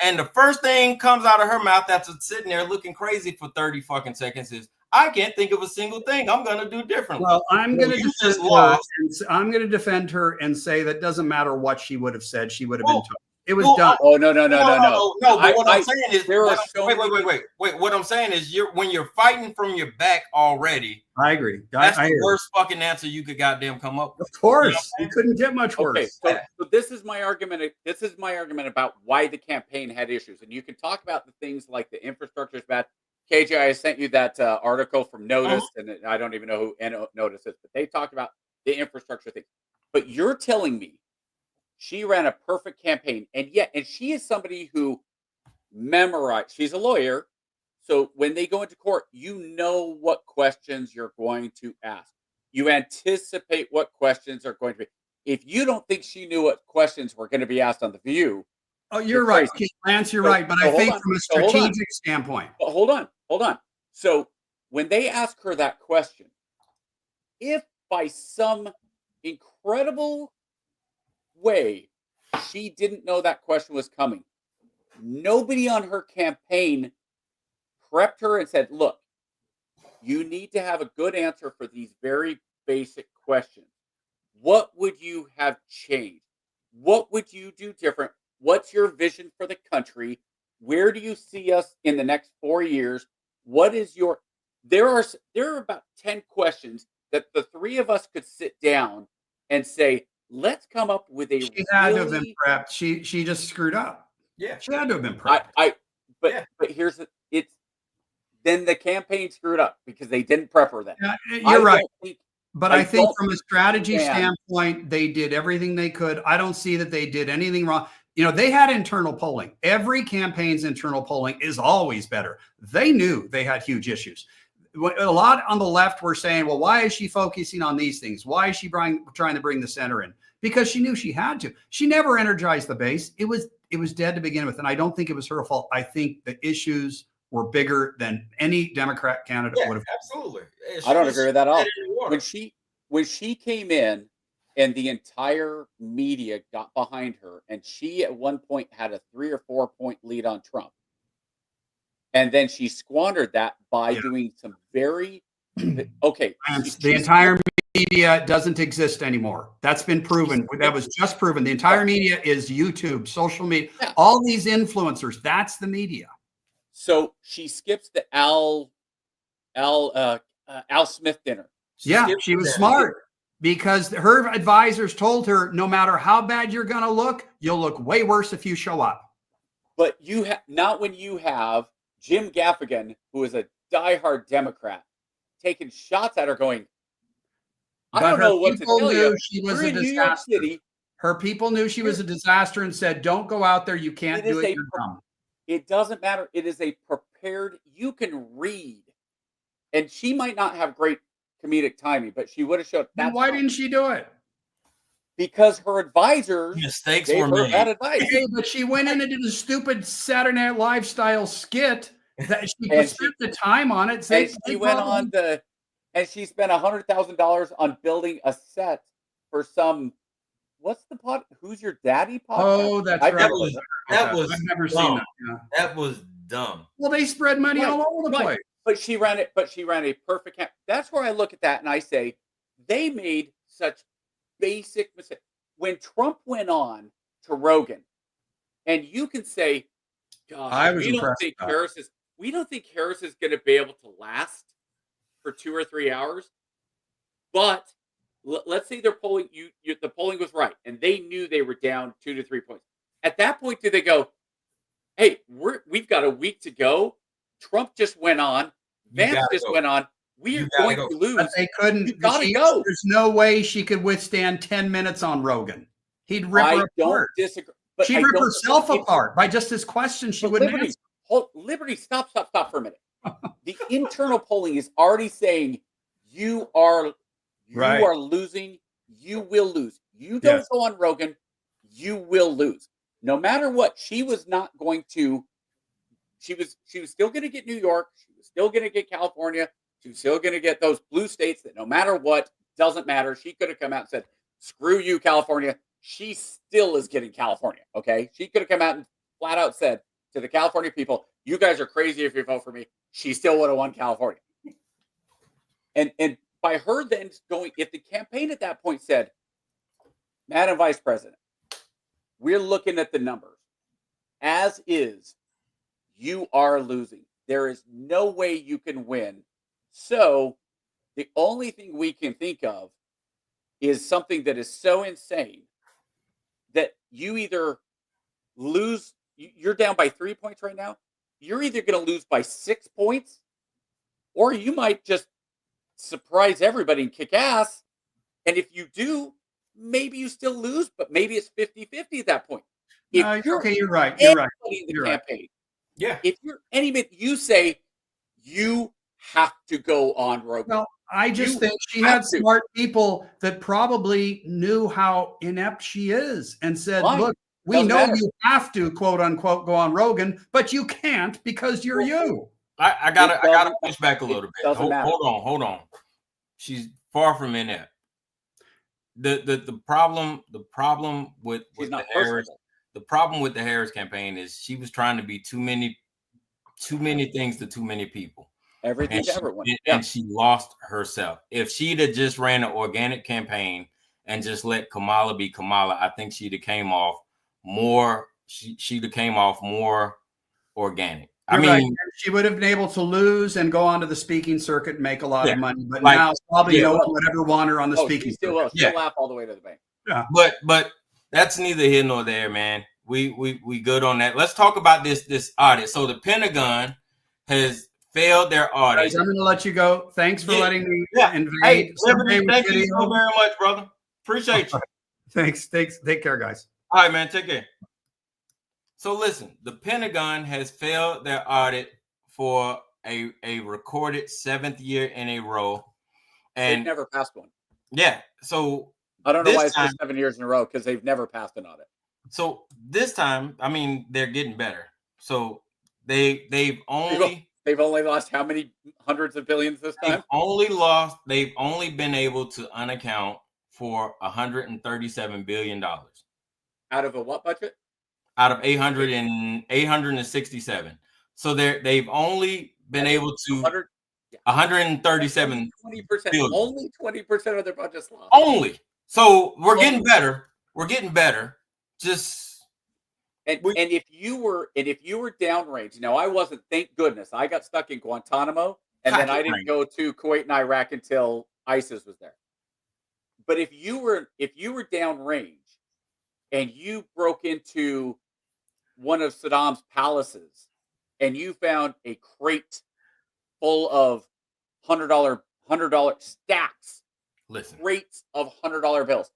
And the first thing comes out of her mouth that's sitting there looking crazy for 30 fucking seconds is, I can't think of a single thing I'm going to do differently. Well, I'm going to defend her and say that doesn't matter what she would have said. She would have been told. It was done. Oh, no. No, but what I'm saying is, wait. What I'm saying is, when you're fighting from your back already. I agree. That's the worst fucking answer you could goddamn come up with. Of course, you couldn't get much worse. So this is my argument. This is my argument about why the campaign had issues, and you can talk about the things like the infrastructure is bad. KJ, I sent you that article from Notice, and I don't even know who Notice is, but they talked about the infrastructure thing. But you're telling me she ran a perfect campaign, and she is somebody who memorized. She's a lawyer, so when they go into court, you know what questions you're going to ask. You anticipate what questions are going to be. If you don't think she knew what questions were going to be asked on The View, you're right, Lance. You're right, but I think from a strategic standpoint. But hold on. So when they ask her that question, if by some incredible way she didn't know that question was coming, nobody on her campaign prepped her and said, look, you need to have a good answer for these very basic questions. What would you have changed? What would you do different? What's your vision for the country? Where do you see us in the next 4 years? What is your... There are about 10 questions that the three of us could sit down and say, let's come up with a... She had to have been prepped. She just screwed up. Yeah. She had to have been prepped. But here's the... Then the campaign screwed up because they didn't prep her then. You're right. But I think from a strategy standpoint, they did everything they could. I don't see that they did anything wrong. You know, they had internal polling. Every campaign's internal polling is always better. They knew they had huge issues. A lot on the left were saying, well, why is she focusing on these things? Why is she trying to bring the center in? Because she knew she had to. She never energized the base. It was dead to begin with. And I don't think it was her fault. I think the issues were bigger than any Democrat candidate would have. Absolutely. I don't agree with that at all. When she came in and the entire media got behind her, and she at one point had a 3 or 4 point lead on Trump. And then she squandered that by doing some very the entire media doesn't exist anymore. That's been proven. That was just proven. The entire media is YouTube, social media, all these influencers. That's the media. So she skips the Al Smith dinner. She was smart because her advisors told her, no matter how bad you're going to look, you'll look way worse if you show up. But you not when you have Jim Gaffigan, who is a diehard Democrat, taking shots at her, going, "I don't know what to tell you." She was a disaster. Her people knew she was a disaster and said, "Don't go out there. You can't do it. You're dumb." It doesn't matter. It is a prepared. You can read, and she might not have great comedic timing, but she would have showed. Why didn't she do it? Because her advisors mistakes were made. Bad advice. Hey, but she went in and did a stupid Saturday Night Live style skit that she spent the time on it. And she went on and she spent $100,000 on building a set for some. What's the pod? Who's Your Daddy podcast? Oh, that's right. That was I've never dumb. seen that. Yeah. That was dumb. Well, they spread money all over the place. But she ran it. But she ran a perfect camp. That's where I look at that and I say they made such basic mistakes. When Trump went on to Rogan, and you can say, "God, we don't think Harris is going to be able to last for 2 or 3 hours," but let's say they're polling the polling was right, and they knew they were down 2 to 3 points. At that point, do they go, "Hey, we've got a week to go. Trump just went on. Vance just went on. We are going to lose." But they couldn't. You gotta go. There's no way she could withstand 10 minutes on Rogan. He'd rip her apart. I don't disagree. But she'd rip herself apart by just his questions. She wouldn't answer. Liberty, stop for a minute. The internal polling is already saying you are losing. You will lose. You don't go on Rogan, you will lose. No matter what, she was not going to. She was still going to get New York. She was still going to get California. She was still going to get those blue states that no matter what, doesn't matter. She could have come out and said, "Screw you, California." She still is getting California, okay? She could have come out and flat out said to the California people, "You guys are crazy if you vote for me." She still would have won California. And by her then going, if the campaign at that point said, "Madam Vice President, we're looking at the numbers. As is, you are losing. There is no way you can win. So the only thing we can think of is something that is so insane that you either lose, you're down by 3 points right now. You're either going to lose by 6 points, or you might just surprise everybody and kick ass. And if you do, maybe you still lose, but maybe it's 50-50 at that point." You're right. You're right. Campaign. Yeah. If you're anybody, you say you have to go on Rogan. Well, I just think she had smart people that probably knew how inept she is and said, "Look, we know you have to, quote unquote, go on Rogan, but you can't because you're you." I gotta push back a little bit. Doesn't matter. Hold on. She's far from inept. The problem with She's the not Harris personable. the problem with the Harris campaign is she was trying to be too many things to too many people. Everything to everyone. And she lost herself. If she'd have just ran an organic campaign and just let Kamala be Kamala, I think she'd have came off more. She'd have came off more organic. You're right. She would have been able to lose and go onto the speaking circuit and make a lot of money. But now probably no one would ever want her on the speaking circuit. She'll laugh all the way to the bank. Yeah. But that's neither here nor there, man. We good on that. Let's talk about this audit. So the Pentagon has failed their audit. Guys, I'm going to let you go. Thanks for letting me invade. Hey, Liberty, thank you so very much, brother. Appreciate you. Thanks. Take care, guys. All right, man. Take care. So listen, the Pentagon has failed their audit for a recorded 7th year in a row. And they've never passed one. Yeah. So I don't know why it's been 7 years in a row, because they've never passed an audit. So this time, I mean, they're getting better. So they've only lost how many hundreds of billions this time? They've only been able to unaccount for $137 billion. Out of a what budget? Out of 867. So they've only been able to 137 20%. Only 20% of their budget's lost. Only. So we're getting better. We're getting better. Just and if you were downrange, now I wasn't, thank goodness. I got stuck in Guantanamo, and then I didn't go to Kuwait and Iraq until ISIS was there. But if you were downrange and you broke into one of Saddam's palaces and you found a crate full of $100 stacks, crates of $100 bills,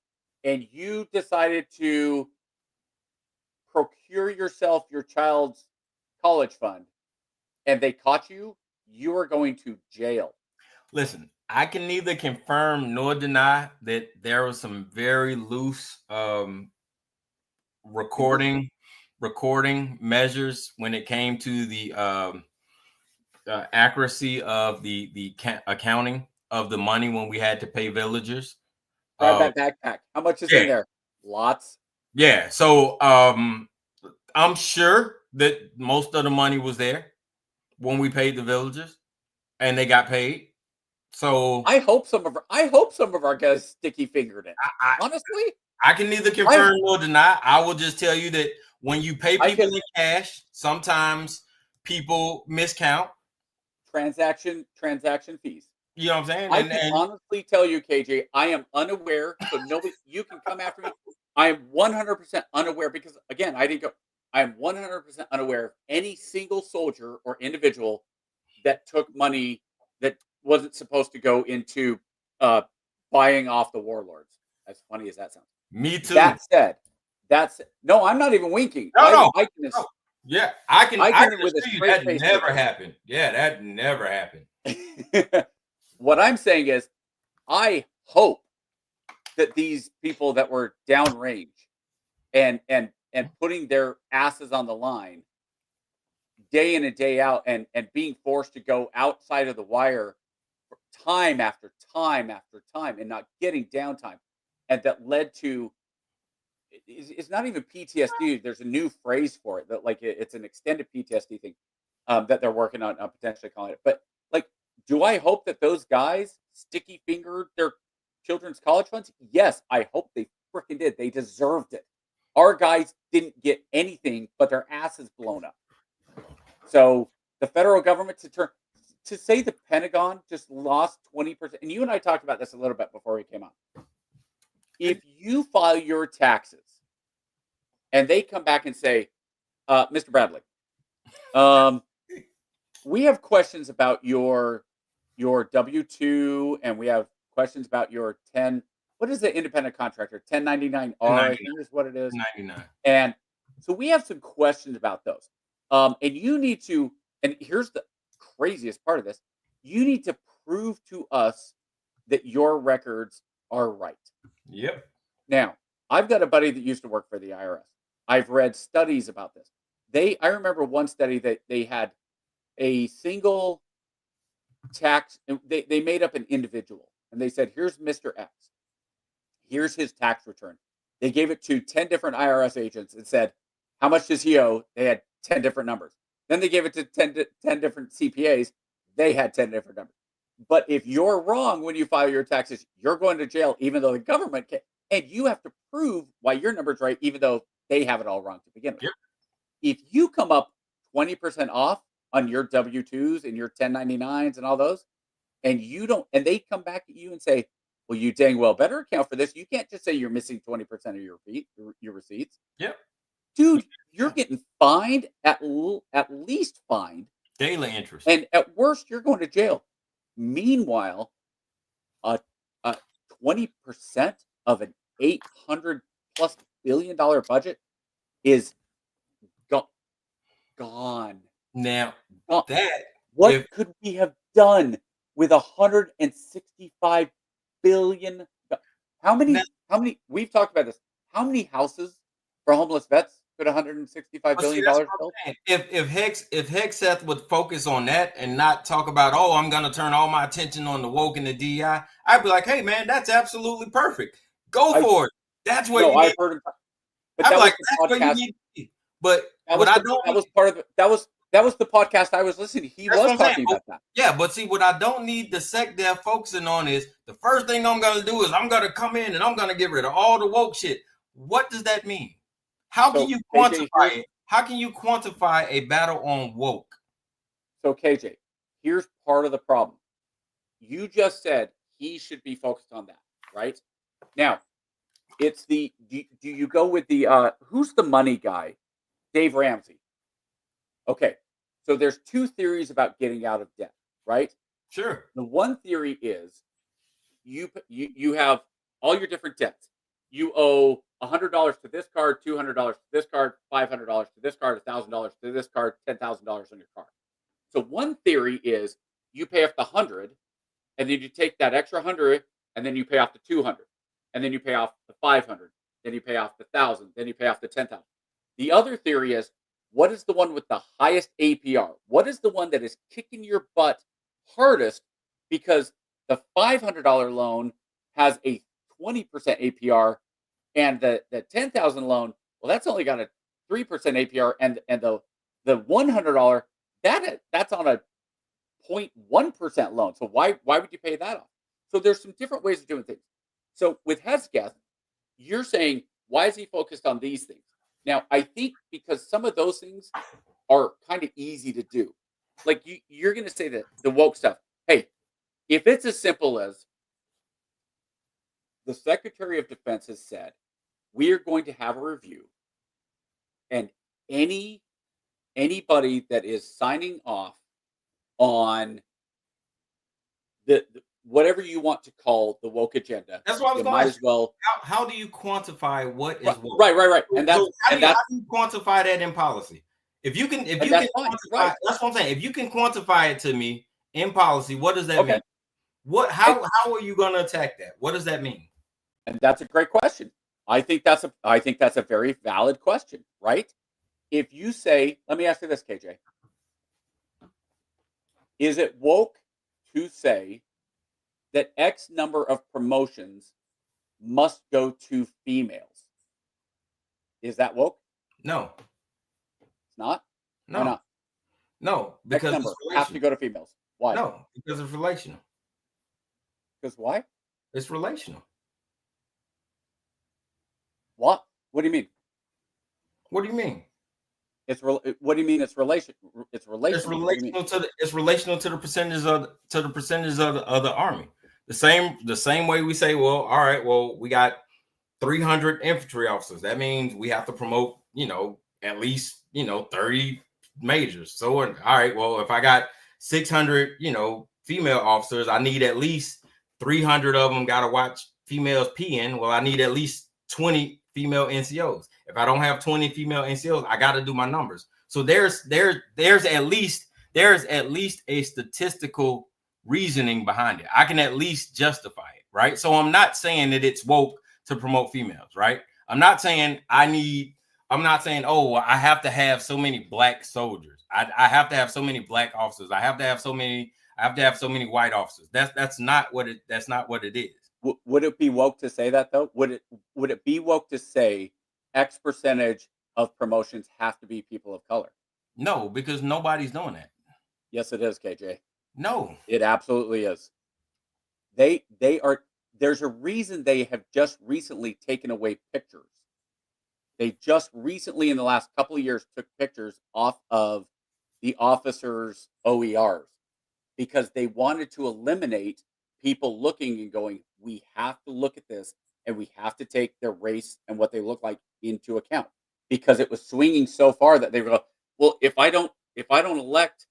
and you decided to procure yourself your child's college fund, and they caught you, you are going to jail. Listen, I can neither confirm nor deny that there was some very loose recording measures when it came to the accuracy of the accounting of the money when we had to pay villagers. Grab that backpack. How much is in there? Lots. Yeah. So I'm sure that most of the money was there when we paid the villagers, and they got paid. So I hope some of our guys sticky fingered it. Honestly, I can neither confirm nor deny. I will just tell you that when you pay people in cash, sometimes people miscount transaction fees. You know what I'm saying? I can honestly tell you, KJ, I am unaware. So nobody, you can come after me. I am 100% unaware because, again, I didn't go. I am 100% unaware of any single soldier or individual that took money that wasn't supposed to go into buying off the warlords. As funny as that sounds. Me too. That said, no, I'm not even winking. No. I can with a straight face. That never happened. Yeah, that never happened. What I'm saying is, I hope that these people that were downrange and putting their asses on the line day in and day out and being forced to go outside of the wire time after time after time and not getting downtime, and that led to it's not even PTSD. There's a new phrase for it that it's an extended PTSD thing that they're working on potentially calling it. But do I hope that those guys sticky fingered their children's college funds? Yes, I hope they freaking did. They deserved it. Our guys didn't get anything but their asses blown up. So the federal government to say the Pentagon just lost 20%, and you and I talked about this a little bit before we came on. If you file your taxes and they come back and say, Mr. Bradley, we have questions about your W-2, and we have questions about your 10. What is the independent contractor? 1099R, I think is what it is. 99. And so we have some questions about those. And you need to, and here's the craziest part of this, you need to prove to us that your records are right. Yep. Now, I've got a buddy that used to work for the IRS. I've read studies about this. I remember one study that they had a single tax, and they made up an individual, and they said, here's Mr. X. Here's his tax return. They gave it to 10 different IRS agents and said, how much does he owe? They had 10 different numbers. Then they gave it to 10 different CPAs. They had 10 different numbers. But if you're wrong when you file your taxes, you're going to jail, even though the government can. And you have to prove why your number's right, even though they have it all wrong to begin with. Yep. If you come up 20% off on your W-2s and your 1099s and all those, and you don't, and they come back at you and say, well, you dang well better account for this. You can't just say you're missing 20% of your receipts. Yep. Dude, you're getting fined, at least fined. Daily interest. And at worst, you're going to jail. Meanwhile, a 20% of an $800+ billion budget is gone. Now, Gone. that What could we have done with $165 billion? How many? We've talked about this. How many houses for homeless vets could $165 billion build? If Hegseth would focus on that and not talk about, oh, I'm going to turn all my attention on the woke and the DI, I'd be like, hey, man, that's absolutely perfect. Go for it. That's what you need. Heard him. But I'm that like, was that's the what podcast. you need to be. But That what was I the, don't that was part of it. That was the podcast I was listening to. He That's what was I'm saying. talking about that. Yeah, but see, what I don't need the sect they're focusing on is the first thing I'm going to do is I'm going to come in and I'm going to get rid of all the woke shit. What does that mean? How can you quantify it? How can you quantify a battle on woke? So, KJ, here's part of the problem. You just said he should be focused on that, right? Now, it's do you go with the who's the money guy? Dave Ramsey. Okay, so there's two theories about getting out of debt, right? Sure. The one theory is you have all your different debts. You owe $100 to this card, $200 to this card, $500 to this card, $1,000 to this card, $10,000 on your card. So one theory is you pay off the 100, and then you take that extra 100, and then you pay off the 200, and then you pay off the 500, then you pay off the 1,000, then you pay off the 10,000. The other theory is, what is the one with the highest APR? What is the one that is kicking your butt hardest? Because the $500 loan has a 20% APR, and the 10,000 loan, well, that's only got a 3% APR, and the $100 that's on a 0.1% loan. So why would you pay that off? So there's some different ways of doing things. So with Hesketh, you're saying, why is he focused on these things? Now, I think because some of those things are kind of easy to do. Like you're going to say that the woke stuff. Hey, if it's as simple as the Secretary of Defense has said, we are going to have a review, and anybody that is signing off on the whatever you want to call the woke agenda, that's what I was you going might to as well. How do you quantify what is woke? Right. And that's how do you quantify that in policy? If you can quantify, right. That's what I'm saying. If you can quantify it to me in policy, what does that mean? How are you going to attack that? What does that mean? And that's a great question. I think that's a very valid question, right? If you say, let me ask you this, KJ. Is it woke to say that X number of promotions must go to females? Is that woke? No. It's not? No. Why not? No, because X number have to go to females. Why? No, because it's relational. Because why? It's relational. What? What do you mean? What do you mean? What do you mean? It's relation. It's relational. It's relational to the percentage of the army. The same way we say, well, all right, well, we got 300 infantry officers. That means we have to promote, at least 30 majors. So, all right, well, if I got 600, female officers, I need at least 300 of them got to watch females peeing. Well, I need at least 20 female NCOs. If I don't have 20 female NCOs, I got to do my numbers. So there's at least a statistical reasoning behind it. I can at least justify it, right? So I'm not saying that it's woke to promote females, right? I'm not saying, oh, well, I have to have so many black soldiers. I have to have so many black officers. I have to have so many white officers. That's not what it is. Would it be woke to say that though? Would it be woke to say X percentage of promotions have to be people of color? No, because nobody's doing that. Yes, it is, KJ. No. It absolutely is. They are. There's a reason they have just recently taken away pictures. They just recently, in the last couple of years, took pictures off of the officers' OERs because they wanted to eliminate people looking and going, we have to look at this and we have to take their race and what they look like into account, because it was swinging so far that they were, well, if I don't elect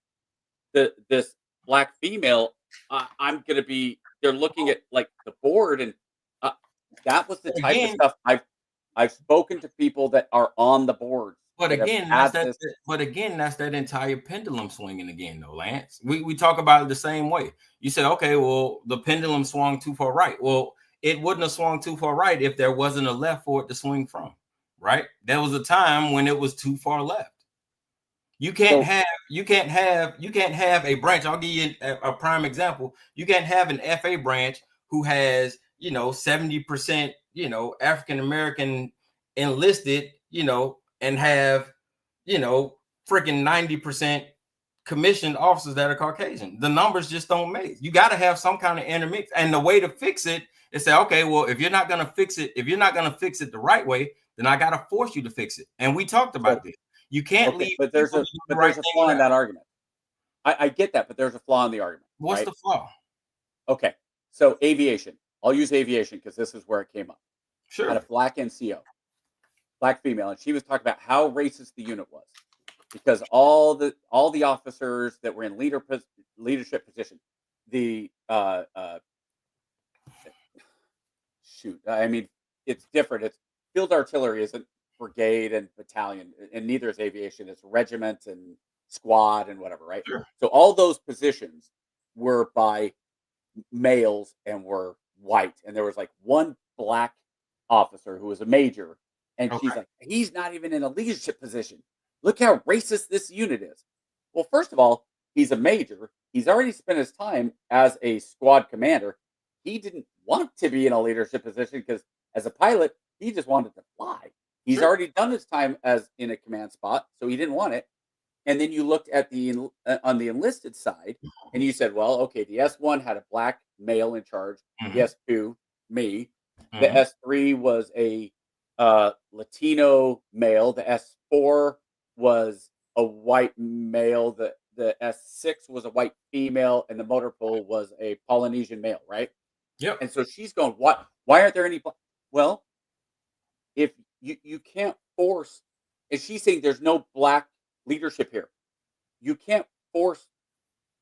this black female, I'm going to be, they're looking at like the board. And that was the type of stuff I've spoken to people that are on the board. But again, that's that entire pendulum swinging again, though, Lance. We talk about it the same way. You said, okay, well, the pendulum swung too far right. Well, it wouldn't have swung too far right if there wasn't a left for it to swing from, right? There was a time when it was too far left. You can't have a branch. I'll give you a prime example. You can't have an FA branch who has, 70%, African American enlisted, and have, freaking 90% commissioned officers that are Caucasian. The numbers just don't make. You got to have some kind of intermix. And the way to fix it is say, okay, well, if you're not going to fix it the right way, then I got to force you to fix it. And we talked about this. You can't leave. But there's a flaw in that argument. I get that, but there's a flaw in the argument. What's right? the flaw? Okay. So aviation. I'll use aviation because this is where it came up. Sure. Had a black NCO, black female, and she was talking about how racist the unit was because all the officers that were in leadership position, it's different. It's field artillery isn't brigade and battalion, and neither is aviation. It's regiment and squad and whatever, right? Sure. So all those positions were by males and were white, and there was like one black officer who was a major, and she's like, he's not even in a leadership position. Look how racist this unit is. Well, first of all, he's a major. He's already spent his time as a squad commander. He didn't want to be in a leadership position because as a pilot, he just wanted to fly. He's already done his time as in a command spot, so he didn't want it. And then you looked at on the enlisted side, and you said, well, okay, the S1 had a black male in charge. Mm-hmm. The S2, me. The S3 was a Latino male. The S4 was a white male. The S6 was a white female, and the motor pool was a Polynesian male, right? Yep. And so she's going, what? Why aren't there any? Well, if you can't force, and she's saying there's no black leadership here. You can't force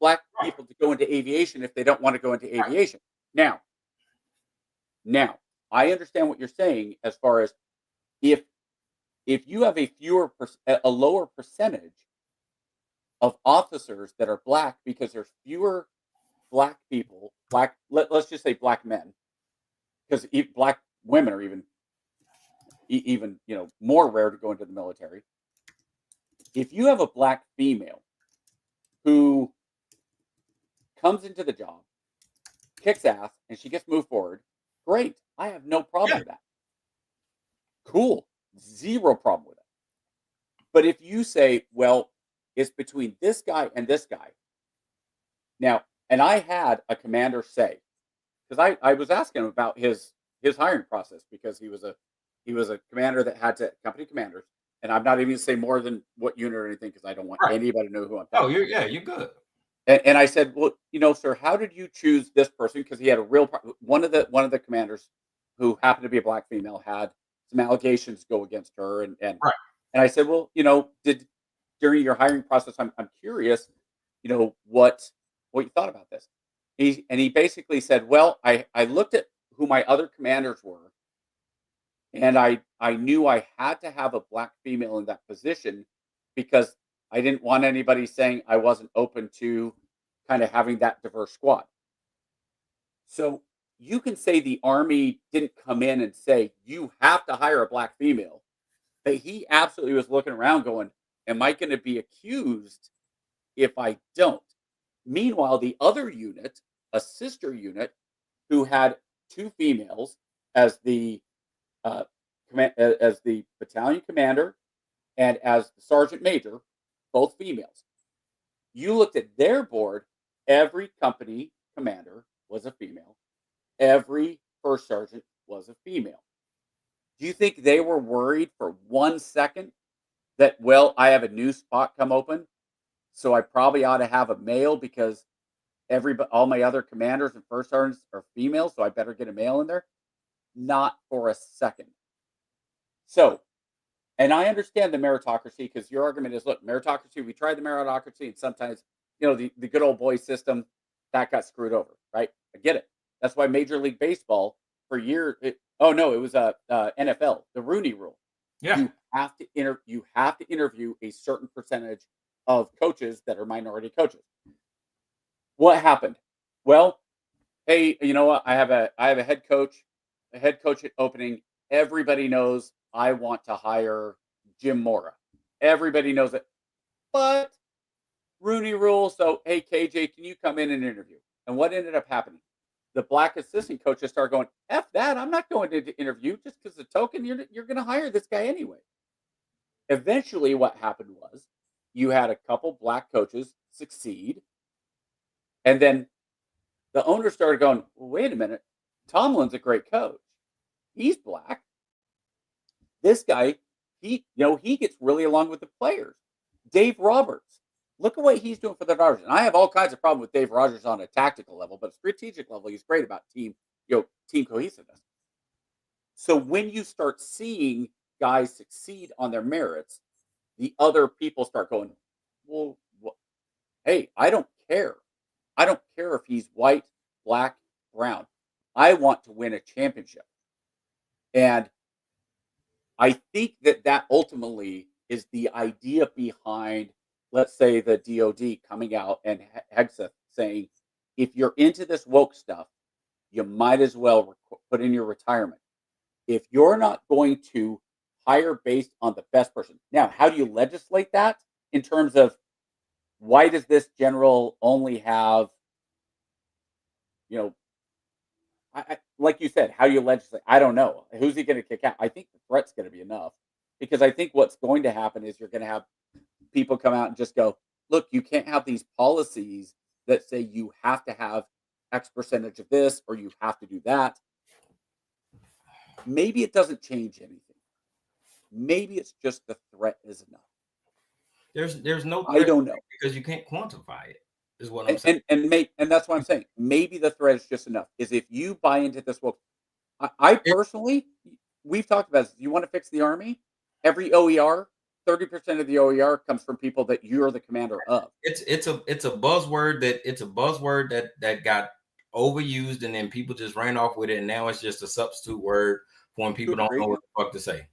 black people to go into aviation if they don't want to go into aviation. Now, I understand what you're saying as far as if you have a lower percentage of officers that are black because there's fewer black people, let's just say black men, because black women are even more rare to go into the military. If you have a black female who comes into the job, kicks ass, and she gets moved forward, great. I have no problem with that. Cool. Zero problem with it. But if you say, well, it's between this guy and this guy. Now, and I had a commander say, because I was asking him about his hiring process because he was a commander that had to company commanders. And I'm not even going to say more than what unit or anything because I don't want anybody to know who I'm talking about. You're good. And I said, well, sir, how did you choose this person? Because he had a real one of the commanders who happened to be a black female had some allegations go against her, and I said, well, did during your hiring process, I'm curious, what you thought about this. He basically said, well, I looked at who my other commanders were. And I knew I had to have a black female in that position because I didn't want anybody saying I wasn't open to kind of having that diverse squad. So you can say the Army didn't come in and say, you have to hire a black female. But he absolutely was looking around going, am I going to be accused if I don't? Meanwhile, the other unit, a sister unit, who had 2 females as the as the battalion commander and as the sergeant major, both females. You looked at their board, every company commander was a female. Every first sergeant was a female. Do you think they were worried for 1 second that, well, I have a new spot come open, so I probably ought to have a male because all my other commanders and first sergeants are females, so I better get a male in there? Not for a second. So, and I understand the meritocracy, because your argument is, look, meritocracy, we tried the meritocracy, and sometimes, the good old boy system, that got screwed over, right? I get it. That's why Major League Baseball for years, it was NFL, the Rooney Rule. Yeah. You have to interview a certain percentage of coaches that are minority coaches. What happened? Well, hey, you know what? I have a head coach opening. Everybody knows I want to hire Jim Mora. Everybody knows it. But Rooney Rule, so hey, KJ, can you come in and interview? And what ended up happening? The black assistant coaches started going, F that, I'm not going to interview just because the token, you're going to hire this guy anyway. Eventually, what happened was you had a couple black coaches succeed, and then the owner started going, well, wait a minute, Tomlin's a great coach. He's black. This guy, he gets really along with the players. Dave Roberts, look at what he's doing for the Dodgers. And I have all kinds of problems with Dave Rogers on a tactical level, but strategic level, he's great about team cohesiveness. So when you start seeing guys succeed on their merits, the other people start going, well, hey, I don't care. I don't care if he's white, black, brown. I want to win a championship. And I think that ultimately is the idea behind, let's say, the DOD coming out and Hegseth saying, if you're into this woke stuff, you might as well put in your retirement. If you're not going to hire based on the best person. Now, how do you legislate that in terms of why does this general only have, like you said, how do you legislate? I don't know. Who's he going to kick out? I think the threat's going to be enough, because I think what's going to happen is you're going to have people come out and just go, look, you can't have these policies that say you have to have X percentage of this or you have to do that. Maybe it doesn't change anything. Maybe it's just the threat is enough. There's no threat, I don't know, because you can't quantify it, is what I'm saying. And that's what I'm saying. Maybe the threat is just enough. Is if you buy into this woke, I personally, we've talked about this. You want to fix the Army? Every OER, 30% of the OER comes from people that you're the commander of. It's a buzzword that got overused, and then people just ran off with it, and now it's just a substitute word for when people don't know what the fuck to say.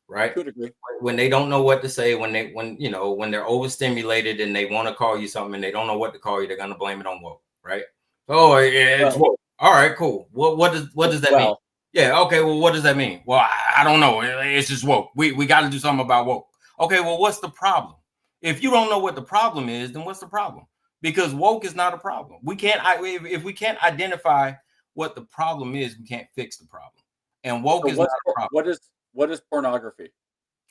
Right? Could agree. When they don't know what to say, when they're overstimulated and they want to call you something and they don't know what to call you, they're gonna blame it on woke, right? Oh, yeah, it's woke. All right, cool. What does that mean? Yeah, okay. Well, what does that mean? Well, I don't know. It's just woke. We got to do something about woke. Okay, well, what's the problem? If you don't know what the problem is, then what's the problem? Because woke is not a problem. If we can't identify what the problem is, we can't fix the problem. And woke is not a problem. What is pornography?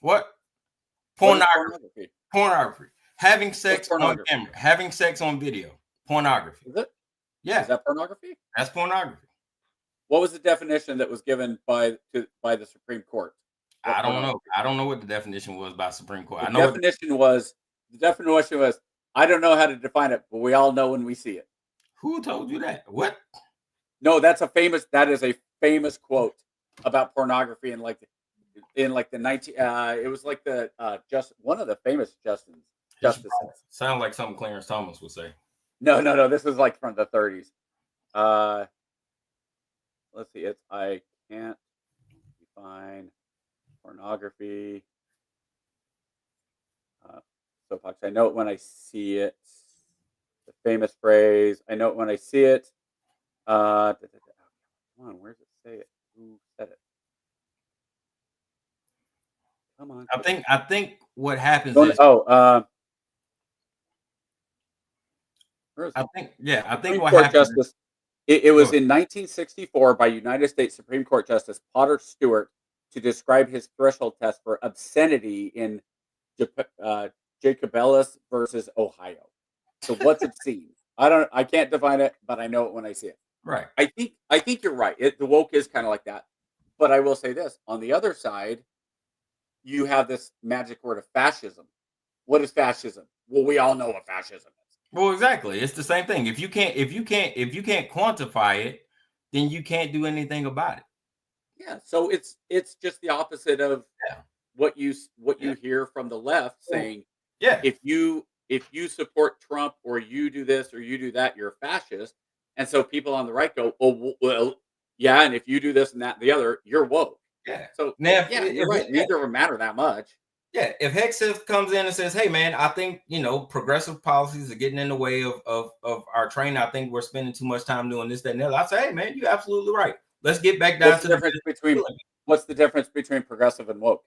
What? Pornography. Pornography. Having sex on camera. Having sex on video. Pornography. Is it? Yeah. Is that pornography? That's pornography. What was the definition that was given by the Supreme Court? I don't know. I don't know what the definition was by Supreme Court. The definition was, I don't know how to define it, but we all know when we see it. Who told you that? What? No, that is a famous quote about pornography in the 19 it was like the just one of the famous justices. Sound like something Clarence Thomas would say. No, this is like from the 30s. Let's see, I can't define pornography. Soapbox. I know it when I see it. The famous phrase. I know it when I see it. Come on, where does it say it? Who said it? Come on. I think what happens Don't- is where is I it? think Supreme what Court happens. Justice. It was Go in 1964 by United States Supreme Court Justice Potter Stewart to describe his threshold test for obscenity in Jacobellis versus Ohio. So what's obscene? I can't define it, but I know it when I see it. right. I think you're right. The woke is kind of like that. But I will say this: on the other side, you have this magic word of fascism. What is fascism? Well, we all know what fascism is. Well, exactly. It's the same thing. If you can't quantify it, then you can't do anything about it. Yeah. So it's just the opposite of Yeah. what you hear from the left saying, Yeah. if you support Trump or you do this or you do that, you're a fascist. And so people on the right go, oh well, yeah, and if you do this and that and the other, you're woke. Yeah. So Now, yeah, you're right. Neither of them matter that much. Yeah, if Hexif comes in and says, "Hey, man, I think progressive policies are getting in the way of our training. I think we're spending too much time doing this, that, and the other," I say, "Hey, man, you're absolutely right. Let's get back down What's to the difference between progressive and woke?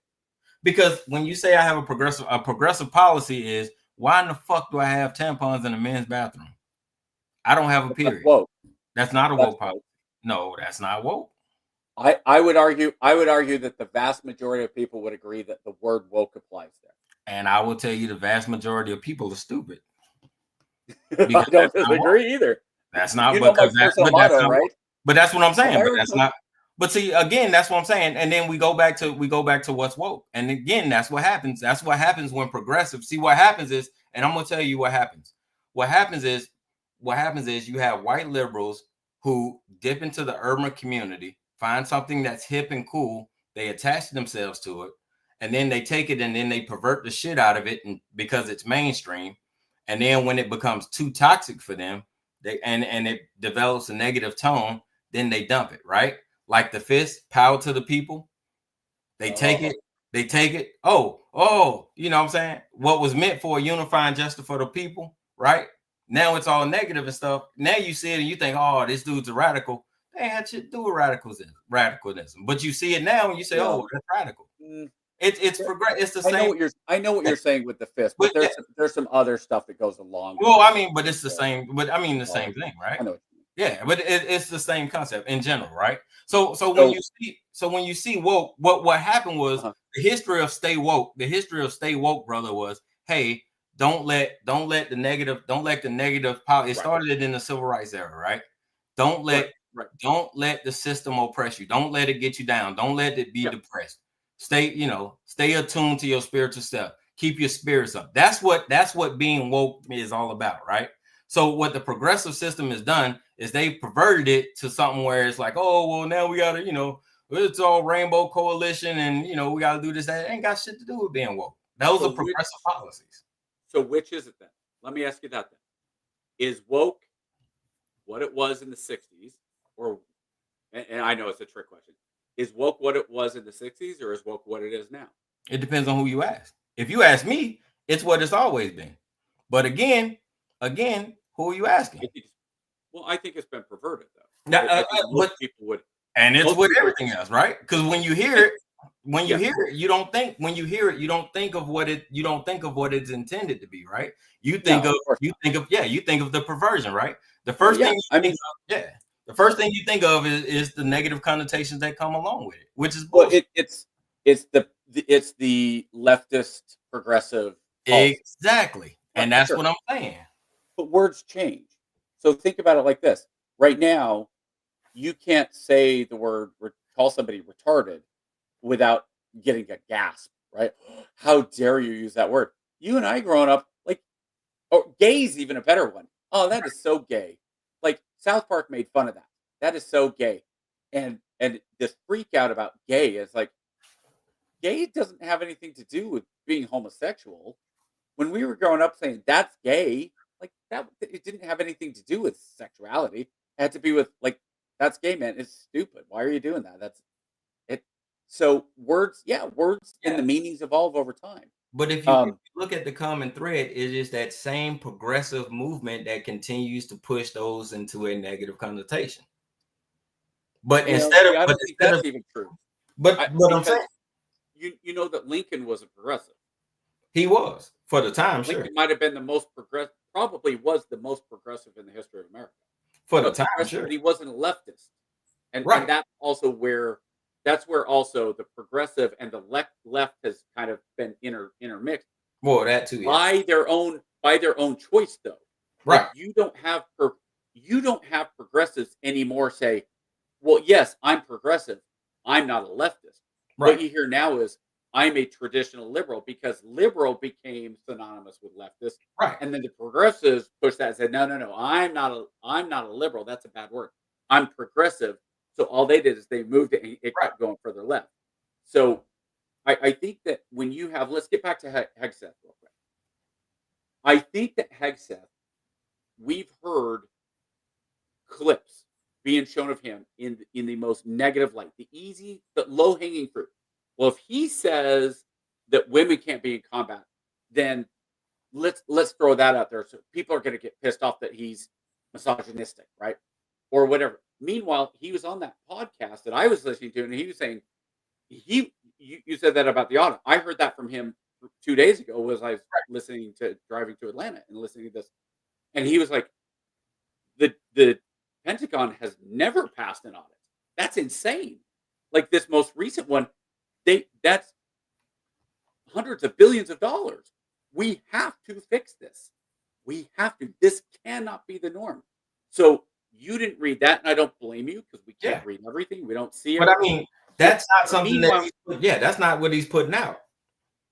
Because when you say I have a progressive policy is why in the fuck do I have tampons in a men's bathroom? I don't have a period. That's woke. That's not a woke policy. No, that's not woke. I would argue that the vast majority of people would agree that the word woke applies there. And I will tell you the vast majority of people are stupid. I don't disagree either. That's not because that's my motto, right? But that's what I'm saying. But that's not. But see, again, that's what I'm saying. And then we go back to what's woke. And again, that's what happens. That's what happens when progressive. See, what happens is, and I'm gonna tell you what happens. What happens is you have white liberals who dip into the urban community, find something that's hip and cool, they attach themselves to it, and then they take it and then they pervert the shit out of it, and because it's mainstream. And then when it becomes too toxic for them, and it develops a negative tone, then they dump it, right? Like the fist, power to the people. They take it. Oh, you know what I'm saying? What was meant for a unifying justice for the people, right? Now it's all negative and stuff. Now you see it and you think, oh, this dude's a radical. They ain't had shit to do with radicalism. But you see it now and you say, oh, that's radical. It's the same. I know what you're saying with the fist, but there's some other stuff that goes along. Well, I mean, but it's the same. But I mean, the same thing, right? I know. Yeah, but it's the same concept in general, right? So when you see woke, what happened was the history of stay woke. The history of stay woke, brother, was hey, don't let the negative power. It started in the civil rights era, right? Don't let the system oppress you. Don't let it get you down. Don't let it be depressed. Stay attuned to your spiritual self. Keep your spirits up. That's what being woke is all about, right? So what the progressive system has done is they perverted it to something where it's like, oh, well, now we gotta, it's all rainbow coalition and we gotta do this. That ain't got shit to do with being woke. Those are progressive policies. So which is it then? Let me ask you that then. Is woke what it was in the 60s, and I know it's a trick question. Is woke what it was in the 60s, or is woke what it is now? It depends on who you ask. If you ask me, it's what it's always been. But again, who are you asking? I think it's been perverted though. Now, most people would, and it's with everything else, right? Because when you hear it, you don't think. When you hear it, you don't think of what it's intended to be, right? You think of the perversion, right? The first thing the first thing you think of is the negative connotations that come along with it, which is bullshit. It's the leftist progressive policy. Exactly, and that's what I'm saying. But words change. So think about it like this. Right now, you can't say the word call somebody retarded without getting a gasp, right? How dare you use that word? You and I growing up, gay's even a better one. Oh, that is so gay. Like South Park made fun of that. That is so gay. And this freak out about gay is like, gay doesn't have anything to do with being homosexual. When we were growing up saying that's gay, like that, it didn't have anything to do with sexuality. It had to be with like, that's gay, man. It's stupid. Why are you doing that? That's it. So words and the meanings evolve over time. But if you look at the common thread, it is that same progressive movement that continues to push those into a negative connotation. But that's even true. But what I'm saying, you know that Lincoln was a progressive. He was for the time, sure. Lincoln might have been the most progressive, probably was the most progressive in the history of America. For the But time, progressive, sure. but he wasn't a leftist, and Right. that's where also the progressive and the left has kind of been intermixed Well, that too. Yeah. by their own choice, though. Right. Like, you don't have progressives anymore say, well, yes, I'm progressive, I'm not a leftist. Right. What you hear now is, I'm a traditional liberal, because liberal became synonymous with leftist. Right. And then the progressives pushed that and said, no, I'm not a liberal. That's a bad word. I'm progressive. So all they did is they moved it and it Right. kept going further left. So I think that when you have, let's get back to Hegseth real quick. I think that Hegseth, we've heard clips being shown of him in the most negative light, the low hanging fruit. Well, if he says that women can't be in combat, then let's throw that out there. So people are going to get pissed off that he's misogynistic, right? Or whatever. Meanwhile, he was on that podcast that I was listening to, and he was saying, you said that about the audit. I heard that from him 2 days ago. Was I was driving to Atlanta and listening to this, and he was like, the Pentagon has never passed an audit. That's insane. Like, this most recent one, that's hundreds of billions of dollars. We have to fix this. We have to. This cannot be the norm. So you didn't read that, and I don't blame you, because we can't read everything. We don't see it. But I mean, that's not something Meanwhile, that's not what he's putting out.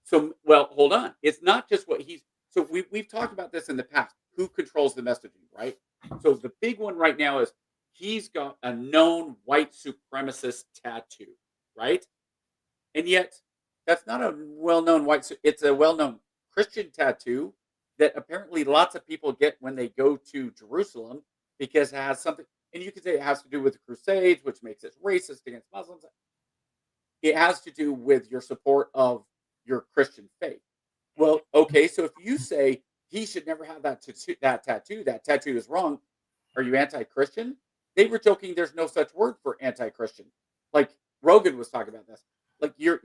So, well, hold on. It's not just what he's. So we've talked about this in the past. Who controls the messaging, right? So the big one right now is he's got a known white supremacist tattoo, right? And yet, that's not a well-known it's a well-known Christian tattoo that apparently lots of people get when they go to Jerusalem, because it has something, and you could say it has to do with the Crusades, which makes it racist against Muslims. It has to do with your support of your Christian faith. Well, okay, so if you say he should never have that tattoo is wrong, are you anti-Christian? They were joking there's no such word for anti-Christian. Like, Rogan was talking about this. Like, you're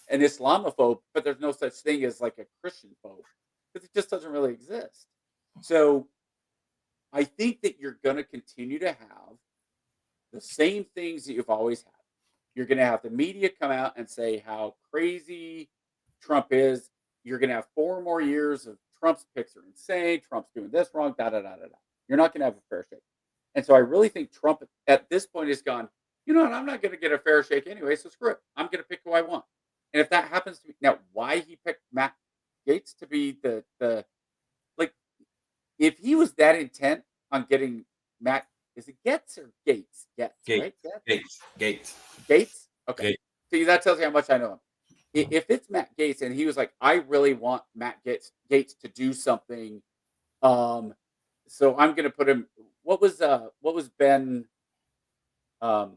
an Islamophobe, but there's no such thing as like a Christian phobe, because it just doesn't really exist. So I think that you're going to continue to have the same things that you've always had. You're going to have the media come out and say how crazy Trump is. You're going to have 4 more years of Trump's picks are insane. Trump's doing this wrong. You're not going to have a fair shake. And so I really think Trump at this point has gone, you know what? I'm not going to get a fair shake anyway, so screw it. I'm going to pick who I want. And if that happens to be now, why he picked Matt Gaetz to be the like, if he was that intent on getting Matt, is it Getz or Gates? Getz, right? Gates. Okay. Gates. See, that tells you how much I know him. If it's Matt Gaetz and he was like, I really want Matt Gaetz to do something, so I'm going to put him. What was Ben, the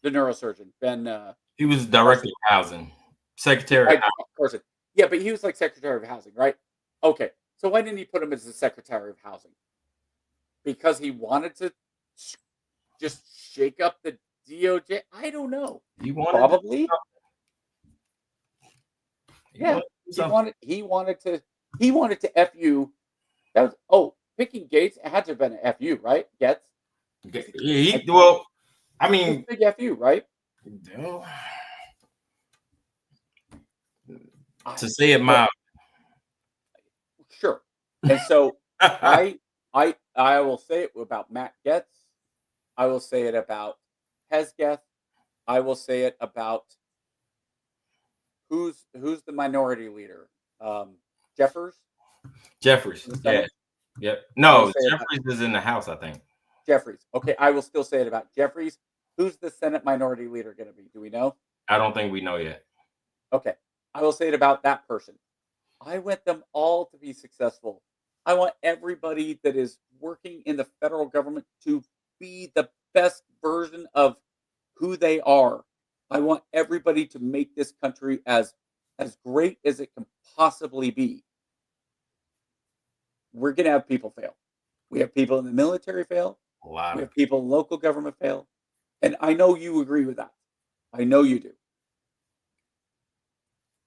neurosurgeon? Ben. He was director of housing, secretary. Of course. Yeah, but he was like secretary of housing, right? Okay. So why didn't he put him as the secretary of housing? Because he wanted to just shake up the DOJ. I don't know. Probably. He wanted to F you. That was picking Gates. It had to have been an FU, right? Getz. Well, I mean, big FU, right? To say it mild. Sure. And so I will say it about Matt Gaetz. I will say it about Hesgeth. I will say it about who's the minority leader? Jeffers. Yeah. Yep. No, Jeffries is in the House, I think. Jeffries. Okay, I will still say it about Jeffries. Who's the Senate minority leader going to be? Do we know? I don't think we know yet. Okay. I will say it about that person. I want them all to be successful. I want everybody that is working in the federal government to be the best version of who they are. I want everybody to make this country as great as it can possibly be. We're going to have people fail. We have people in the military fail. We have people in local government fail. And I know you agree with that. I know you do.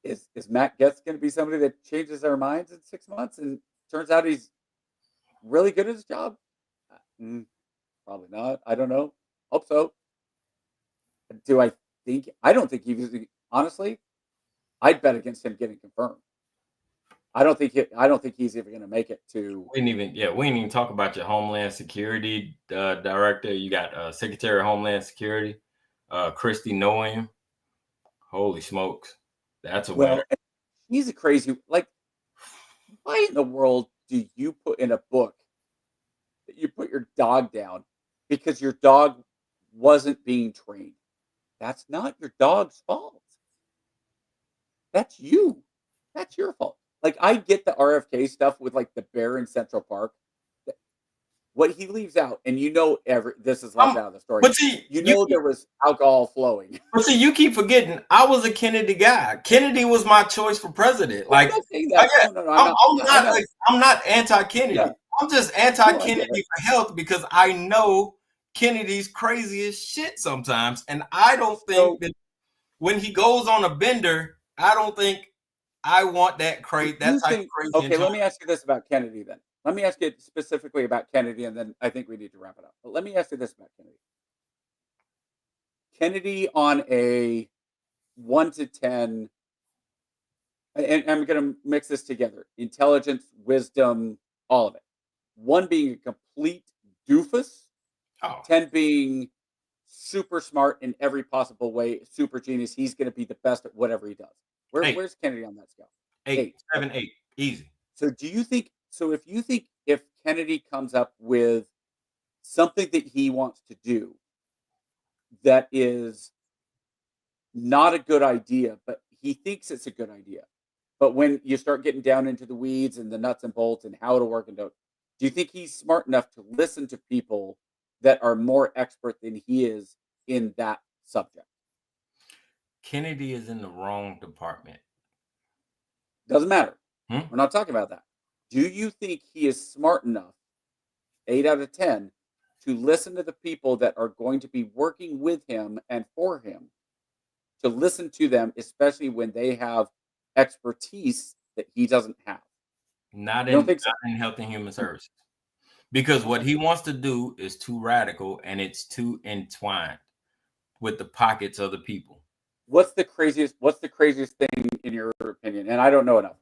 Is Matt Getz going to be somebody that changes their minds in 6 months and turns out he's really good at his job? Probably not. I don't know. Hope so. Do I think? I don't think honestly, I'd bet against him getting confirmed. I don't think he's even going to make it to. We didn't even talk about your Homeland Security director. You got Secretary of Homeland Security, Christy Noem. Holy smokes, that's a winner. He's a crazy. Like, why in the world do you put in a book that you put your dog down because your dog wasn't being trained? That's not your dog's fault. That's you. That's your fault. Like, I get the RFK stuff with like the bear in Central Park. What he leaves out, and this is left out of the story. But see, there was alcohol flowing. But see, you keep forgetting. I was a Kennedy guy. Kennedy was my choice for president. Like, I'm not anti-Kennedy. Yeah. I'm just anti-Kennedy for health because I know Kennedy's crazy as shit sometimes, and I don't think that when he goes on a bender, I don't think I want that crazy. That type of crazy. Okay, let me ask you this about Kennedy then. Let me ask you specifically about Kennedy, and then I think we need to wrap it up. But let me ask you this about Kennedy. Kennedy on a 1 to 10, and I'm going to mix this together. Intelligence, wisdom, all of it. 1 being a complete doofus. 10 being super smart in every possible way, super genius. He's going to be the best at whatever he does. Where's Kennedy on that scale? 8, 7, 8. Easy. So do you think... So if Kennedy comes up with something that he wants to do that is not a good idea, but he thinks it's a good idea, but when you start getting down into the weeds and the nuts and bolts and how to work do you think he's smart enough to listen to people that are more expert than he is in that subject? Kennedy is in the wrong department. Doesn't matter. We're not talking about that. Do you think he is smart enough, 8 out of 10, to listen to the people that are going to be working with him and for him, to listen to them, especially when they have expertise that he doesn't have? Not in Health and Human Services. Because what he wants to do is too radical and it's too entwined with the pockets of the people. What's the craziest thing in your opinion? And I don't know enough.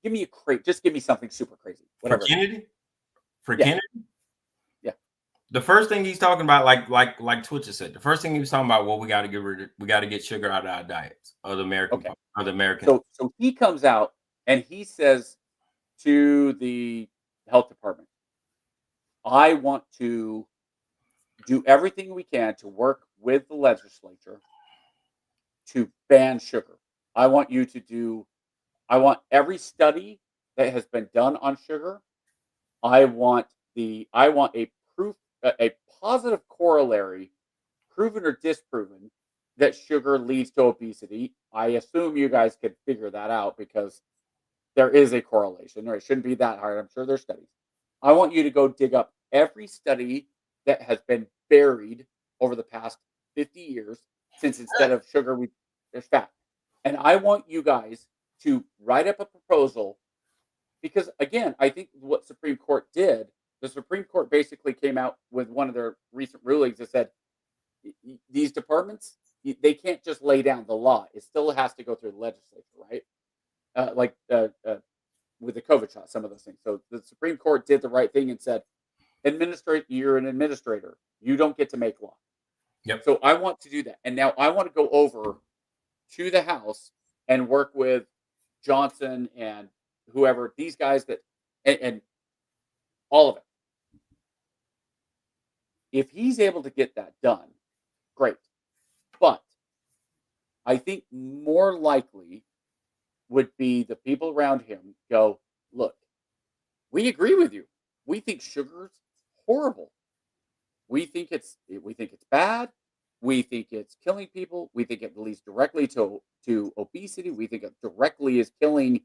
Give me something super crazy. Whatever. For Kennedy? Yeah. The first thing he's talking about, like Twitcher said, the first thing he was talking about, we got to get sugar out of our diets of the American. So he comes out and he says to the health department, I want to do everything we can to work with the legislature to ban sugar. I want every study that has been done on sugar. I want a positive corollary, proven or disproven, that sugar leads to obesity. I assume you guys could figure that out because there is a correlation, or it shouldn't be that hard. I'm sure there's studies. I want you to go dig up every study that has been buried over the past 50 years, since instead of sugar, there's fat. And I want you guys to write up a proposal because, again, I think what Supreme Court did, the Supreme Court basically came out with one of their recent rulings that said these departments, they can't just lay down the law. It still has to go through the legislature, right? With the COVID shot, some of those things. So the Supreme Court did the right thing and said, you're an administrator. You don't get to make law. Yep. So I want to do that. And now I want to go over to the House and work with Johnson and whoever, these guys and all of it. If he's able to get that done, great. But I think more likely would be the people around him go, look, we agree with you. We think sugar's horrible. We think it's bad. We think it's killing people. We think it leads directly to obesity. We think it directly is killing,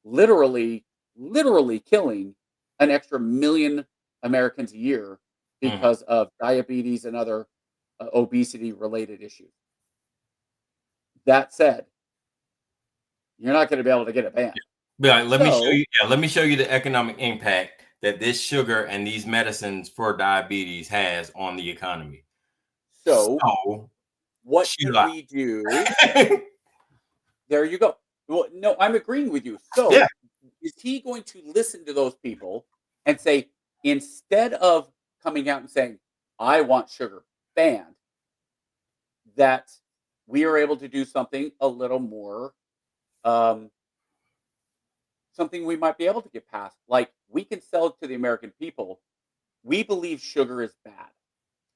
literally killing an extra 1 million Americans a year because of diabetes and other obesity related issues. That said, you're not going to be able to get it banned. Be like, let me show you. Yeah, let me show you the economic impact that this sugar and these medicines for diabetes has on the economy. So what shoot can we do? There you go. Well, no, I'm agreeing with you. So Yeah. is he going to listen to those people and say, instead of coming out and saying, I want sugar banned, that we are able to do something a little more, something we might be able to get past? Like, we can sell it to the American people. We believe sugar is bad.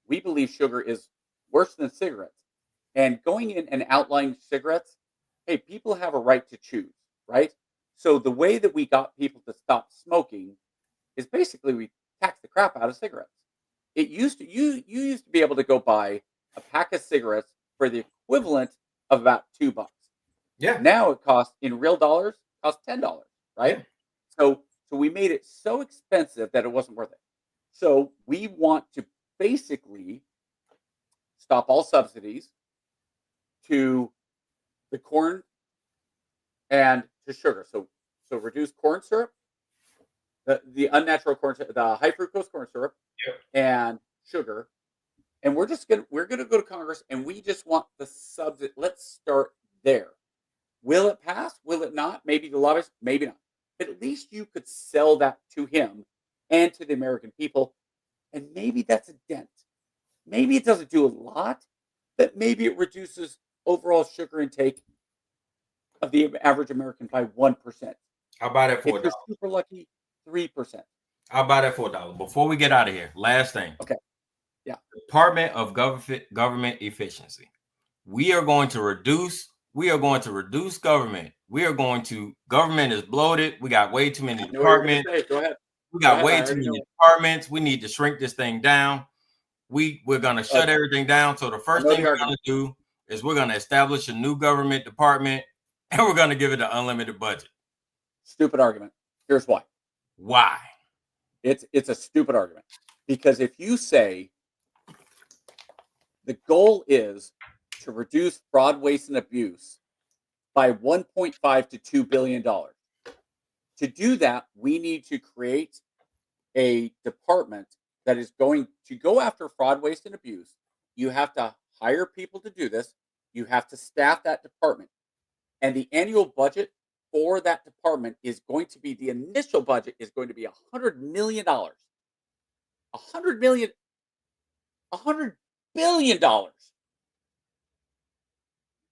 We believe sugar is worse than cigarettes. And going in and outlining cigarettes, hey, people have a right to choose, right? So the way that we got people to stop smoking is basically we tax the crap out of cigarettes. It used to you used to be able to go buy a pack of cigarettes for the equivalent of about $2. Yeah. Now it costs, in real dollars, costs $10, right? Yeah. So we made it so expensive that it wasn't worth it. So we want to basically stop all subsidies to the corn and to sugar. So reduce corn syrup, the unnatural corn, the high fructose corn syrup, and sugar. And we're gonna go to Congress, and we just want the subsidy. Let's start there. Will it pass? Will it not? Maybe the lobbyists, maybe not. But at least you could sell that to him and to the American people, and maybe that's a dent. Maybe it doesn't do a lot, but maybe it reduces overall sugar intake of the average American by 1%. How about it for If you're super lucky, 3%. How about it for $1? Before we get out of here, last thing. Okay. Yeah. Department of Government Efficiency. We are going to reduce government. Government is bloated. We got way too many departments. Go ahead. We got way too many departments. We need to shrink this thing down. We're going to shut everything down. So the first thing we're going to do is we're going to establish a new government department, and we're going to give it an unlimited budget. Stupid argument. Here's why. Why? It's a stupid argument. Because if you say the goal is to reduce fraud, waste, and abuse by $1.5 to $2 billion, to do that, we need to create a department that is going to go after fraud, waste, and abuse. You have to hire people to do this. You have to staff that department. And the annual budget for that department is going to be, the initial budget is going to be $100 million. $100 billion.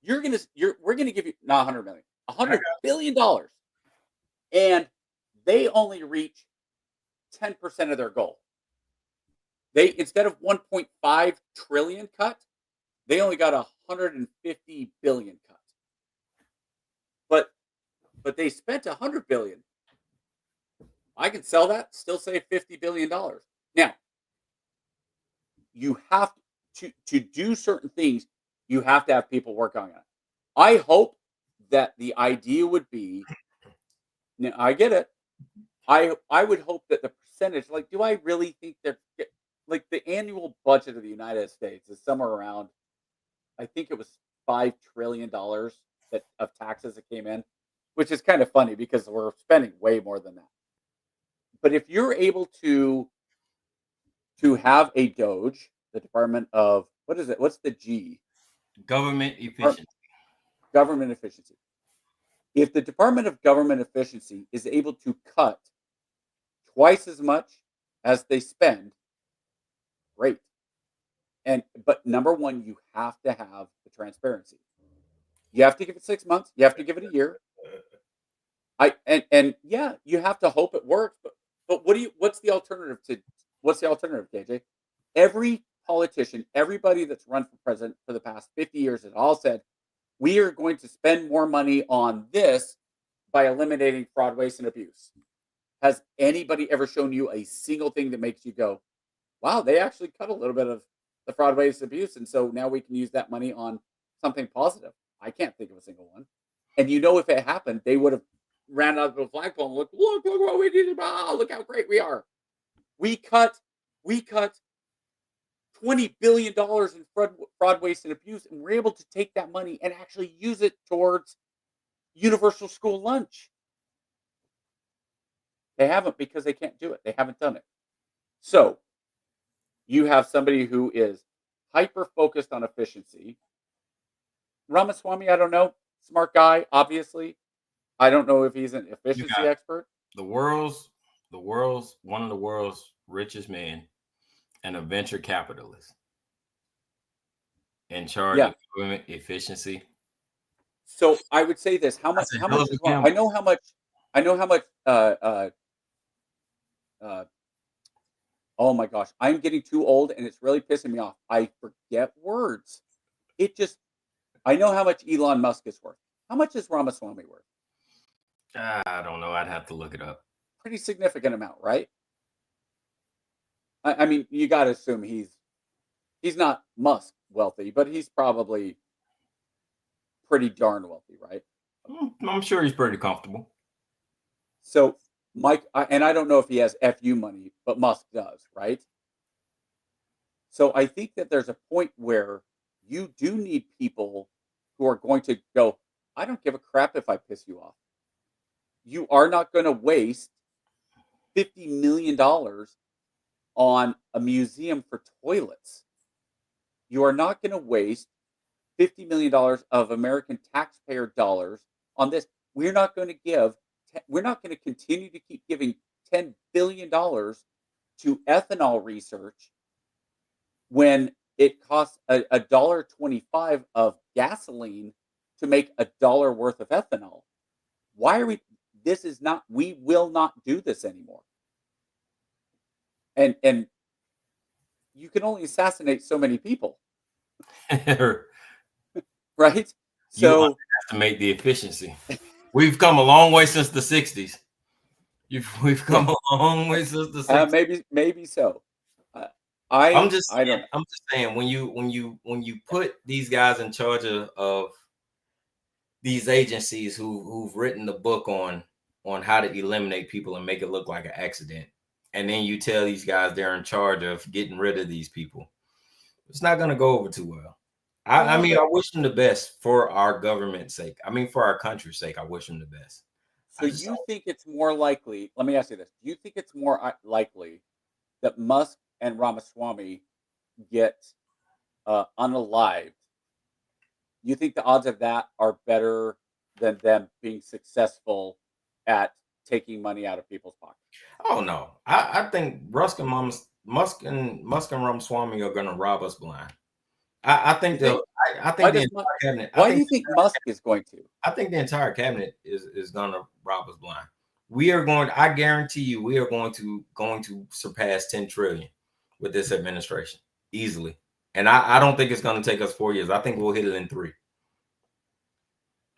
We're gonna give you not 100 million, $100 billion. And they only reach 10% of their goal. They, instead of 1.5 trillion cut, they only got 150 billion cut. But they spent 100 billion. I can sell that, still save $50 billion. Now, you have to do certain things, you have to have people work on it. I hope that the idea would be, now I get it. I would hope that the percentage, like, do I really think that, like, the annual budget of the United States is somewhere around, I think it was $5 trillion that of taxes that came in, which is kind of funny because we're spending way more than that. But if you're able to have a Doge, the Department of, what is it? What's the G? Government efficiency. Government efficiency. If the Department of Government Efficiency is able to cut twice as much as they spend, great. But number one, you have to have the transparency. You have to give it 6 months. You have to give it a year. Yeah, you have to hope it works. But what's the alternative, KJ? Every politician, everybody that's run for president for the past 50 years has all said, we are going to spend more money on this by eliminating fraud, waste, and abuse. Has anybody ever shown you a single thing that makes you go, wow, they actually cut a little bit of the fraud, waste, and abuse, and so now we can use that money on something positive? I can't think of a single one. And if it happened, they would have ran out of the flagpole and look what we did. Oh, look how great we are. We cut $20 billion in fraud, waste, and abuse, and we're able to take that money and actually use it towards universal school lunch. They haven't because they can't do it. They haven't done it. So you have somebody who is hyper focused on efficiency. Ramaswamy, I don't know. Smart guy, obviously. I don't know if he's an efficiency expert. The world's one of the world's richest men and a venture capitalist in charge of government efficiency. So I would say this: how much is wrong? I know how much. Oh my gosh, I'm getting too old, and it's really pissing me off. I forget words. I know how much Elon Musk is worth. How much is Ramaswamy worth? I don't know. I'd have to look it up. Pretty significant amount, right? I mean, you got to assume he's not Musk wealthy, but he's probably pretty darn wealthy, right? I'm sure he's pretty comfortable. So Mike, and I don't know if he has FU money, but Musk does, right? So I think that there's a point where you do need people who are going to go, I don't give a crap if I piss you off. You are not going to waste $50 million on a museum for toilets. You are not going to waste $50 million of American taxpayer dollars on this. We're not going to continue to keep giving $10 billion to ethanol research when it costs $1.25 of gasoline to make $1 worth of ethanol. Why are we will not do this anymore. And you can only assassinate so many people. Right? So you estimate the efficiency. We've come a long way since the 60s. We've come a long way since the 60s. Maybe so. I'm just saying when you put these guys in charge of these agencies who've written the book on how to eliminate people and make it look like an accident, and then you tell these guys they're in charge of getting rid of these people, it's not going to go over too well. I mean, I wish them the best for our government's sake. I mean, for our country's sake, I wish them the best. So you think it's more likely, let me ask you this. Do you think it's more likely that Musk and Ramaswamy get unalived? You think the odds of that are better than them being successful at taking money out of people's pockets? Oh no, I think Musk and Ramaswamy are going to rob us blind. I think the entire cabinet. Why do you think Musk is going to? I think the entire cabinet is going to rob us blind. We are going. I guarantee you, we are going to surpass 10 trillion with this administration easily. And I don't think it's going to take us 4 years. I think we'll hit it in 3.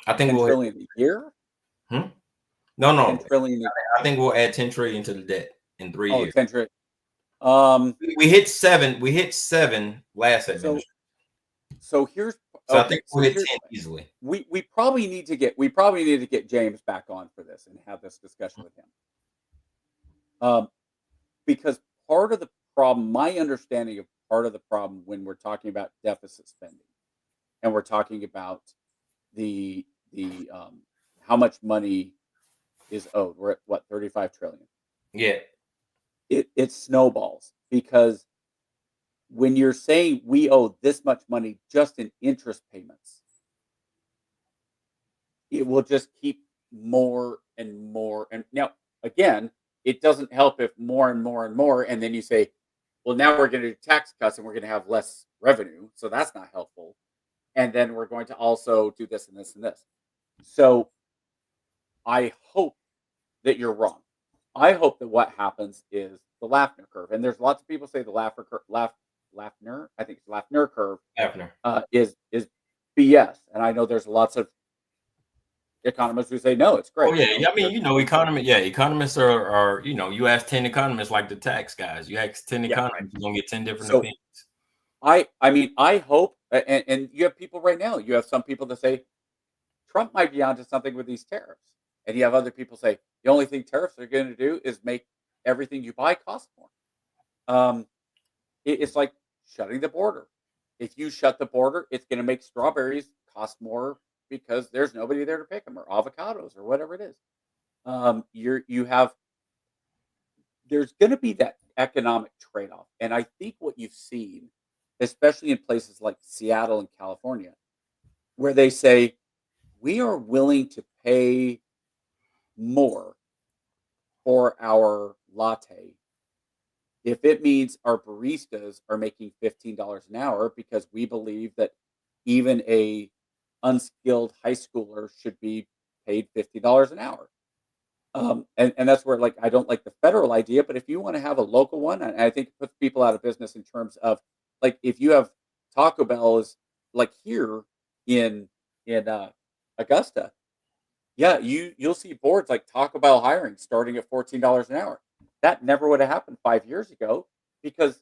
I think 10 trillion a year. No. 10 trillion. I think we'll add 10 trillion to the debt in 3 years. 10 trillion. We hit 7. We hit 7 last administration. So here's. So I think we'll hit 10 easily. We probably need to get James back on for this and have this discussion with him. Because part of the problem, my understanding of part of the problem when we're talking about deficit spending, and we're talking about the how much money is owed. We're at what, 35 trillion. Yeah. It snowballs because when you're saying we owe this much money just in interest payments, it will just keep more and more. And now, again, it doesn't help if more and more and more, and then you say, well, now we're going to do tax cuts and we're going to have less revenue. So that's not helpful. And then we're going to also do this and this and this. So I hope that you're wrong. I hope that what happens is the Lafner curve. And there's lots of people say the Lafner, I think it's Lafner curve, is BS. And I know there's lots of economists who say no, it's great. Oh yeah, I mean, economists are you ask 10 economists like the tax guys. You ask 10 economists, you're gonna get 10 different opinions. I mean, I hope, and you have people right now. You have some people that say Trump might be onto something with these tariffs, and you have other people say the only thing tariffs are going to do is make everything you buy cost more. It's like shutting the border. If you shut the border, it's going to make strawberries cost more because there's nobody there to pick them, or avocados, or whatever it is. There's going to be that economic trade-off. And I think what you've seen, especially in places like Seattle and California, where they say, we are willing to pay more for our latte if it means our baristas are making $15 an hour, because we believe that even a unskilled high schooler should be paid $50 an hour. And that's where, like, I don't like the federal idea, but if you want to have a local one, and I think it puts people out of business in terms of, like, if you have Taco Bell is like here in Augusta, yeah, you'll see boards like Taco Bell hiring starting at $14 an hour. That never would have happened 5 years ago, because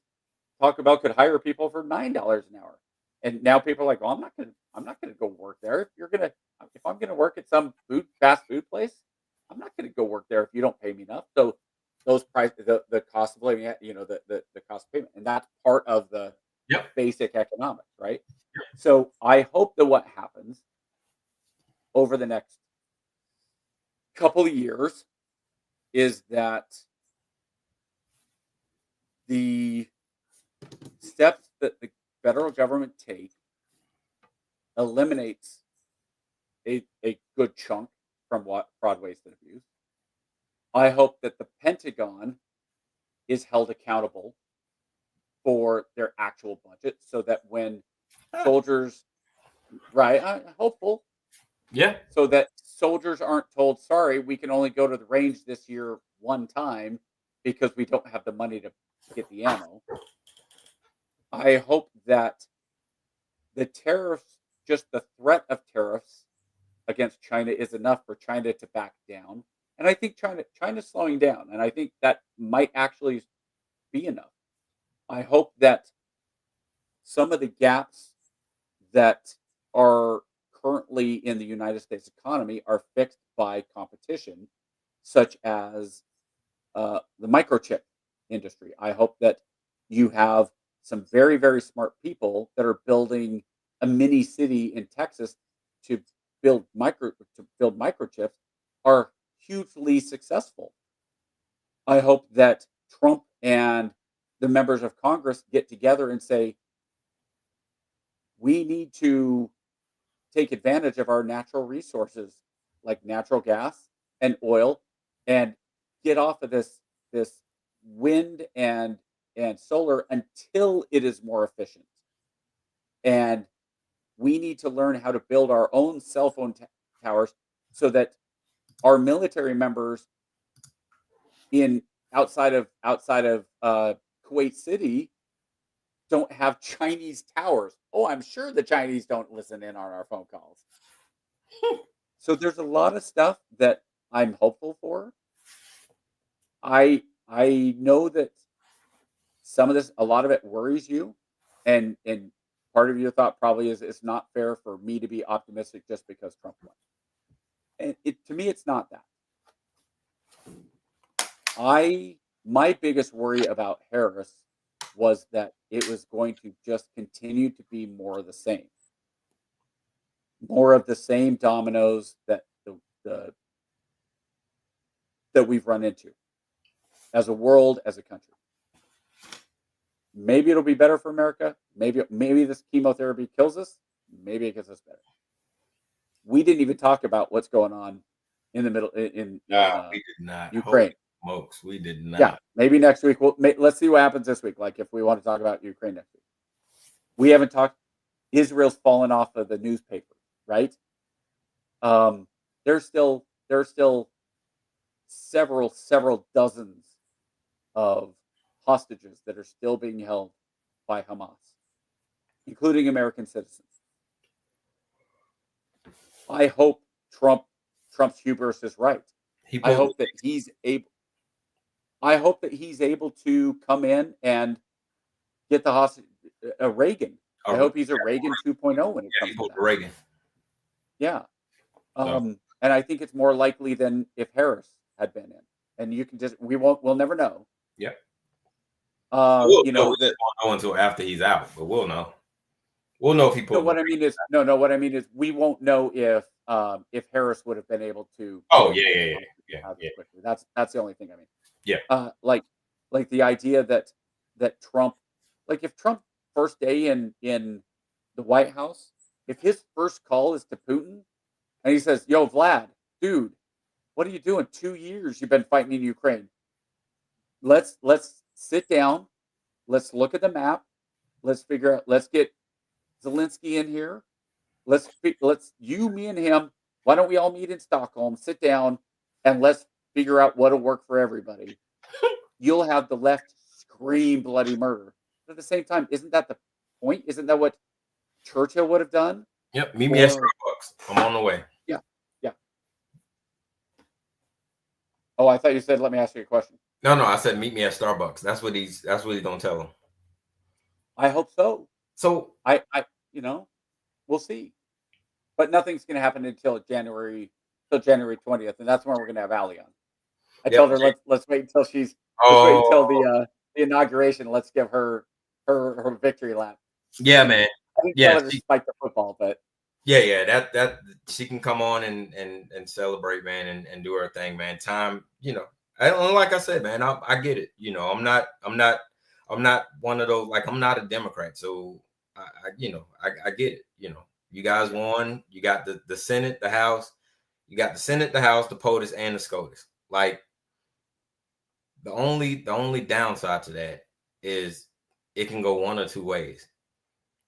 Taco Bell could hire people for $9 an hour. And now people are like, well, I'm not gonna go work there. If I'm gonna work at some fast food place, I'm not gonna go work there if you don't pay me enough. So those the cost of living, the cost of payment, and that's part of the basic economics, right? So I hope that what happens over the next couple of years is that the steps that the federal government take eliminates a good chunk from what fraud, waste, and abuse. I hope that the Pentagon is held accountable for their actual budget, so that when soldiers, right, hopeful, Yeah. so that soldiers aren't told, sorry, we can only go to the range this year one time because we don't have the money to get the ammo. I hope that the tariffs, just the threat of tariffs against China, is enough for China to back down. And I think China's slowing down, and I think that might actually be enough. I hope that some of the gaps that are currently in the United States economy are fixed by competition, such as the microchip industry. I hope that you have some very, very smart people that are building a mini city in Texas to build microchips are hugely successful. I hope that Trump and the members of Congress get together and say, we need to take advantage of our natural resources like natural gas and oil, and get off of this wind and solar until it is more efficient. And we need to learn how to build our own cell phone towers, so that our military members in outside of Kuwait City don't have Chinese towers. Oh, I'm sure the Chinese don't listen in on our phone calls. So there's a lot of stuff that I'm hopeful for. I know that a lot of it worries you, and part of your thought probably is, it's not fair for me to be optimistic just because Trump won. And to me, it's not that. My biggest worry about Harris was that it was going to just continue to be more of the same dominoes that that we've run into as a world, as a country. Maybe it'll be better for America. Maybe this chemotherapy kills us. Maybe it gets us better. We didn't even talk about what's going on in the middle we did not. Ukraine. Holy smokes, we did not. Yeah, maybe next week. Let's see what happens this week. Like, if we want to talk about Ukraine next week, we haven't talked. Israel's fallen off of the newspaper, right? There's still several dozens of hostages that are still being held by Hamas, including American citizens. I hope Trump's hubris is right. I hope that he's able to come in and get the hostage. Reagan. I hope he's a Reagan 2.0 when it comes to that. Reagan. Yeah. And I think it's more likely than if Harris had been in. And you can we'll never know. Yep. We won't know until after he's out, but we'll know. We'll know if he No, pulled. what I mean is What I mean is we won't know if Harris would have been able to. Oh yeah. Quickly. That's the only thing I mean. Yeah. Like the idea that Trump, like if Trump first day in the White House, if his first call is to Putin and he says, "Yo, Vlad, dude, what are you doing? 2 years you've been fighting in Ukraine. Let's sit down. Let's look at the map. Let's figure out. Let's get Zelensky in here. Let's you, me, and him. Why don't we all meet in Stockholm? Sit down and let's figure out what'll work for everybody." You'll have the left scream bloody murder. But at the same time, isn't that the point? Isn't that what Churchill would have done? Yep. Meet me at Starbucks. I'm on the way. Yeah. Oh, I thought you said, "Let me ask you a question." No, I said meet me at Starbucks. That's what he's gonna tell him. I hope so. So I we'll see. But nothing's going to happen until January 20th, and that's when we're going to have Allie on. I told her let's wait until let's wait until the inauguration. Let's give her victory lap. Yeah, man. I didn't tell her to spike the football, but yeah. That she can come on and celebrate, man, and do her thing, man. Time, like I said, man, I get it. I'm not one of those, like, I'm not a Democrat, so I get it. You guys won. You got the Senate, the House. You got the Senate, the House, the POTUS, and the SCOTUS. Like, the only downside to that is it can go one or two ways.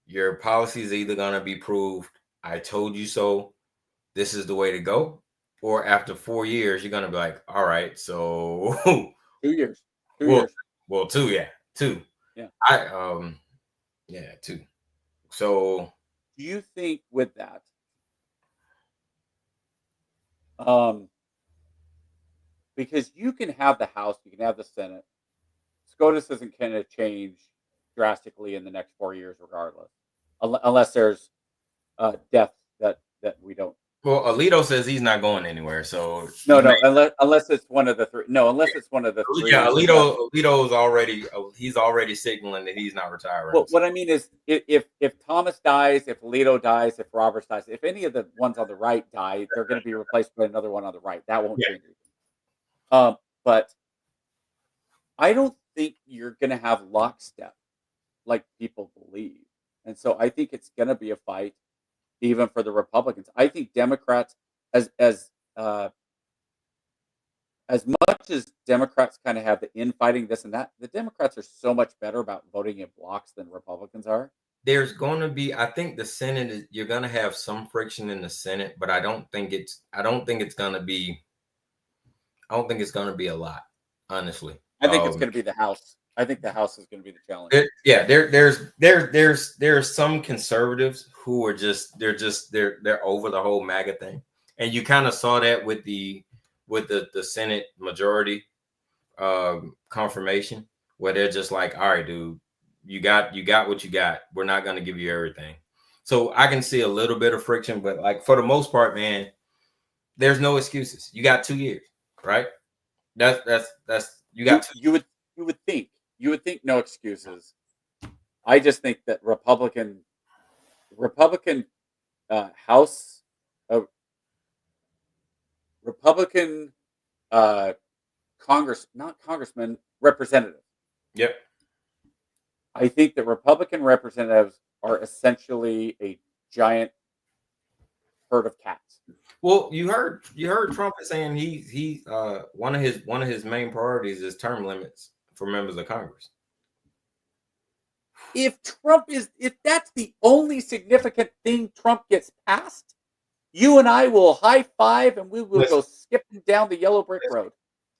Your policy is either gonna be proved, I told you so, this is the way to go, or after 4 years, you're gonna be like, all right, so 2 years. 2 well, years. Well, two. Yeah. Two. So do you think with that, because you can have the House, you can have the Senate, SCOTUS isn't going to change drastically in the next 4 years, regardless, unless there's death that we don't. Well, Alito says he's not going anywhere. So unless it's one of the three. No, unless it's one of the three. Yeah, Alito's already signaling that he's not retiring. Well, what I mean is, if Thomas dies, if Alito dies, if Roberts dies, if any of the ones on the right die, they're going to be replaced by another one on the right. That won't change anything. But I don't think you're going to have lockstep like people believe, and so I think it's going to be a fight. Even for the Republicans, I think Democrats, as much as Democrats kind of have the infighting, this and that, the Democrats are so much better about voting in blocks than Republicans are. There's going to be, I think the Senate you're going to have some friction in the Senate, but I don't think it's going to be a lot, honestly. I think it's going to be the House. I think the House is going to be the challenge. There's some conservatives who are they're over the whole MAGA thing, and you kind of saw that with the Senate majority confirmation, where they're just like, all right, dude, you got what you got. We're not going to give you everything. So I can see a little bit of friction, but like for the most part, man, there's no excuses. You got 2 years, right? That's you got. You would think no excuses. I just think that Republican House, Republican congressman, representative. Yep. I think that Republican representatives are essentially a giant herd of cats. Well, you heard Trump saying he one of his main priorities is term limits for members of Congress. If that's the only significant thing Trump gets passed, you and I will high five and we will go skipping down the yellow brick road.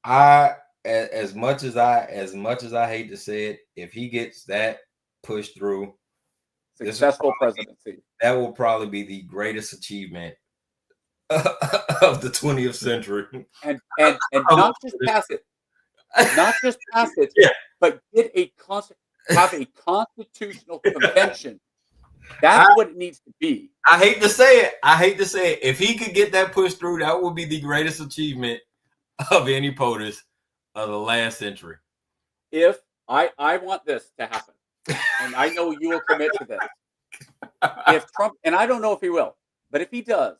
As much as I hate to say it, if he gets that pushed through, successful presidency, that will probably be the greatest achievement of the 20th century. And not just pass it. Not just pass it, but have a constitutional convention. That's what it needs to be. I hate to say it. If he could get that pushed through, that would be the greatest achievement of any POTUS of the last century. If I want this to happen, and I know you will commit to this, if Trump, and I don't know if he will, but if he does,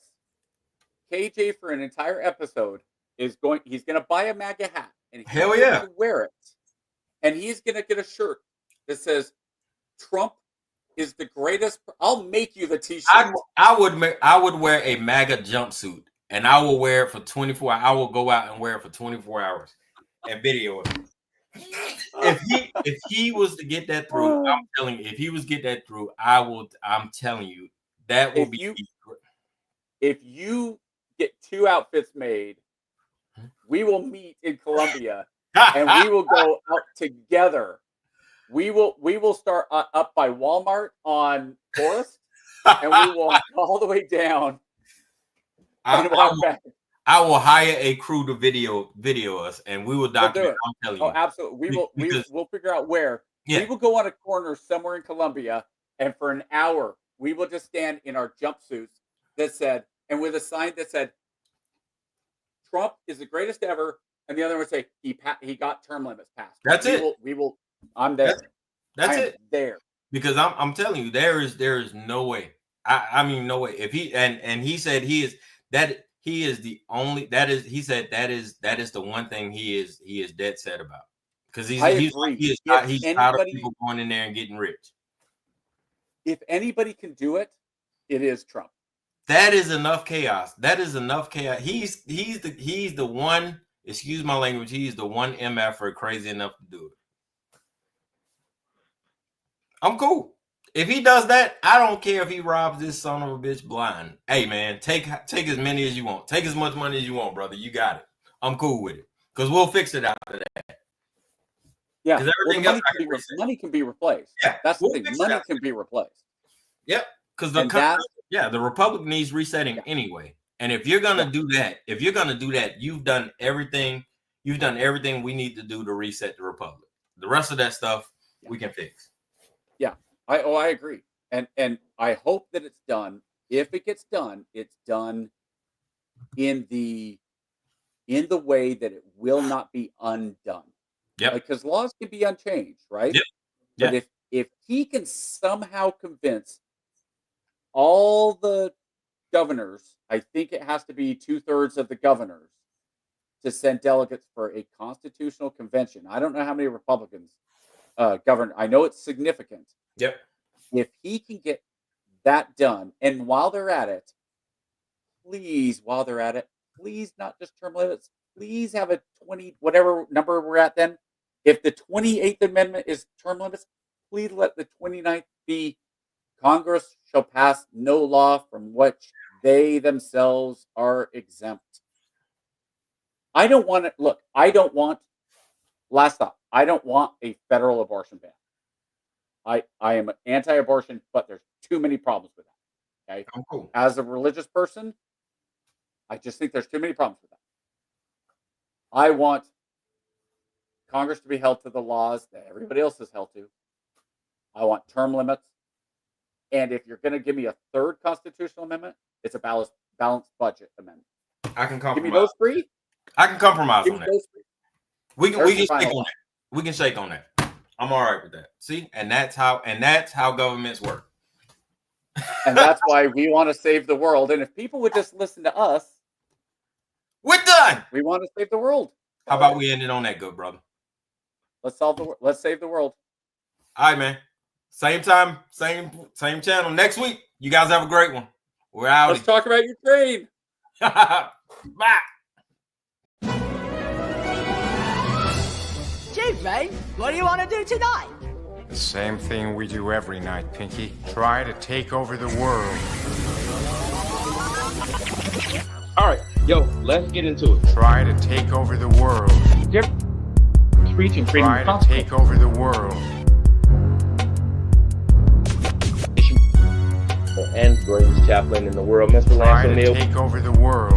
KJ for an entire episode he's going to buy a MAGA hat and he's Hell going yeah. to wear it. And he's going to get a shirt that says, Trump is the greatest. I'll make you the t-shirt. I would wear a MAGA jumpsuit and I will wear it for 24 hours. I will go out and wear it for 24 hours and video it. If he was to get that through, I'm telling you, if he was to get that through, I'm telling you, that will be. If you get 2 outfits made, we will meet in Colombia and we will go out together. We will start up by Walmart on Forest and we will walk all the way down and walk back. I will hire a crew to video us, and we will document. I'm telling you. Oh, absolutely. We'll figure out where. Yeah. We will go on a corner somewhere in Colombia, and for an hour, we will just stand in our jumpsuits that said, and with a sign that said, "Trump is the greatest ever," and the other would say, "He got term limits passed." That's it. We will. I'm there. That's it. There. Because I'm telling you, there is no way. I mean, no way. If he and he said he is that. He is the only he said that is the one thing he is dead set about, because he's tired of people going in there and getting rich. If anybody can do it, it is Trump. That is enough chaos. That is enough chaos. He's the one, excuse my language, he's the one MFer crazy enough to do it. I'm cool. If he does that, I don't care if he robs this son of a bitch blind. Hey, man, take as many as you want. Take as much money as you want, brother. You got it. I'm cool with it, because we'll fix it after that. Yeah, because everything else money can be replaced. Yeah, that's the thing. Money can be replaced. Yep, because the republic needs resetting anyway. And if you're gonna do that, you've done everything. You've done everything we need to do to reset the republic. The rest of that stuff we can fix. Yeah. I agree. And I hope that it's done. If it gets done, it's done in the way that it will not be undone. Yeah. Because laws can be unchanged, right? Yep. Yeah. But if he can somehow convince all the governors, I think it has to be 2/3 of the governors, to send delegates for a constitutional convention. I don't know how many Republicans govern. I know it's significant. Yep. If he can get that done, and while they're at it, please not just term limits. Please have a 20, whatever number we're at then. If the 28th Amendment is term limits, please let the 29th be Congress shall pass no law from which they themselves are exempt. I don't want it. Look, last thought, I don't want a federal abortion ban. I am anti-abortion, but there's too many problems with that. Okay. I'm cool. As a religious person, I just think there's too many problems with that. I want Congress to be held to the laws that everybody else is held to. I want term limits. And if you're going to give me a third constitutional amendment, it's a balanced budget amendment. I can compromise. Give me those three. I can compromise on that. We can shake on law. that. We can shake on that. I'm all right with that. See, and that's how governments work. And that's why we want to save the world. And if people would just listen to us, we're done. We want to save the world. How about we end it on that, good brother? Let's save the world. All right, man. Same time, same channel next week. You guys have a great one. We're out. Let's talk about Ukraine. Bye. Gee, mate, what do you want to do tonight? The same thing we do every night, Pinky. Try to take over the world. All right, yo, let's get into it. Try to take over the world. Preaching freedom. Try to take over the world. And greatest chaplain in the world, Mr. Try Lance to O'Neill. take over the world.